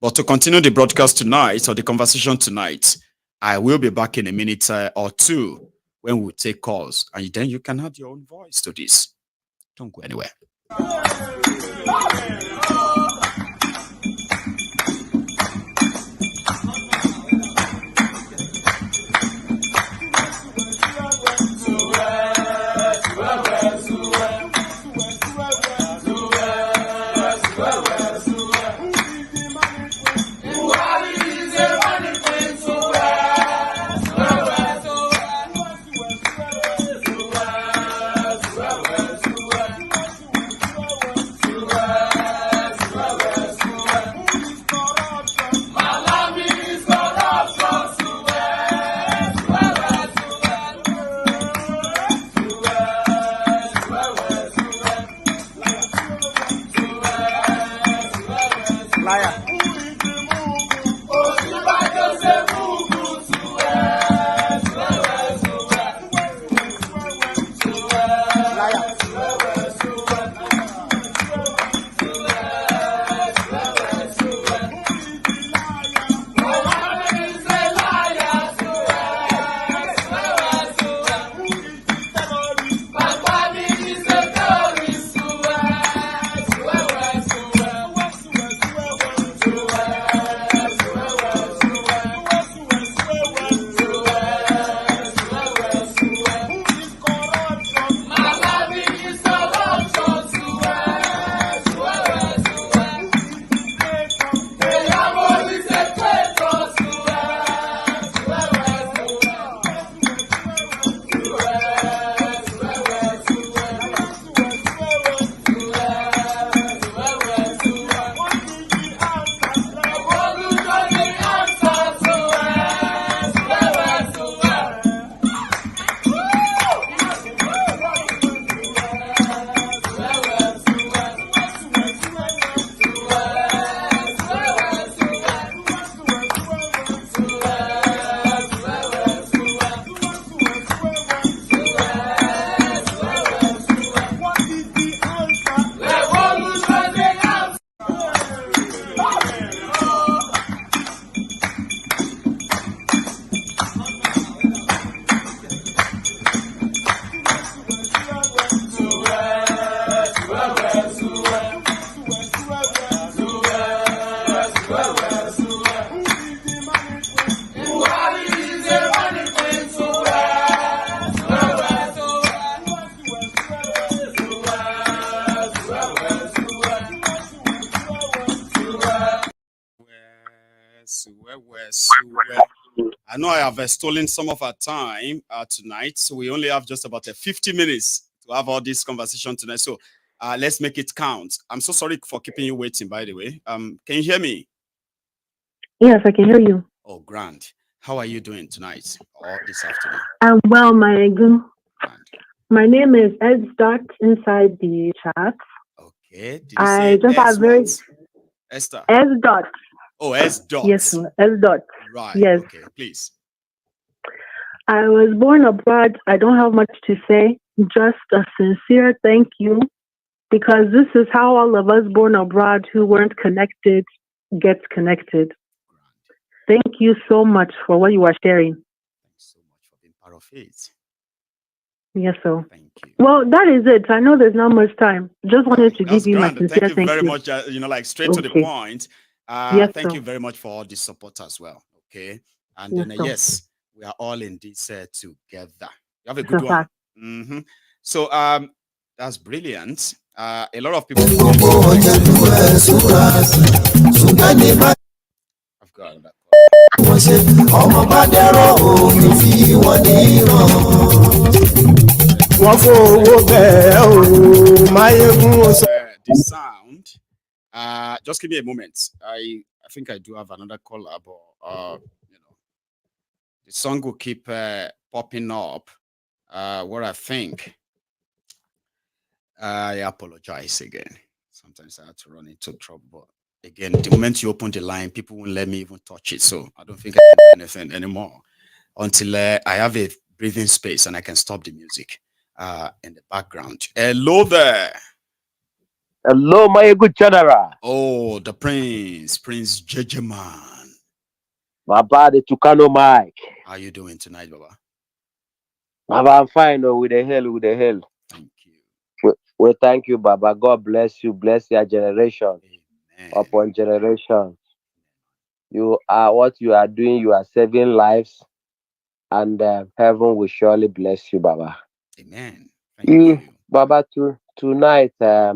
But to continue the broadcast tonight, or the conversation tonight, I will be back in a minute or two when we take calls, and then you can add your own voice to this. Don't go anywhere. I know I have stolen some of our time tonight, so we only have just about 50 minutes to have all this conversation tonight. So let's make it count. I'm so sorry for keeping you waiting, by the way. Can you hear me? Yes, I can hear you. Oh, grand. How are you doing tonight or this afternoon? I'm well, Maiyegun. My name is S. Dot inside the chat. Okay. Did you I say just S have very Esther. S. Dot. Oh, S. Dot. Yes, S. Dot. Right. Yes. Okay, please. I was born abroad. I don't have much to say. Just a sincere thank you, because this is how all of us born abroad who weren't connected gets connected. Thank you so much for what you are sharing. Thanks so much for being part of it. Yes, sir. Thank you. Well, that is it. I know there's not much time. Just wanted to give you my sincere thank you very much. Like straight to the point. Yes, thank sir. you very much for all the support as well. Okay. And Yes, then sir. yes, we are all in this together. You have a good one. So that's brilliant. A lot of people have I've got that. The sound. Just give me a moment. I think I do have another caller, but the song will keep popping up. What I think. I apologize again. Sometimes I have to run into trouble, but again, the moment you open the line, people won't let me even touch it. So I don't think I can do anything anymore until I have a breathing space and I can stop the music in the background. Hello there. Hello, Maiyegun General. Oh, the Prince Jejeman. Baba, the Tucano Mike. How you doing tonight, Baba? Baba, I'm fine. Oh, with the hell. Thank you. We thank you, Baba. God bless you. Bless your generation. Amen. Upon generation. You are what you are doing. You are saving lives. And heaven will surely bless you, Baba. Amen. Thank you. Baba, tonight, I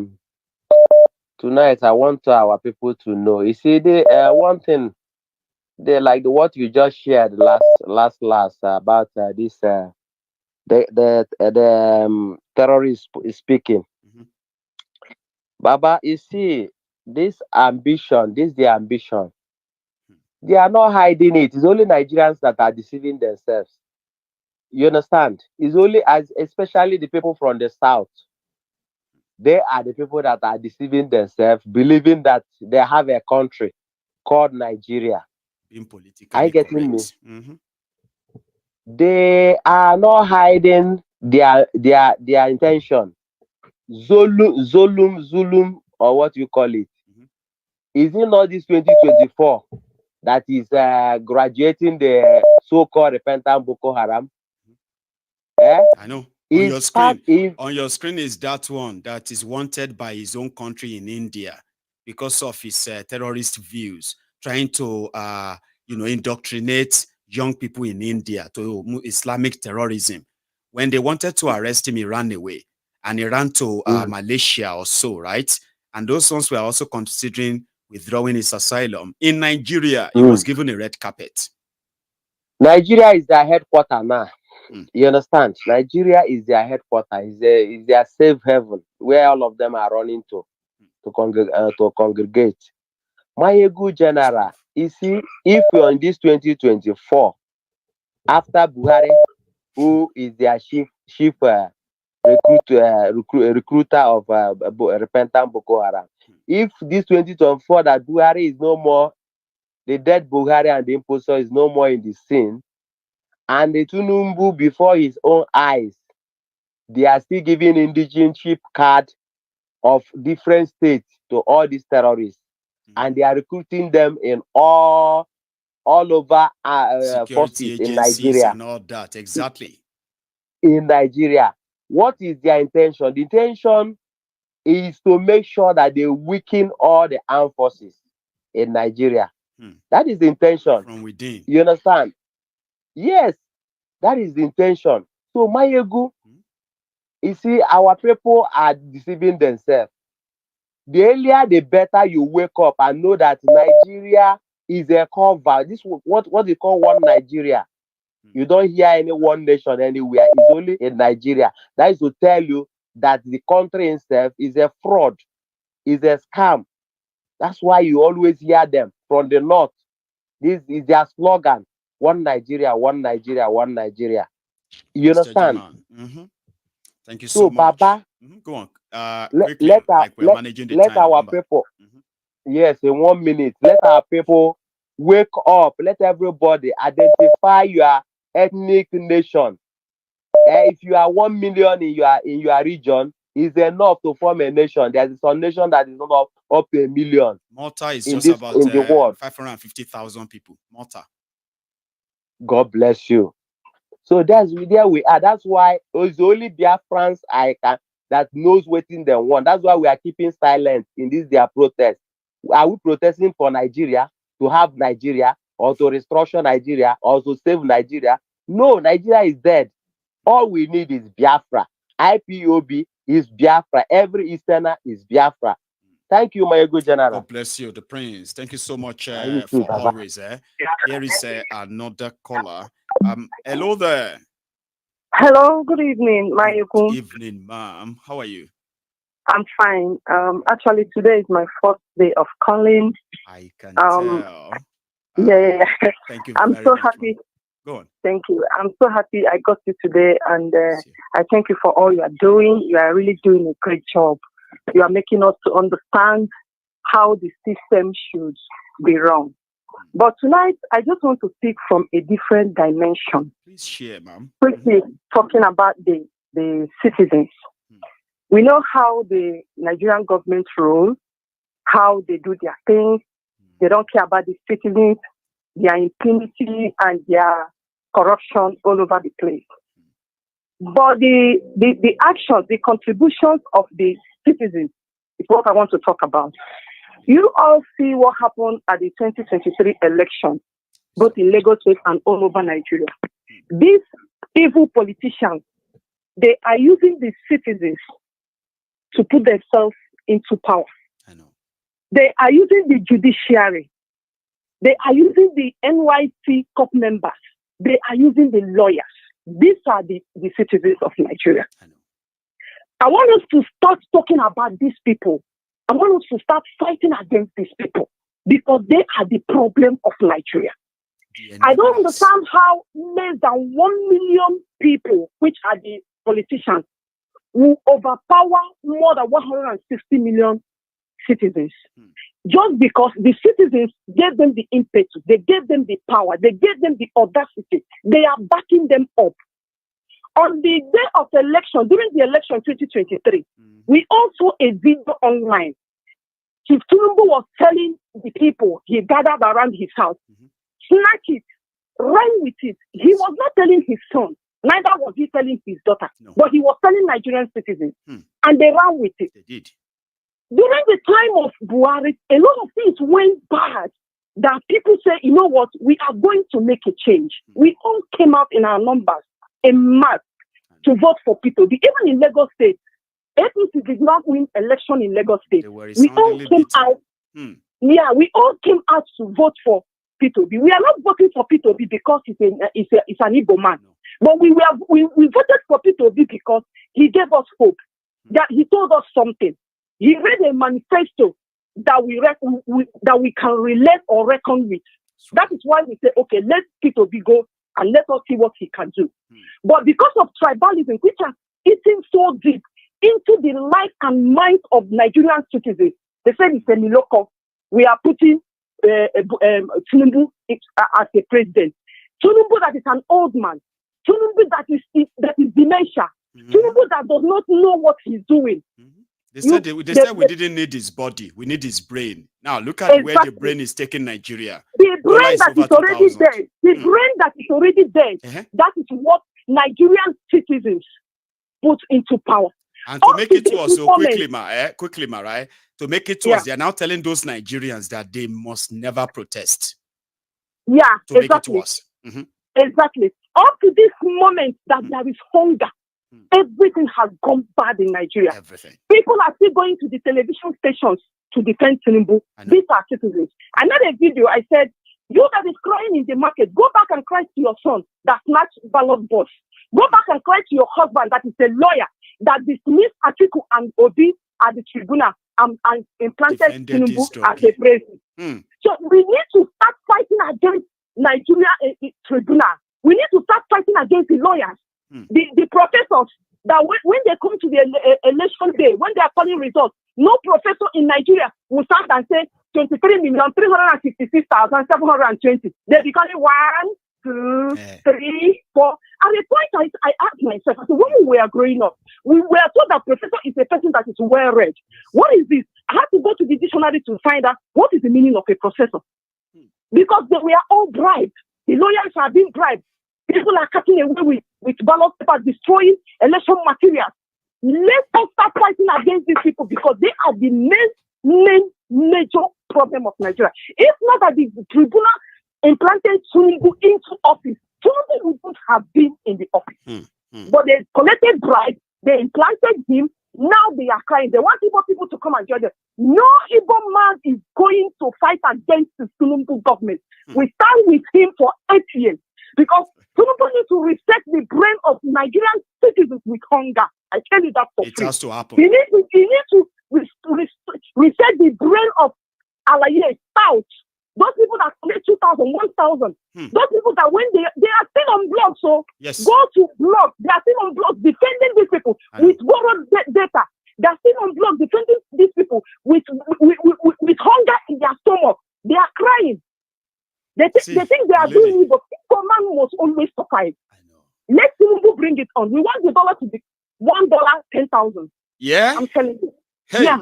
want our people to know. You see, one thing, they like what you just shared last about this the terrorist is speaking. Mm-hmm. Baba, you see, this ambition, their ambition. They are not hiding it. It's only Nigerians that are deceiving themselves. You understand? It's only especially the people from the south. They are the people that are deceiving themselves, believing that they have a country called Nigeria. Being politically are you getting correct. me? Mm-hmm. They are not hiding their intention. Zulum, or what you call it. Mm-hmm. Is it not this 2024 that is graduating the so-called repentant Boko Haram? I know. On your screen is that one that is wanted by his own country in India because of his terrorist views, trying to indoctrinate young people in India to Islamic terrorism. When they wanted to arrest him, he ran away, and he ran to Malaysia or so, right? And those ones were also considering withdrawing his asylum. In Nigeria, he was given a red carpet. Nigeria is their headquarters now. You understand? Nigeria is their headquarters. Is their safe haven where all of them are running to congregate. Maiyegun General, you see, if you're in this 2024, after Buhari, who is their chief recruiter of repentant Boko Haram, if this 2024 that Buhari is no more, the dead Buhari and the impostor is no more in the scene, and the Tunumbu before his own eyes, they are still giving indigenous card of different states to all these terrorists, and they are recruiting them in all over security in agencies Nigeria and all that. Exactly. In Nigeria, what is their intention? The intention is to make sure that they weaken all the armed forces in Nigeria. That is the intention. From within. You understand? Yes, that is the intention. So Maiyegun, you see, our people are deceiving themselves. The earlier, the better you wake up and know that Nigeria is a cover. This what they call one Nigeria. You don't hear any one nation anywhere. It's only in Nigeria. That is to tell you that the country itself is a fraud, is a scam. That's why you always hear them from the north. This is their slogan: one Nigeria, one Nigeria, one Nigeria. You understand? Thank you so much. Baba, go on. Quickly, we're managing the time. Our people, yes, in 1 minute, let our people wake up. Let everybody identify your ethnic nation. If you are 1 million in your region, is enough to form a nation. There is some nation that is not up to 1 million. Malta is just about in the world. 550,000 people. Malta. God bless you. So that's there we are. That's why it's only Biafrans that knows what in them want. That's why we are keeping silent in this their protest. Are we protesting for Nigeria, to have Nigeria, or to restructure Nigeria, or to save Nigeria? No, Nigeria is dead. All we need is Biafra. IPOB is Biafra. Every Easterner is Biafra. Thank you, Maiyegun General. God bless you, the Prince. Thank you so much You too, for Baba. always. Here is another caller. Hello there. Hello, good evening, Maiyegun. Good evening, ma'am. How are you? I'm fine. Actually, today is my first day of calling. I can tell. Yeah. Thank you. I'm very so much, happy. Go on. Thank you. I'm so happy I got you today, and I thank you for all you are doing. You are really doing a great job. You are making us to understand how the system should be run. But tonight, I just want to speak from a different dimension. Please share, ma'am. Quickly, talking about the citizens. We know how the Nigerian government rules, how they do their things. They don't care about the citizens, their impunity, and their corruption all over the place. But the actions, the contributions of the citizens is what I want to talk about. You all see what happened at the 2023 election, both in Lagos State and all over Nigeria. These evil politicians, they are using the citizens to put themselves into power. They are using the judiciary. They are using the NYC COP members. They are using the lawyers. These are the citizens of Nigeria. I want us to start talking about these people. I want us to start fighting against these people because they are the problem of Nigeria. I don't understand how less than 1 million people, which are the politicians, will overpower more than 160 million citizens. Just because the citizens gave them the impetus, they gave them the power, they gave them the audacity, they are backing them up. On the day of the election, during the election 2023, we all saw a video online. Chief Tinubu was telling the people he gathered around his house, snatch it, run with it. He was not telling his son, neither was he telling his daughter, but he was telling Nigerian citizens, and they ran with it. They did. During the time of Buhari, a lot of things went bad that people say, you know what, we are going to make a change. We all came out in our numbers, in mass, to vote for people. Even in Lagos State, APC did not win election in Lagos State. We all came out. Yeah, we all came out to vote for P2B. We are not voting for P2B because it's an Igbo man. But we voted for P2B because he gave us hope. That he told us something. He read a manifesto that we can relate or reckon with. That is why we say, okay, let P2B go and let us see what he can do. But because of tribalism, which has eaten so deep into the life and mind of Nigerian citizens, they said it's a miloko. We are putting Tinubu as a president. Tinubu that is an old man. Tinubu that is dementia. Tinubu that does not know what he's doing. They said we didn't need his body. We need his brain. Now look at where the brain is taking Nigeria. The brain that is already dead. The brain that is already dead. That is what Nigerian citizens put into power. And to make it to us so quickly, right? To make it to us, they are now telling those Nigerians that they must never protest. Yeah, to make it to us. Exactly. Up to this moment that there is hunger, everything has gone bad in Nigeria. Everything. People are still going to the television stations to defend Tinubu. These are citizens. I made a video. I said, you that is crying in the market, go back and cry to your son that snatched ballot box. Go back and cry to your husband that is a lawyer that dismissed Atiku and Obi at the tribunal and implanted Tinubu as a president. So we need to start fighting against Nigeria tribunal. We need to start fighting against the lawyers, the professors, that when they come to the election day, when they are calling results, no professor in Nigeria will stand and say 23,366,720. They be calling 1, 2, 3, 4. At a point, I asked myself, I said, when we were growing up, we were told that professor is a person that is well read. What is this? I had to go to the dictionary to find out what is the meaning of a professor. Because they were all bribed. The lawyers are being bribed. People are cutting away with ballot papers, destroying election materials. Let us start fighting against these people because they are the major problem of Nigeria. If not that the tribunal implanted Tinubu into office, Tinubu wouldn't have been in the office. But they collected bribes, they implanted him, now they are crying. They want people to come and judge them. No Igbo man is going to fight against the Tinubu government. We stand with him for 8 years because Tinubu needs to reset the brain of Nigerian citizens with hunger. I tell you that for free. It has to happen. He needs to reset the brain of Alaye, South. Those people that collect 2,000, 1,000. Those people that when they are still on blog, so go to blog. They are still on blog defending these people with borrowed data. They are still on blog defending these people with hunger in their stomach. They are crying. They think they are doing it, but people man must always survive. Let Tinubu bring it on. We want the dollar to be $1, 10,000. Yeah? I'm telling you. Hey. Yeah.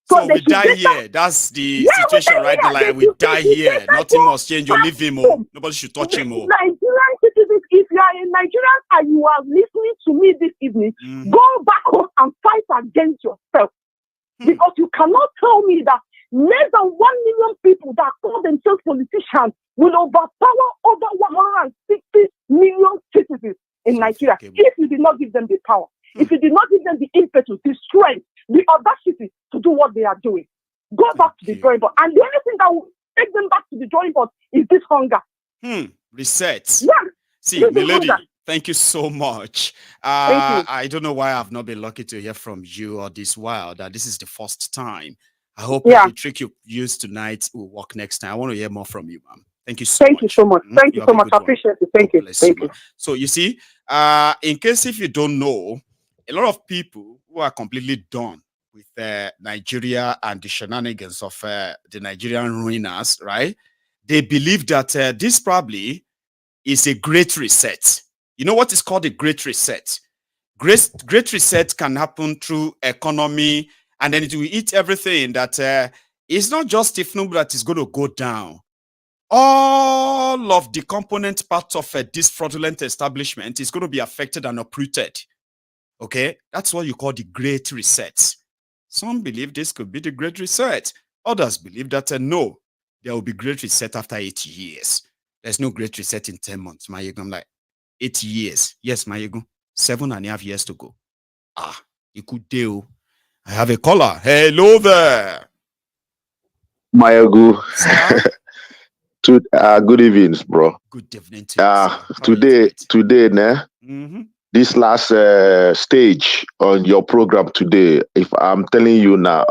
So we die here. That's the situation right now. Like we die here. Nothing must change. You leave him. Nobody should touch him. Nigerian citizens, if you are a Nigerian and you are listening to me this evening, go back home and fight against yourself. Because you cannot tell me that less than 1 million people that call themselves politicians will overpower over 160 million citizens in Nigeria if you did not give them the power. If you did not give them the impetus, the strength, the audacity to do what they are doing, go back to the drawing board. And the only thing that will take them back to the drawing board is this hunger. Reset. Yeah. See, Milady, thank you so much. I don't know why I've not been lucky to hear from you or this while, that this is the first time. I hope the trick you used tonight will work next time. I want to hear more from you, ma'am. Thank you so much. Thank you so much. Thank you so much. I appreciate it. Thank you. Thank you. So you see, in case if you don't know, a lot of people who are completely done with Nigeria and the shenanigans of the Nigerian ruiners, right? They believe that this probably is a great reset. You know what is called a great reset? Great reset can happen through economy, and then it will eat everything that it's not just Tifnum that is going to go down. All of the component parts of this fraudulent establishment is going to be affected and uprooted. Okay, that's what you call the great reset. Some believe this could be the great reset. Others believe that no, there will be great reset after 8 years. There's no great reset in 10 months. Maiyegun, I'm like, 8 years. Yes, Maiyegun, 7.5 years to go. It could do. I have a caller. Hello there. Maiyegun. Good evening, bro. Good evening to you. Today, this last stage on your program today, if I'm telling you now,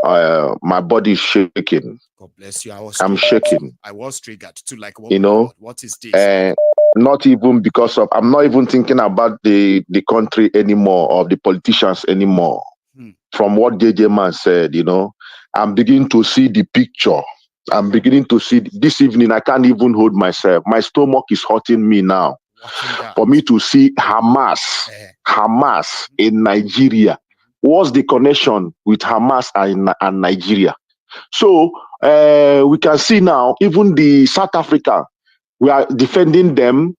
my body is shaking. God bless you. I'm shaking. I was triggered too. Like, what is this? Not even because of, I'm not even thinking about the country anymore or the politicians anymore. From what JJ Man said, I'm beginning to see the picture. I'm beginning to see this evening. I can't even hold myself. My stomach is hurting me now. For me to see Hamas in Nigeria. What's the connection with Hamas and Nigeria? So we can see now, even the South Africa, we are defending them,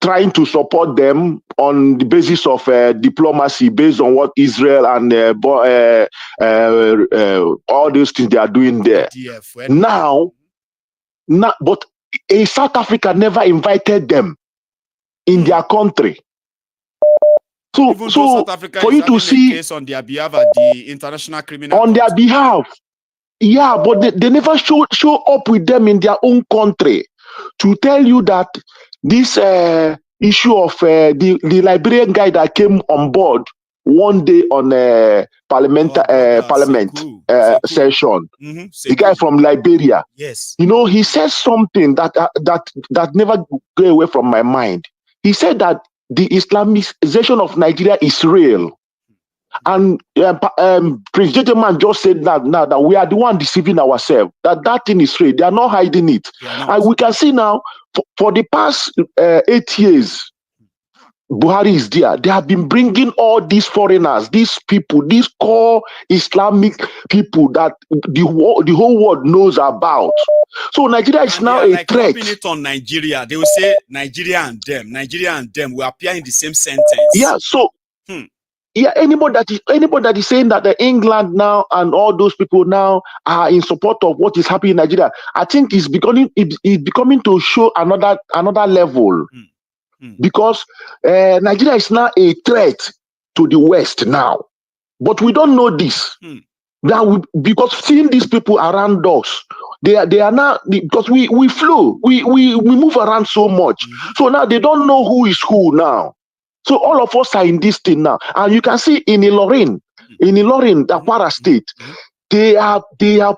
trying to support them on the basis of diplomacy, based on what Israel and all those things they are doing there. Now, but South Africa never invited them in their country. So South Africa for is you to see case on their behalf at the International Criminal on Court. their behalf, yeah, but they never show up with them in their own country to tell you that this issue of the Liberian guy that came on board one day on parliament session, the guy from Liberia. Yes, he said something that never go away from my mind. He said that the Islamization of Nigeria is real. And Prince Gentleman just said that now that we are the one deceiving ourselves, that thing is real. They are not hiding it. And we can see now, for the past 8 years, Buhari is there. They have been bringing all these foreigners, these people, these core Islamic people that the whole world knows about. So Nigeria is now a threat. It on Nigeria, they will say Nigeria and them will appear in the same sentence. Yeah. So. Yeah, anybody that is saying that England now and all those people now are in support of what is happening in Nigeria, I think it's becoming to show another level, because Nigeria is now a threat to the West now, but we don't know this. Because seeing these people around us, they are now, because we flow, we move around so much. So now they don't know who is who now. So all of us are in this thing now, and you can see in Ilorin, the Kwara State. They are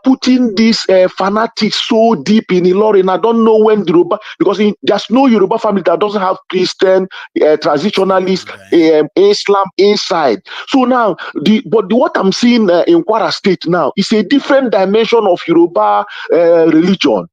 putting these fanatics so deep in Ilorin. I don't know when Yoruba, because there's no Yoruba family that doesn't have Christian, traditionalist, Islam inside. So now, what I'm seeing in Kwara State now is a different dimension of Yoruba religion.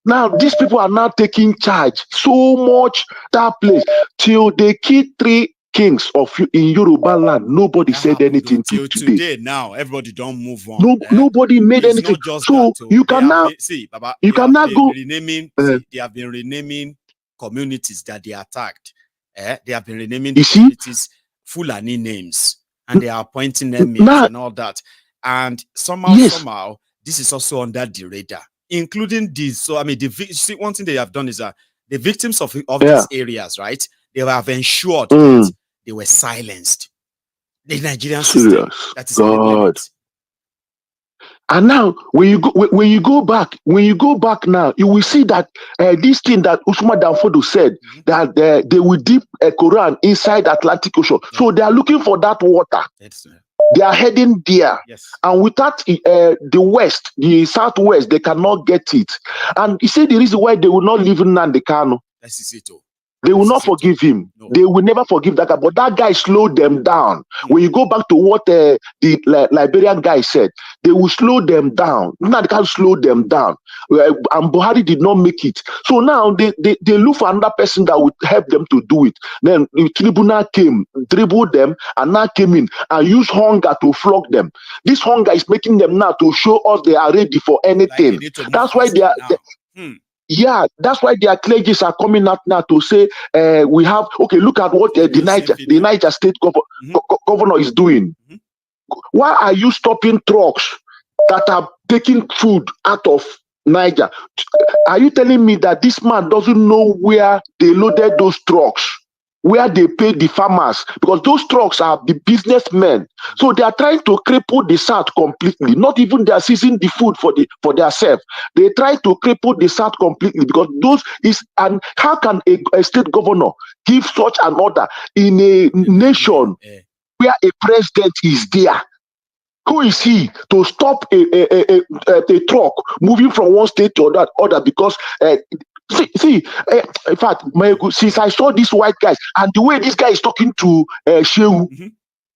Now, these people are now taking charge so much that place till they kill 3 kings in Yoruba land. Nobody said anything till today. Now, everybody don't move on. Nobody made anything. So you can now see, Baba, you can now go renaming. They have been renaming communities that they attacked. They have been renaming the communities Fulani names, and they are appointing them and all that. And somehow, this is also under the radar, including this. So I mean, see, one thing they have done is that the victims of these areas, right? They have ensured that they were silenced. The Nigerian system that is enabling it. And now, when you go back now, you will see that this thing that Usman Danfodo said, that they will dip a Quran inside the Atlantic Ocean. So they are looking for that water. They are heading there. And without the West, the Southwest, they cannot get it. And you see the reason why they will not live in Nnamdi Kanu. They will not forgive him. No. They will never forgive that guy. But that guy slowed them down. When you go back to what the Liberian guy said, they will slow them down. Now they can't slow them down. And Buhari did not make it. So now they look for another person that would help them to do it. Then the tribunal came, dribbled them, and now came in and used hunger to flog them. This hunger is making them now to show us they are ready for anything. That's why they are... Yeah, that's why their clergies are coming out now to say we have, look at what the Niger State governor is doing. Why are you stopping trucks that are taking food out of Niger? Are you telling me that this man doesn't know where they loaded those trucks, where they paid the farmers? Because those trucks are the businessmen. So they are trying to cripple the South completely. Not even they are seizing the food for themselves. They try to cripple the South completely because and how can a state governor give such an order in a nation where a president is there? Who is he to stop a truck moving from one state to other? Because in fact, since I saw these white guys and the way this guy is talking to Shehu,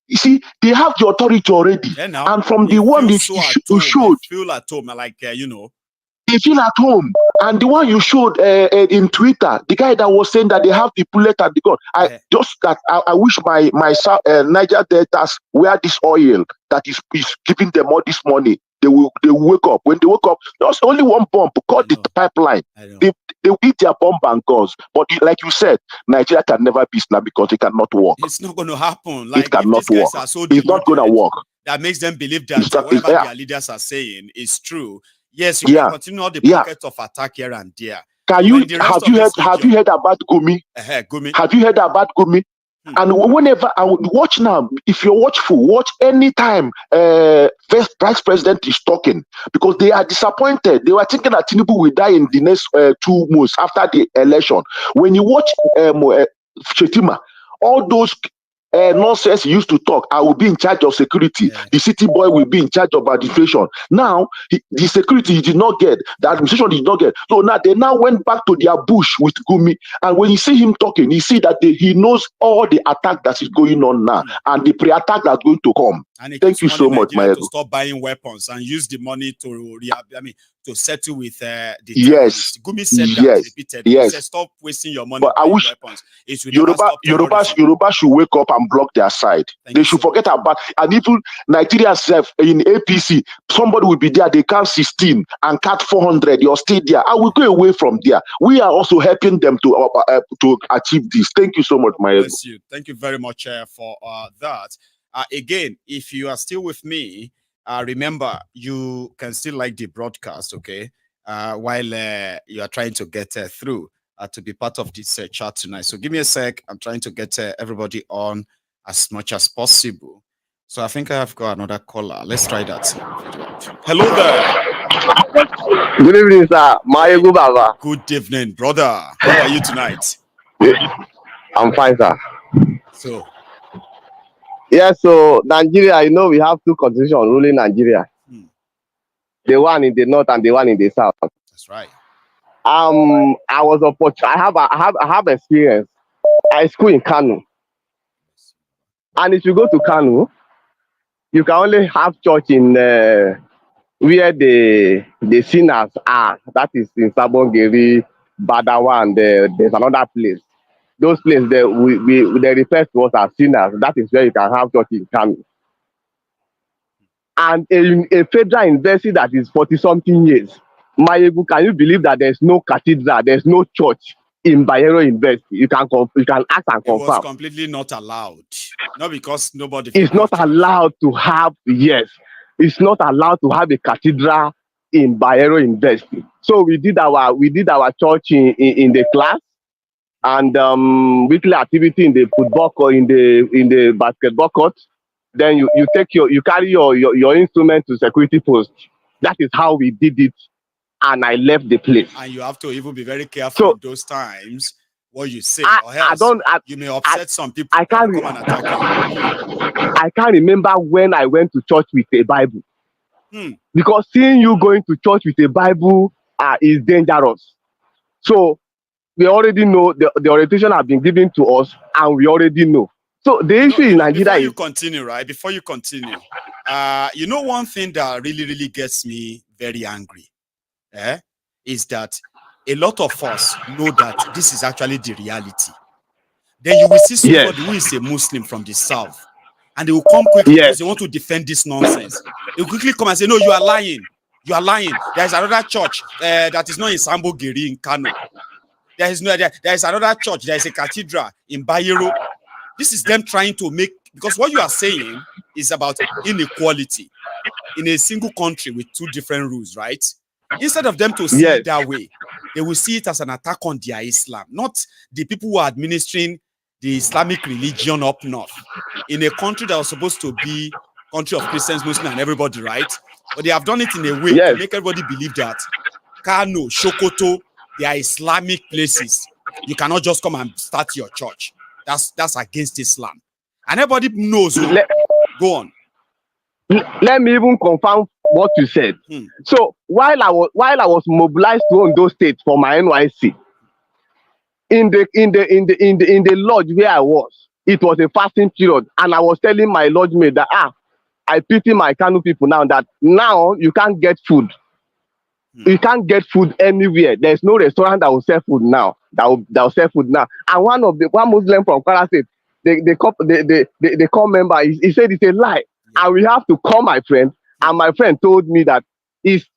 you see, they have the authority already. And from the one you showed, feel at home, like they feel at home. And the one you showed in Twitter, the guy that was saying that they have the bullet and the gun. I wish my Niger Deltas where this oil that is giving them all this money. They will wake up. When they wake up, there's only one bomb. Cut the pipeline. They eat their bomb and guns. But like you said, Nigeria can never be Islam because it cannot work. It's not going to happen. Like, it cannot work. It's not going to work. That makes them believe that whatever their leaders are saying is true. Yes, you can continue all the pockets of attack here and there. Have you heard about Gumi? Gumi? Have you heard about Gumi? And whenever I would watch now, if you're watchful, watch anytime Vice President is talking, because they are disappointed. They were thinking that Tinubu will die in the next 2 months after the election. When you watch Shetima, all those nonsense he used to talk, I will be in charge of security. The city boy will be in charge of administration. Now, the security he did not get, the administration did not get. So now they went back to their bush with Gumi. And when you see him talking, you see that he knows all the attack that is going on now and the pre-attack that's going to come. Thank you so much, Maiyegun. To stop buying weapons and use the money to settle with the terrorists. Gumi said that repeatedly. He said, stop wasting your money buying weapons. Yoruba should wake up and block their side. They should forget about, and even Nigeria self in APC, somebody will be there, they count 16 and cut 400, you're still there. I will go away from there. We are also helping them to achieve this. Thank you so much, Maiyegun. Thank you very much for that. Again, if you are still with me, remember, you can still like the broadcast, okay? While you are trying to get through to be part of this chat tonight. So give me a sec. I'm trying to get everybody on as much as possible. So I think I've got another caller. Let's try that. Hello there. Good evening, sir. Maiyegun Baba. Good evening, brother. How are you tonight? I'm fine, sir. So. Yeah, so Nigeria, you know, we have two constitutions ruling Nigeria. The one in the north and the one in the south. That's right. I was I have experience. I school in Kano. And if you go to Kano, you can only have church in where the sinners are. That is in Sabongeri, Badawa, and there's another place. Those places they refer to us as sinners. That is where you can have church in Kano. And a federal university that is 40-something years. Maiyegun, can you believe that there's no cathedral, there's no church in Bayero University? You can ask and confirm. It was completely not allowed. Not because nobody. It's not allowed to have, yes. It's not allowed to have a cathedral in Bayero University. So we did our church in the class, and weekly activity in the football court, in the basketball court. Then you carry your instrument to security post. That is how we did it, and I left the place. And you have to even be very careful in those times what you say, or else you may upset some people. I can't come and attack you. I can't remember when I went to church with a Bible, because seeing you going to church with a Bible is dangerous. So we already know the orientation has been given to us, and we already know. So the issue in Nigeria before you continue, right? Before you continue, you know, one thing that really gets me very angry, is that a lot of us know that this is actually the reality. Then you will see somebody who is a Muslim from the south, and they will come quickly because they want to defend this nonsense. They will quickly come and say, "No, you are lying. You are lying. There is another church that is not in Sambogeri in Kano. There is another church. There is a cathedral in Bayero." This is them trying to make, because what you are saying is about inequality in a single country with two different rules, right? Instead of them to see it that way, they will see it as an attack on their Islam, not the people who are administering the Islamic religion up north in a country that was supposed to be a country of Christians, Muslims, and everybody, right? But they have done it in a way to make everybody believe that Kano, Sokoto, they are Islamic places. You cannot just come and start your church. That's against Islam, and everybody knows. Go on. Let me even confirm what you said. So while I was mobilized to Ondo State for my NYC, in the lodge where I was, it was a fasting period, and I was telling my lodge mate that I pity my Kano people now that now you can't get food. You can't get food anywhere. There's no restaurant that will sell food now. That will sell food now. And one Muslim from Kwara State, the call member, he said it's a lie. And we have to call my friend. And my friend told me that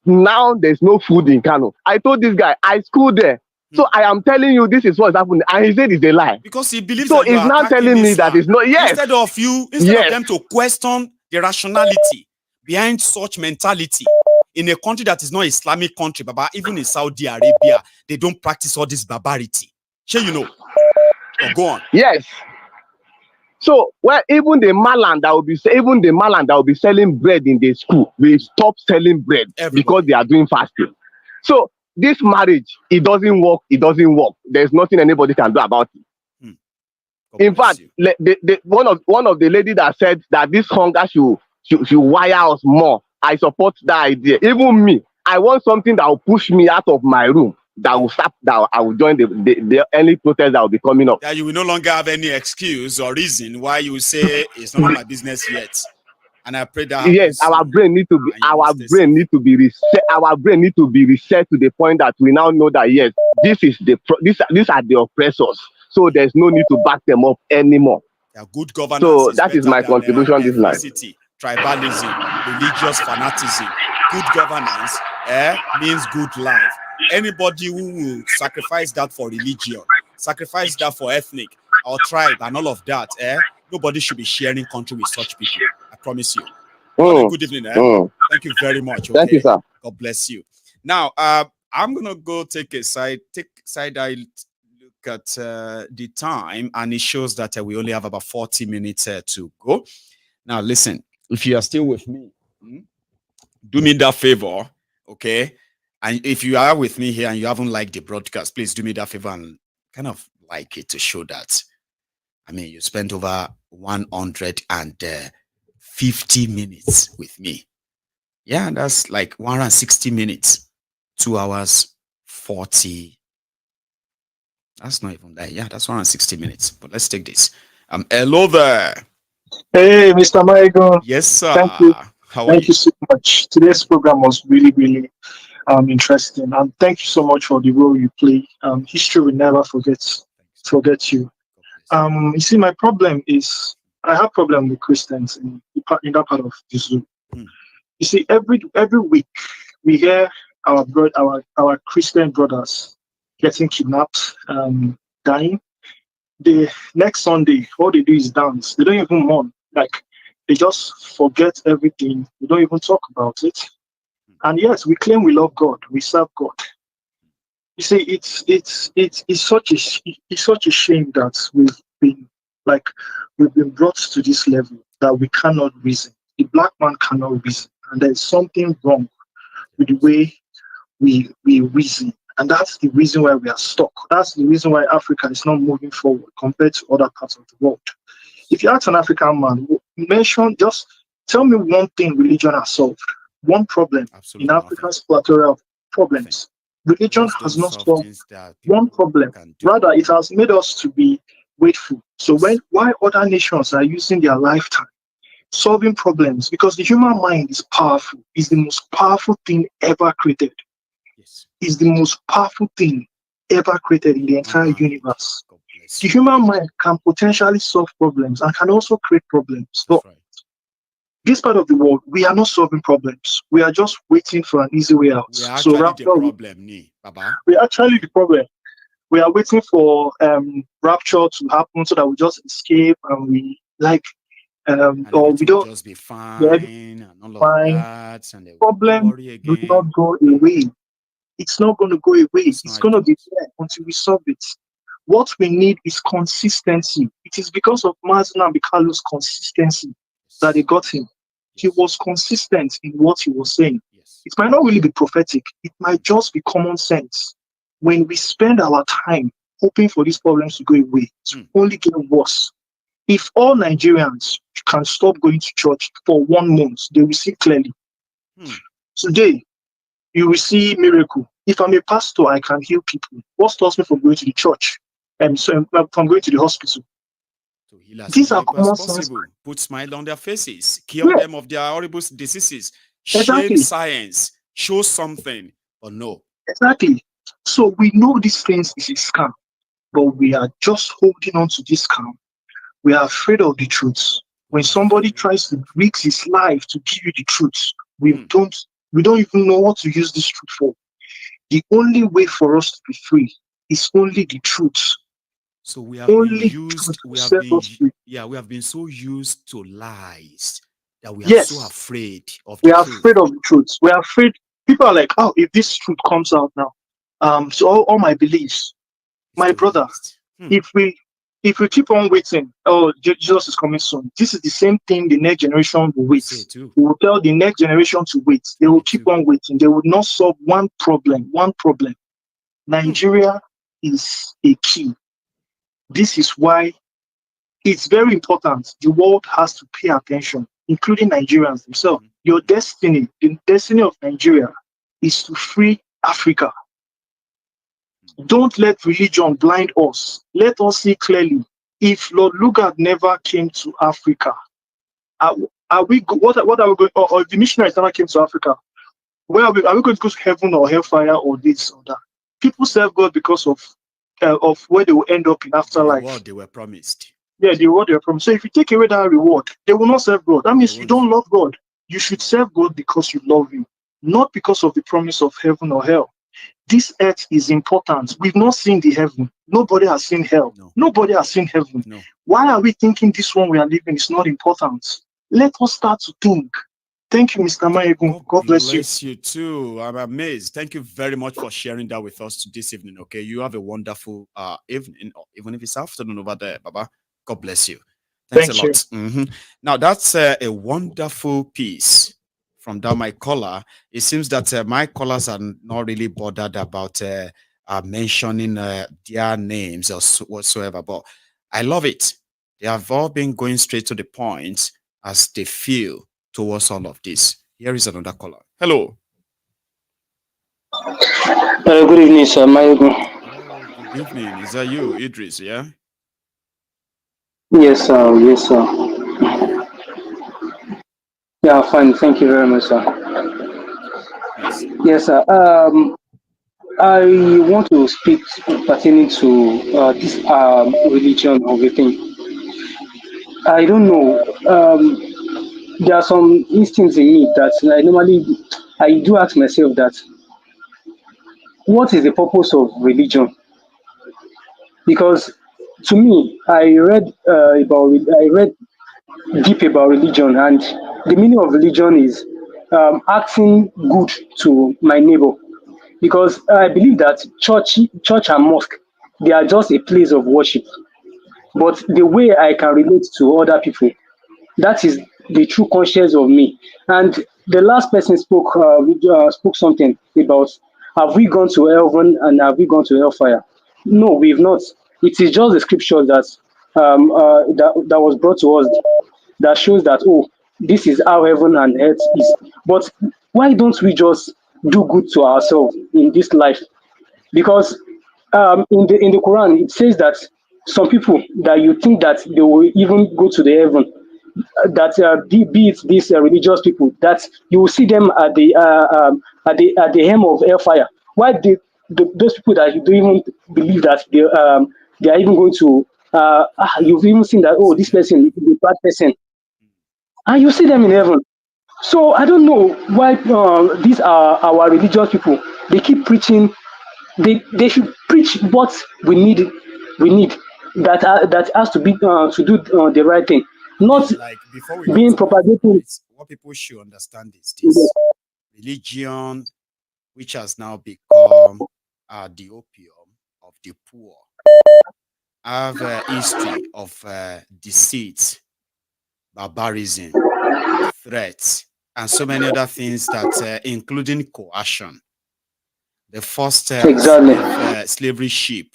now there's no food in Kano. I told this guy, I schooled there. So I am telling you this is what's happening. And he said it's a lie. Because he believes so that you he's now telling me that it's not. Yes. Instead of them to question the rationality behind such mentality. In a country that is not Islamic country, Baba, even in Saudi Arabia, they don't practice all this barbarity. Sure, you know. Go on. Yes. So, well, even the Malan that will be selling bread in the school will stop selling bread because they are doing fasting. So this marriage, it doesn't work. It doesn't work. There's nothing anybody can do about it. In fact, one of the ladies that said that this hunger should wire us more. I support that idea. Even me, I want something that will push me out of my room. That will stop. That I will join the any protest that will be coming up. That you will no longer have any excuse or reason why you say it's not my business yet. And I pray that yes, our brain need to be reset. Our brain need to be reset to the point that we now know that yes, these are the oppressors. So there's no need to back them up anymore. Good governance. So that is my contribution this night. Tribalism, religious fanaticism. Good governance means good life. Anybody who will sacrifice that for religion, sacrifice that for ethnic or tribe and all of that, nobody should be sharing country with such people. I promise you. Good evening. Thank you very much. Okay? Thank you, sir. God bless you. Now, I'm gonna go take side eye look at the time, and it shows that we only have about 40 minutes to go. Now, listen, if you are still with me, do me that favor, okay? And if you are with me here and you haven't liked the broadcast, please do me that favor and kind of like it to show that. I mean, you spent over 150 minutes with me. Yeah, that's like 160 minutes, 2 hours, 40. That's not even that. Yeah, that's 160 minutes. But let's take this. Hello there. Hey, Mr. Maiyegun. Yes, sir. Thank you. How are Thank you so much. Today's program was really, really interesting. And thank you so much for the role you play. History will never forget you. You see, my problem is I have problem with Christians in that part of the zoo. You see, every week we hear our Christian brothers getting kidnapped, dying. The next Sunday, all they do is dance. They don't even mourn. Like, they just forget everything. They don't even talk about it. And yes, we claim we love God. We serve God. You see, it's such a shame that we've been brought to this level that we cannot reason. The black man cannot reason, and there's something wrong with the way we reason. And that's the reason why we are stuck. That's the reason why Africa is not moving forward compared to other parts of the world. If you ask an African man, just tell me one thing religion has solved. One problem in Africa's plethora of problems. Religion has not solved one problem. Rather, it has made us to be grateful. So why other nations are using their lifetime solving problems? Because the human mind is powerful. It's the most powerful thing ever created. Is the most powerful thing ever created in the entire universe. The human mind can potentially solve problems and can also create problems. But this part of the world, we are not solving problems. We are just waiting for an easy way out. We are actually the problem, Baba. We are actually the problem. We are waiting for rapture to happen so that we just escape and we or we don't just be fine and all of that. And problem will not go away. It's not going to go away. It's going to be there until we solve it. What we need is consistency. It is because of Mazen Abikalu's consistency that they got him. He was consistent in what he was saying. It might not really be prophetic. It might just be common sense. When we spend our time hoping for these problems to go away, it will only get worse. If all Nigerians can stop going to church for 1 month, they will see clearly. Today, you will see miracle. If I'm a pastor, I can heal people. What stops me from going to the church? So from going to the hospital? These are common sense. Put smile on their faces, cure them of their horrible diseases, shame science, show something, or no. Exactly. So we know these things is a scam, but we are just holding on to this scam. We are afraid of the truth. When somebody tries to risk his life to give you the truth, we don't even know what to use this truth for. The only way for us to be free is only the truth. So we have we have been so used to lies that we are so afraid of the truth. We are afraid of the truth. We are afraid. People are like, oh, if this truth comes out now, so all my beliefs, my brother, if we keep on waiting, oh, Jesus is coming soon. This is the same thing the next generation will wait. We will tell the next generation to wait. They will keep on waiting. They will not solve one problem. Nigeria is a key. This is why it's very important. The world has to pay attention, including Nigerians themselves. Your destiny, the destiny of Nigeria, is to free Africa. Don't let religion blind us. Let us see clearly. If Lord Lugard never came to Africa, are we what are we going? Or if the missionaries never came to Africa, where are we going to go to heaven or hellfire or this or that? People serve God because of where they will end up in afterlife. The reward they were promised. Yeah, the reward they were promised. So if you take away that reward, they will not serve God. That means you don't love God. You should serve God because you love Him, not because of the promise of heaven or hell. This earth is important. We've not seen the heaven. Nobody has seen hell. No. Nobody has seen heaven. No. Why are we thinking this one we are living is not important? Let us start to think. Thank you, Mr. Maiyegun. God bless you. Bless you too. I'm amazed. Thank you very much for sharing that with us this evening. Okay, you have a wonderful evening, even if it's afternoon over there, Baba. God bless you. Thanks a lot. Now, that's a wonderful piece from that my caller. It seems that my callers are not really bothered about mentioning their names or whatsoever, but I love it. They have all been going straight to the point as they feel towards all of this. Here is another caller. Hello. Good evening, sir. Maiyegun. Good evening. Is that you, Idris? Yeah. Yes, sir. Yes, sir. Yeah, fine. Thank you very much, sir. Yes, sir. I want to speak pertaining to this religion of a thing. I don't know. There are some instincts in me that I do ask myself that what is the purpose of religion? Because to me, I read deep about religion, and the meaning of religion is acting good to my neighbor. Because I believe that church and mosque, they are just a place of worship. But the way I can relate to other people, that is the true conscience of me. And the last person spoke something about, have we gone to heaven and have we gone to hellfire? No, we've not. It is just the scripture that was brought to us that shows that, oh, this is how heaven and earth is. But why don't we just do good to ourselves in this life? Because in the Quran, it says that some people that you think that they will even go to the heaven, that be it these religious people, that you will see them at the hem of hellfire. Why those people that you don't even believe that they are even going to you've even seen that, oh, this person is a bad person, and you see them in heaven. So I don't know why these are our religious people. They keep preaching. They should preach what we need. That has to be to do the right thing, not like before we being propagating. What people should understand is this: religion, which has now become the opium of the poor, have a history of deceit, barbarism, threats, and so many other things that, including coercion. The first slavery ship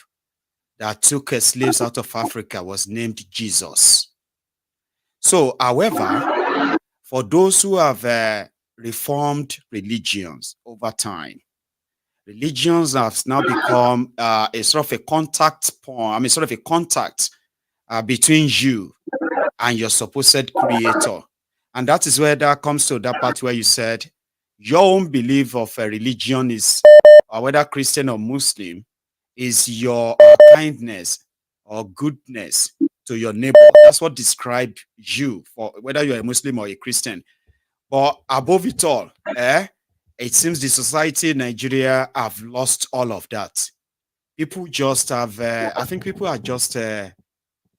that took slaves out of Africa was named Jesus. So, however, for those who have reformed religions over time, religions have now become a sort of a contact point. I mean, sort of a contact between you and your supposed creator. And that is where that comes to that part where you said your own belief of a religion is, whether Christian or Muslim, is your kindness or goodness to your neighbor. That's what describes you, for whether you're a Muslim or a Christian. But above it all, it seems the society in Nigeria have lost all of that. People just have, I think people are just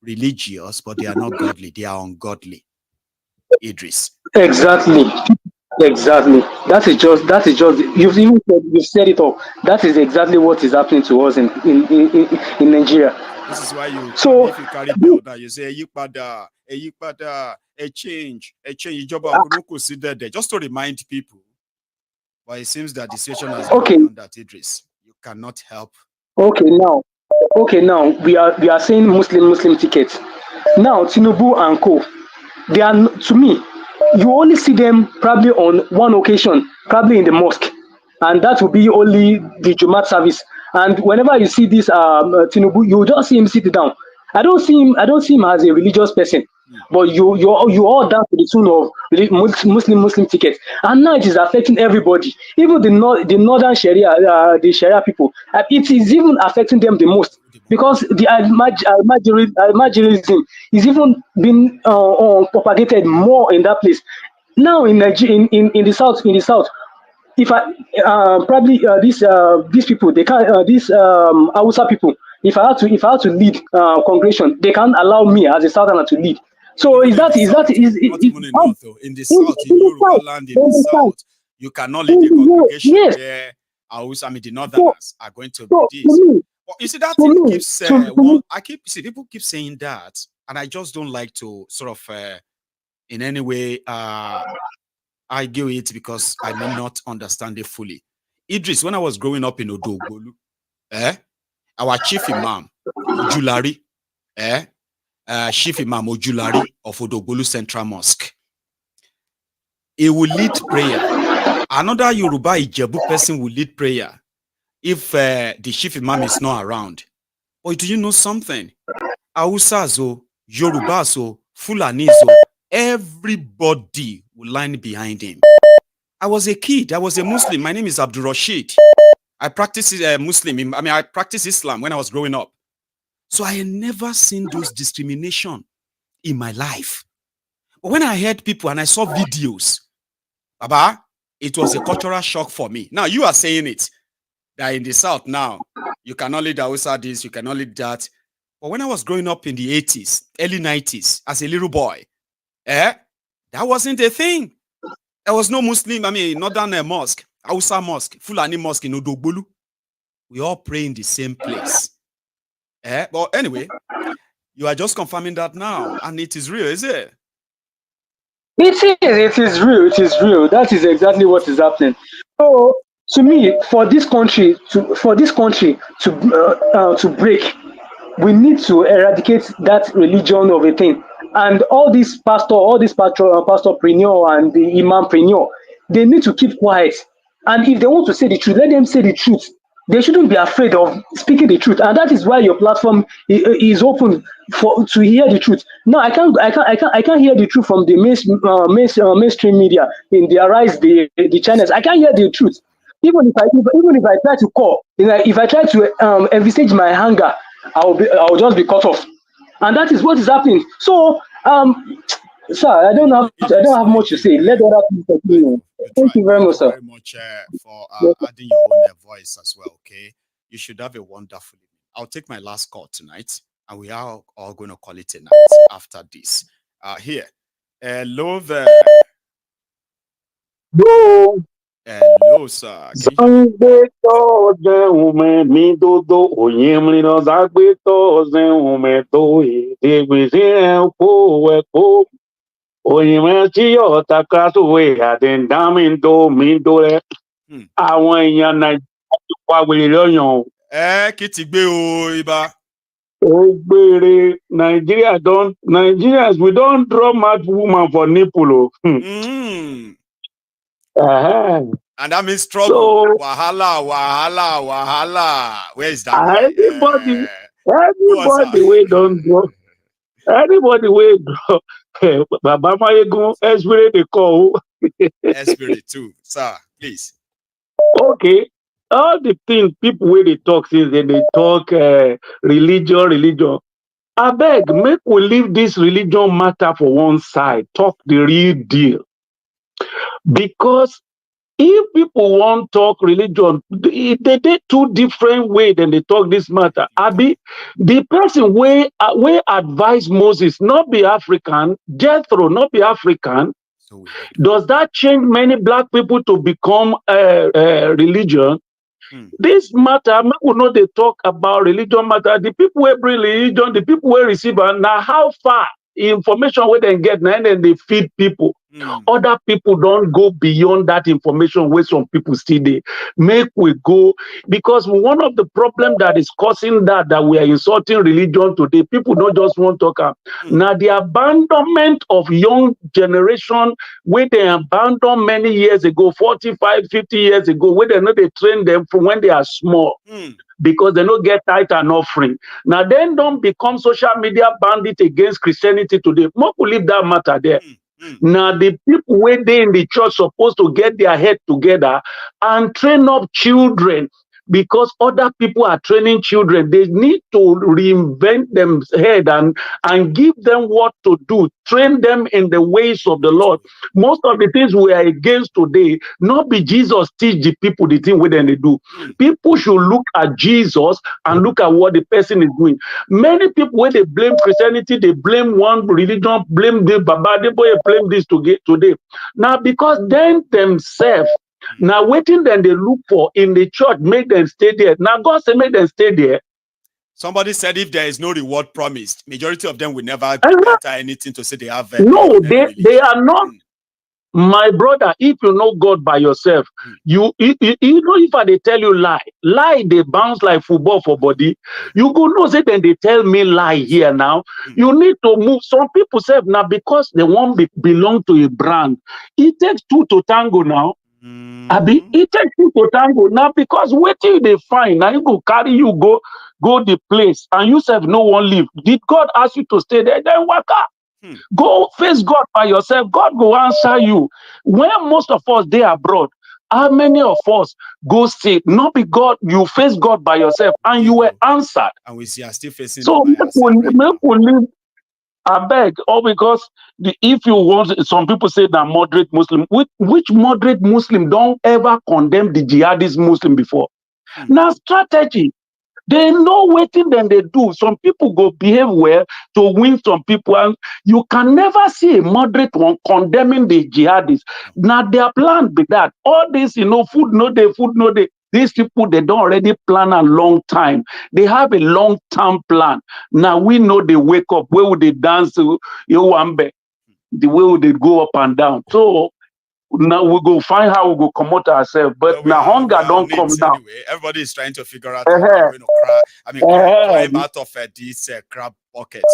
religious, but they are not godly. They are ungodly. Idris. Exactly. That is just. You've said it all. That is exactly what is happening to us in Nigeria. This is why if you carry bell now, you say a change. Just to remind people. But it seems that the situation has gone beyond that, Idris. You cannot help. Okay, now we are saying Muslim tickets. Now Tinubu and Co. They are, to me, you only see them probably on one occasion, probably in the mosque, and that will be only the Jumat service. And whenever you see this Tinubu, you just see him sit down. I don't see him as a religious person, but you all down to the tune of Muslim tickets, and now it is affecting everybody, even the northern Sharia, the Sharia people. It is even affecting them the most, because the Almajirism is even being propagated more in that place. Now in Nigeria, in the south, if I probably these people, they can't, these Hausa people, if I had to lead congregation, they can't allow me as a southerner to lead. So in the south, in Yoruba land, in the south, you cannot lead the congregation where the northerners are going to do this. Well, you see that thing keeps people keep saying that, And I just don't like to sort of in any way argue it because I may not understand it fully. Idris, when I was growing up in Odogbolu, our chief imam, Ojulari, Chief Imam Ojulari of Odogbolu Central Mosque, he will lead prayer. Another Yoruba Ijebu person will lead prayer if the chief imam is not around. But do you know something? Hausazo, Yorubazo, Fulanizo, everybody will line behind him. I was a kid. I was a Muslim. My name is Abdul Rashid. I practiced I practiced Islam when I was growing up. So I had never seen those discrimination in my life. But when I heard people and I saw videos, Baba, it was a cultural shock for me. Now you are saying it, that in the South now, you can only do Hausa this, you can only do that. But when I was growing up in the 80s, early 90s, as a little boy, that wasn't a thing. There was no Muslim, Northern Mosque, Hausa Mosque, Fulani Mosque in Odogbolu. We all pray in the same place. But anyway, you are just confirming that now, and it is real, is it? It is real. It is real. That is exactly what is happening. So, to me, for this country to break, we need to eradicate that religion of a thing. And all these pastorpreneur and the imampreneur, they need to keep quiet. And if they want to say the truth, let them say the truth. They shouldn't be afraid of speaking the truth, and that is why your platform is open to hear the truth. No, I can't hear the truth from the mainstream media in the Arise the channels. I can't hear the truth. Even if I try to call, if I try to envisage my anger, I will just be cut off, and that is what is happening. So, sir, I don't have much to say. Let other people continue. Thank you very much, sir. Very much for adding your own voice as well. Okay, you should have a wonderful evening. I'll take my last call tonight, and we are all going to call it a night after this. Here, hello there. Hello, sir. Àwọn èèyàn Nàìjíríà wà wèrè lọ́yàn. Kí ti gbé o, Ibà. Ó gbére Nigerians, we don't draw mad woman for nipple. And that means trouble. So, wahala. Where is that? Everybody we don't draw. Anybody we draw. Baba Maiyegun, Esprit they call. Esprit too, sir. Please. Okay. All the things people where they talk since they talk religion. I beg, make we leave this religion matter for one side. Talk the real deal. Because if people want to talk religion, they did two different ways than they talk this matter. Abi, the person where advise Moses not be African, Jethro not be African, does that change many black people to become religion? This matter, we know they talk about religion matter. The people who bring religion, the people who receive, and now how far information where they get, and then they feed people. Other people don't go beyond that information where some people still there. Make we go, because one of the problems that is causing that we are insulting religion today, people don't just want to talk. Now the abandonment of young generation where they abandoned many years ago, 45, 50 years ago, where they know they train them from when they are small. Because they don't get tithe and offering. Now then don't become social media bandit against Christianity today. More will leave that matter there. Now the people where they in the church supposed to get their head together and train up children, because other people are training children. They need to reinvent them head and give them what to do, train them in the ways of the Lord. Most of the things we are against today, not be Jesus teach the people the thing where they do. People should look at Jesus and look at what the person is doing. Many people, when they blame Christianity, they blame one religion, blame the Baba, they blame this today. Now, because then themselves, now waiting then they look for in the church, make them stay there. Now God said make them stay there. Somebody said if there is no reward promised, majority of them will never enter anything to say they have. No, they are not. My brother, if you know God by yourself, you know if they tell you lie, they bounce like football for body. You go know say then they tell me lie here now. You need to move. Some people say now because they won't belong to a brand. It takes two to tango now. Abi, it takes two to tango now because wait till they find now you go carry you go the place and you said no one leave. Did God ask you to stay there? Then work out. Go face God by yourself. God will answer you. When most of us they abroad, how many of us go stay? Not be God, you face God by yourself and you were answered. And we are still facing. So make we live. I beg, or because if you want, some people say that moderate Muslim. Which moderate Muslim don't ever condemn the jihadist Muslim before? Now strategy. They know what then they do. Some people go behave well to win some people, and you can never see a moderate one condemning the jihadists. Now their plan be that all this, food no day. These people they don't already plan a long time. They have a long-term plan. Now we know they wake up. Where would they dance? The way would they go up and down? So now we go find how we go come out ourselves. But now hunger don't come down. Anyway, everybody is trying to figure out how they're going to climb out of this crab bucket.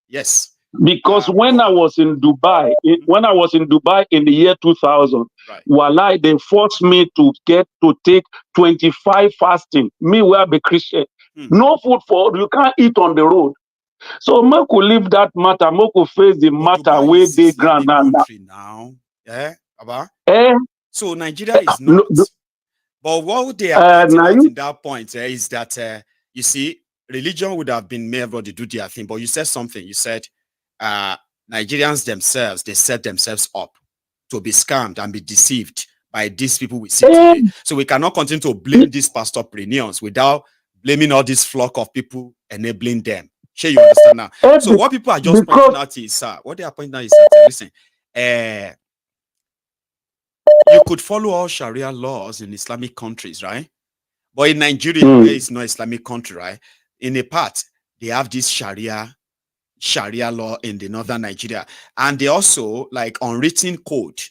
Yes. Because when I was in Dubai, in the year 2000, Walai, they forced me to take 25 fasting. Me, where be Christian. No food you can't eat on the road. So Moko leave that matter, Moko face the matter where they ground now. Yeah, Abba? So Nigeria is not. But what they are in that point is that you see, religion would have been made able to do their thing. But you said something. You said Nigerians themselves, they set themselves up to be scammed and be deceived by these people we see today. So we cannot continue to blame these pastorpreneurs without blaming all this flock of people enabling them. Sure, you understand now. So what people are just pointing out is, what they are pointing out is that, listen, you could follow all Sharia laws in Islamic countries, right? But in Nigeria, where it's not Islamic country, right? In a part, they have this Sharia law in the northern Nigeria. And they also, like, unwritten code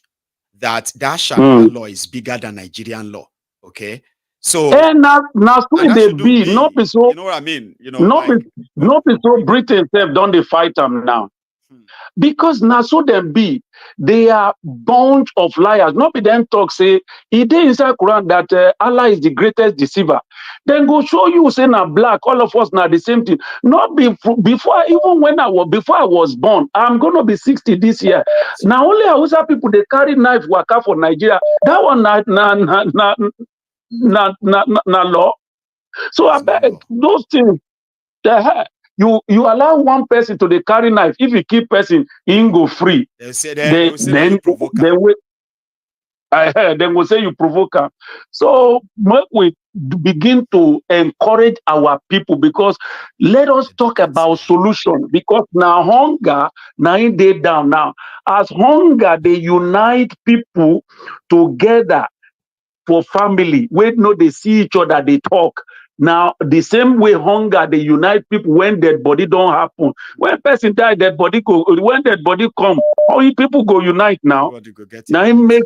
that Sharia law is bigger than Nigerian law, okay? So, now they be, not be so, you know what I mean? Not be so Britain self don't they fight them now. Because now so them be, they are bunch of liars. Not be them talk say, it is inside Quran that Allah is the greatest deceiver. Then go show you say now black, all of us now the same thing. Not before I was born, I'm gonna be 60 this year. Now only Hausa people they carry knife waka for Nigeria. That one na law. So I bet those things you allow one person to the carry knife. If you keep person, he go free. They say you provoke. Then will say you provoke him. So we begin to encourage our people, because let us talk about solution. Because now hunger, now in day down now. As hunger, they unite people together for family. When they see each other, they talk. Now, the same way hunger, they unite people when dead body don't happen. When person die, dead body go. When dead body come, all you people go unite now. Now it make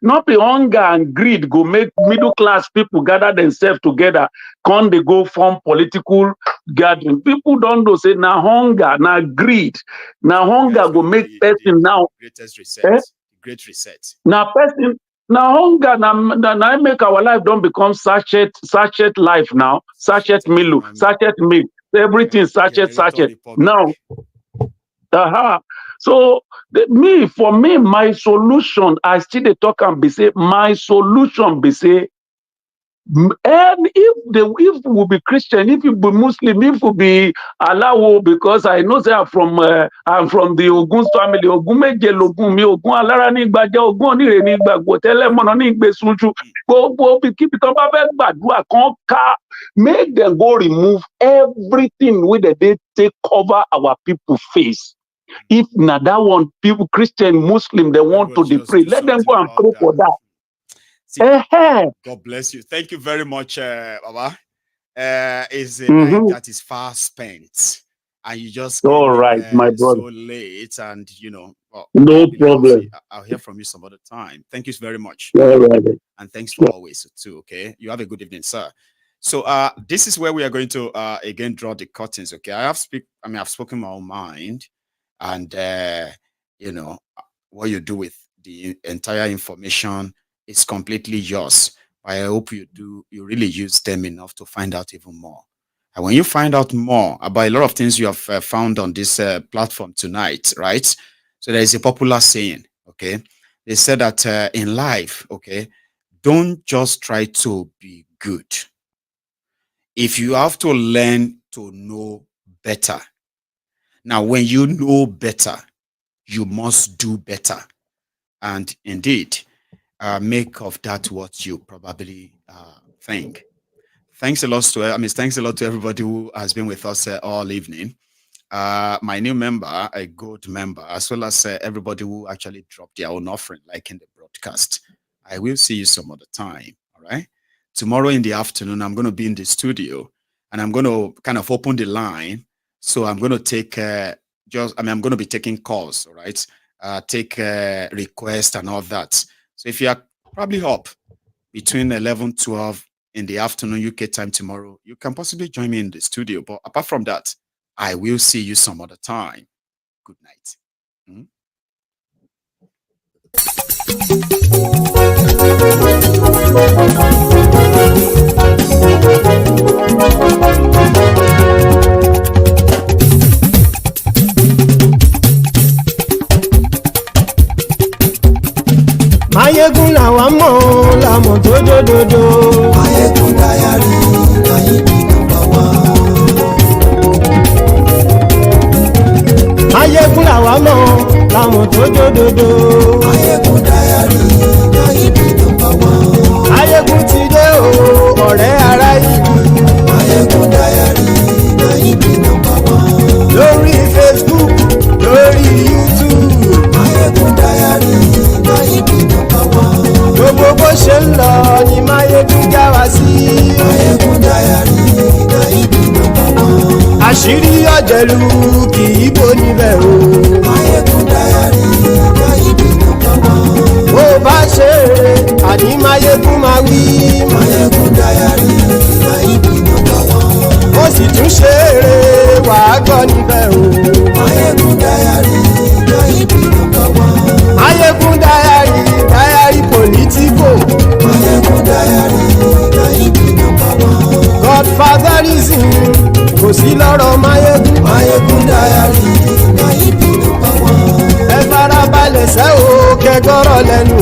not the hunger and greed go make middle class people gather themselves together. Can they go form political gathering? People don't know say now hunger, now greed, now hunger go make person now. Greatest reset. Great reset. Now person. Now hunger, now make our life don't become sachet life now. Sachet milu, sachet milk, everything sachet. Now, so for me, my solution, I still they talk and be say, my solution be say, and if we be Christian, if you be Muslim, if you be Allah, because I know they are I'm from the Ogun family. Ogun meje logun mi, Ogun alara ni gbaje, Ogun onire ni gbagbo, telemono ni gbe sunju. Go keep it up, gbadua kan ka. Make them go remove everything with they take cover our people face. If na that one, people Christian, Muslim, they want to pray, let them go and pray for that. God bless you. Thank you very much, Baba. is a night that is far spent, and you just all right, my brother. So late, and you know, no problem. I'll hear from you some other time. Thank you very much. All right. And thanks for always too. Okay, you have a good evening, sir. So this is where we are going to again draw the curtains. Okay, I've spoken my own mind, and you know, what you do with the entire information is completely yours. I hope you really use them enough to find out even more. And when you find out more about a lot of things you have found on this platform tonight, right? So there is a popular saying, okay? They said that in life, okay, don't just try to be good. If you have to learn to know better. Now, when you know better, you must do better. And indeed, make of that what you probably think. Thanks a lot to everybody who has been with us all evening. My new member, a gold member, as well as everybody who actually dropped their own offering, like in the broadcast. I will see you some other time. All right. Tomorrow in the afternoon, I'm going to be in the studio, and I'm going to kind of open the line. So I'm going to take I'm going to be taking calls. All right. Take requests and all that. So if you are probably up between 11-12 in the afternoon UK time tomorrow, you can possibly join me in the studio. But apart from that, I will see you some other time. Good night. Maiyegun làwa mọ̀ làmọ̀ tó dòdòdò. Maiyegun Diary láyé bí number one. Maiyegun làwa mọ̀ làmọ̀ tó dòdòdò. Maiyegun Diary láyé bí number one. Maiyegun ti dé o ọ̀rẹ́ ará ìlú. Maiyegun Diary láyé bí number one. Lórí Facebook, lórí YouTube. Maiyegun Diary láyé bí number one. Gbogbo bó ṣe ń lọ ni Maiyegun já wa sí. Maiyegun Diary láyé bí number one. Àṣírí ọ̀jẹ̀lú kì í bò níbẹ̀ o. Maiyegun Diary láyé bí number one. Bó bá ṣe eré àní Maiyegun máa wí. Maiyegun Diary láyé bí number one. Ó sì tún ṣe eré wàá gbọ́ níbẹ̀ o. Maiyegun Diary láyé bí number one. Maiyegun Diary, Diary Politico. Maiyegun Diary láyé bí number one. Godfatherism kò sí lọ́rọ̀ Maiyegun. Maiyegun Diary láyé bí number one. Ẹ farabalẹ̀ sẹ́ o kẹgọ́rọ̀ lẹ́nu.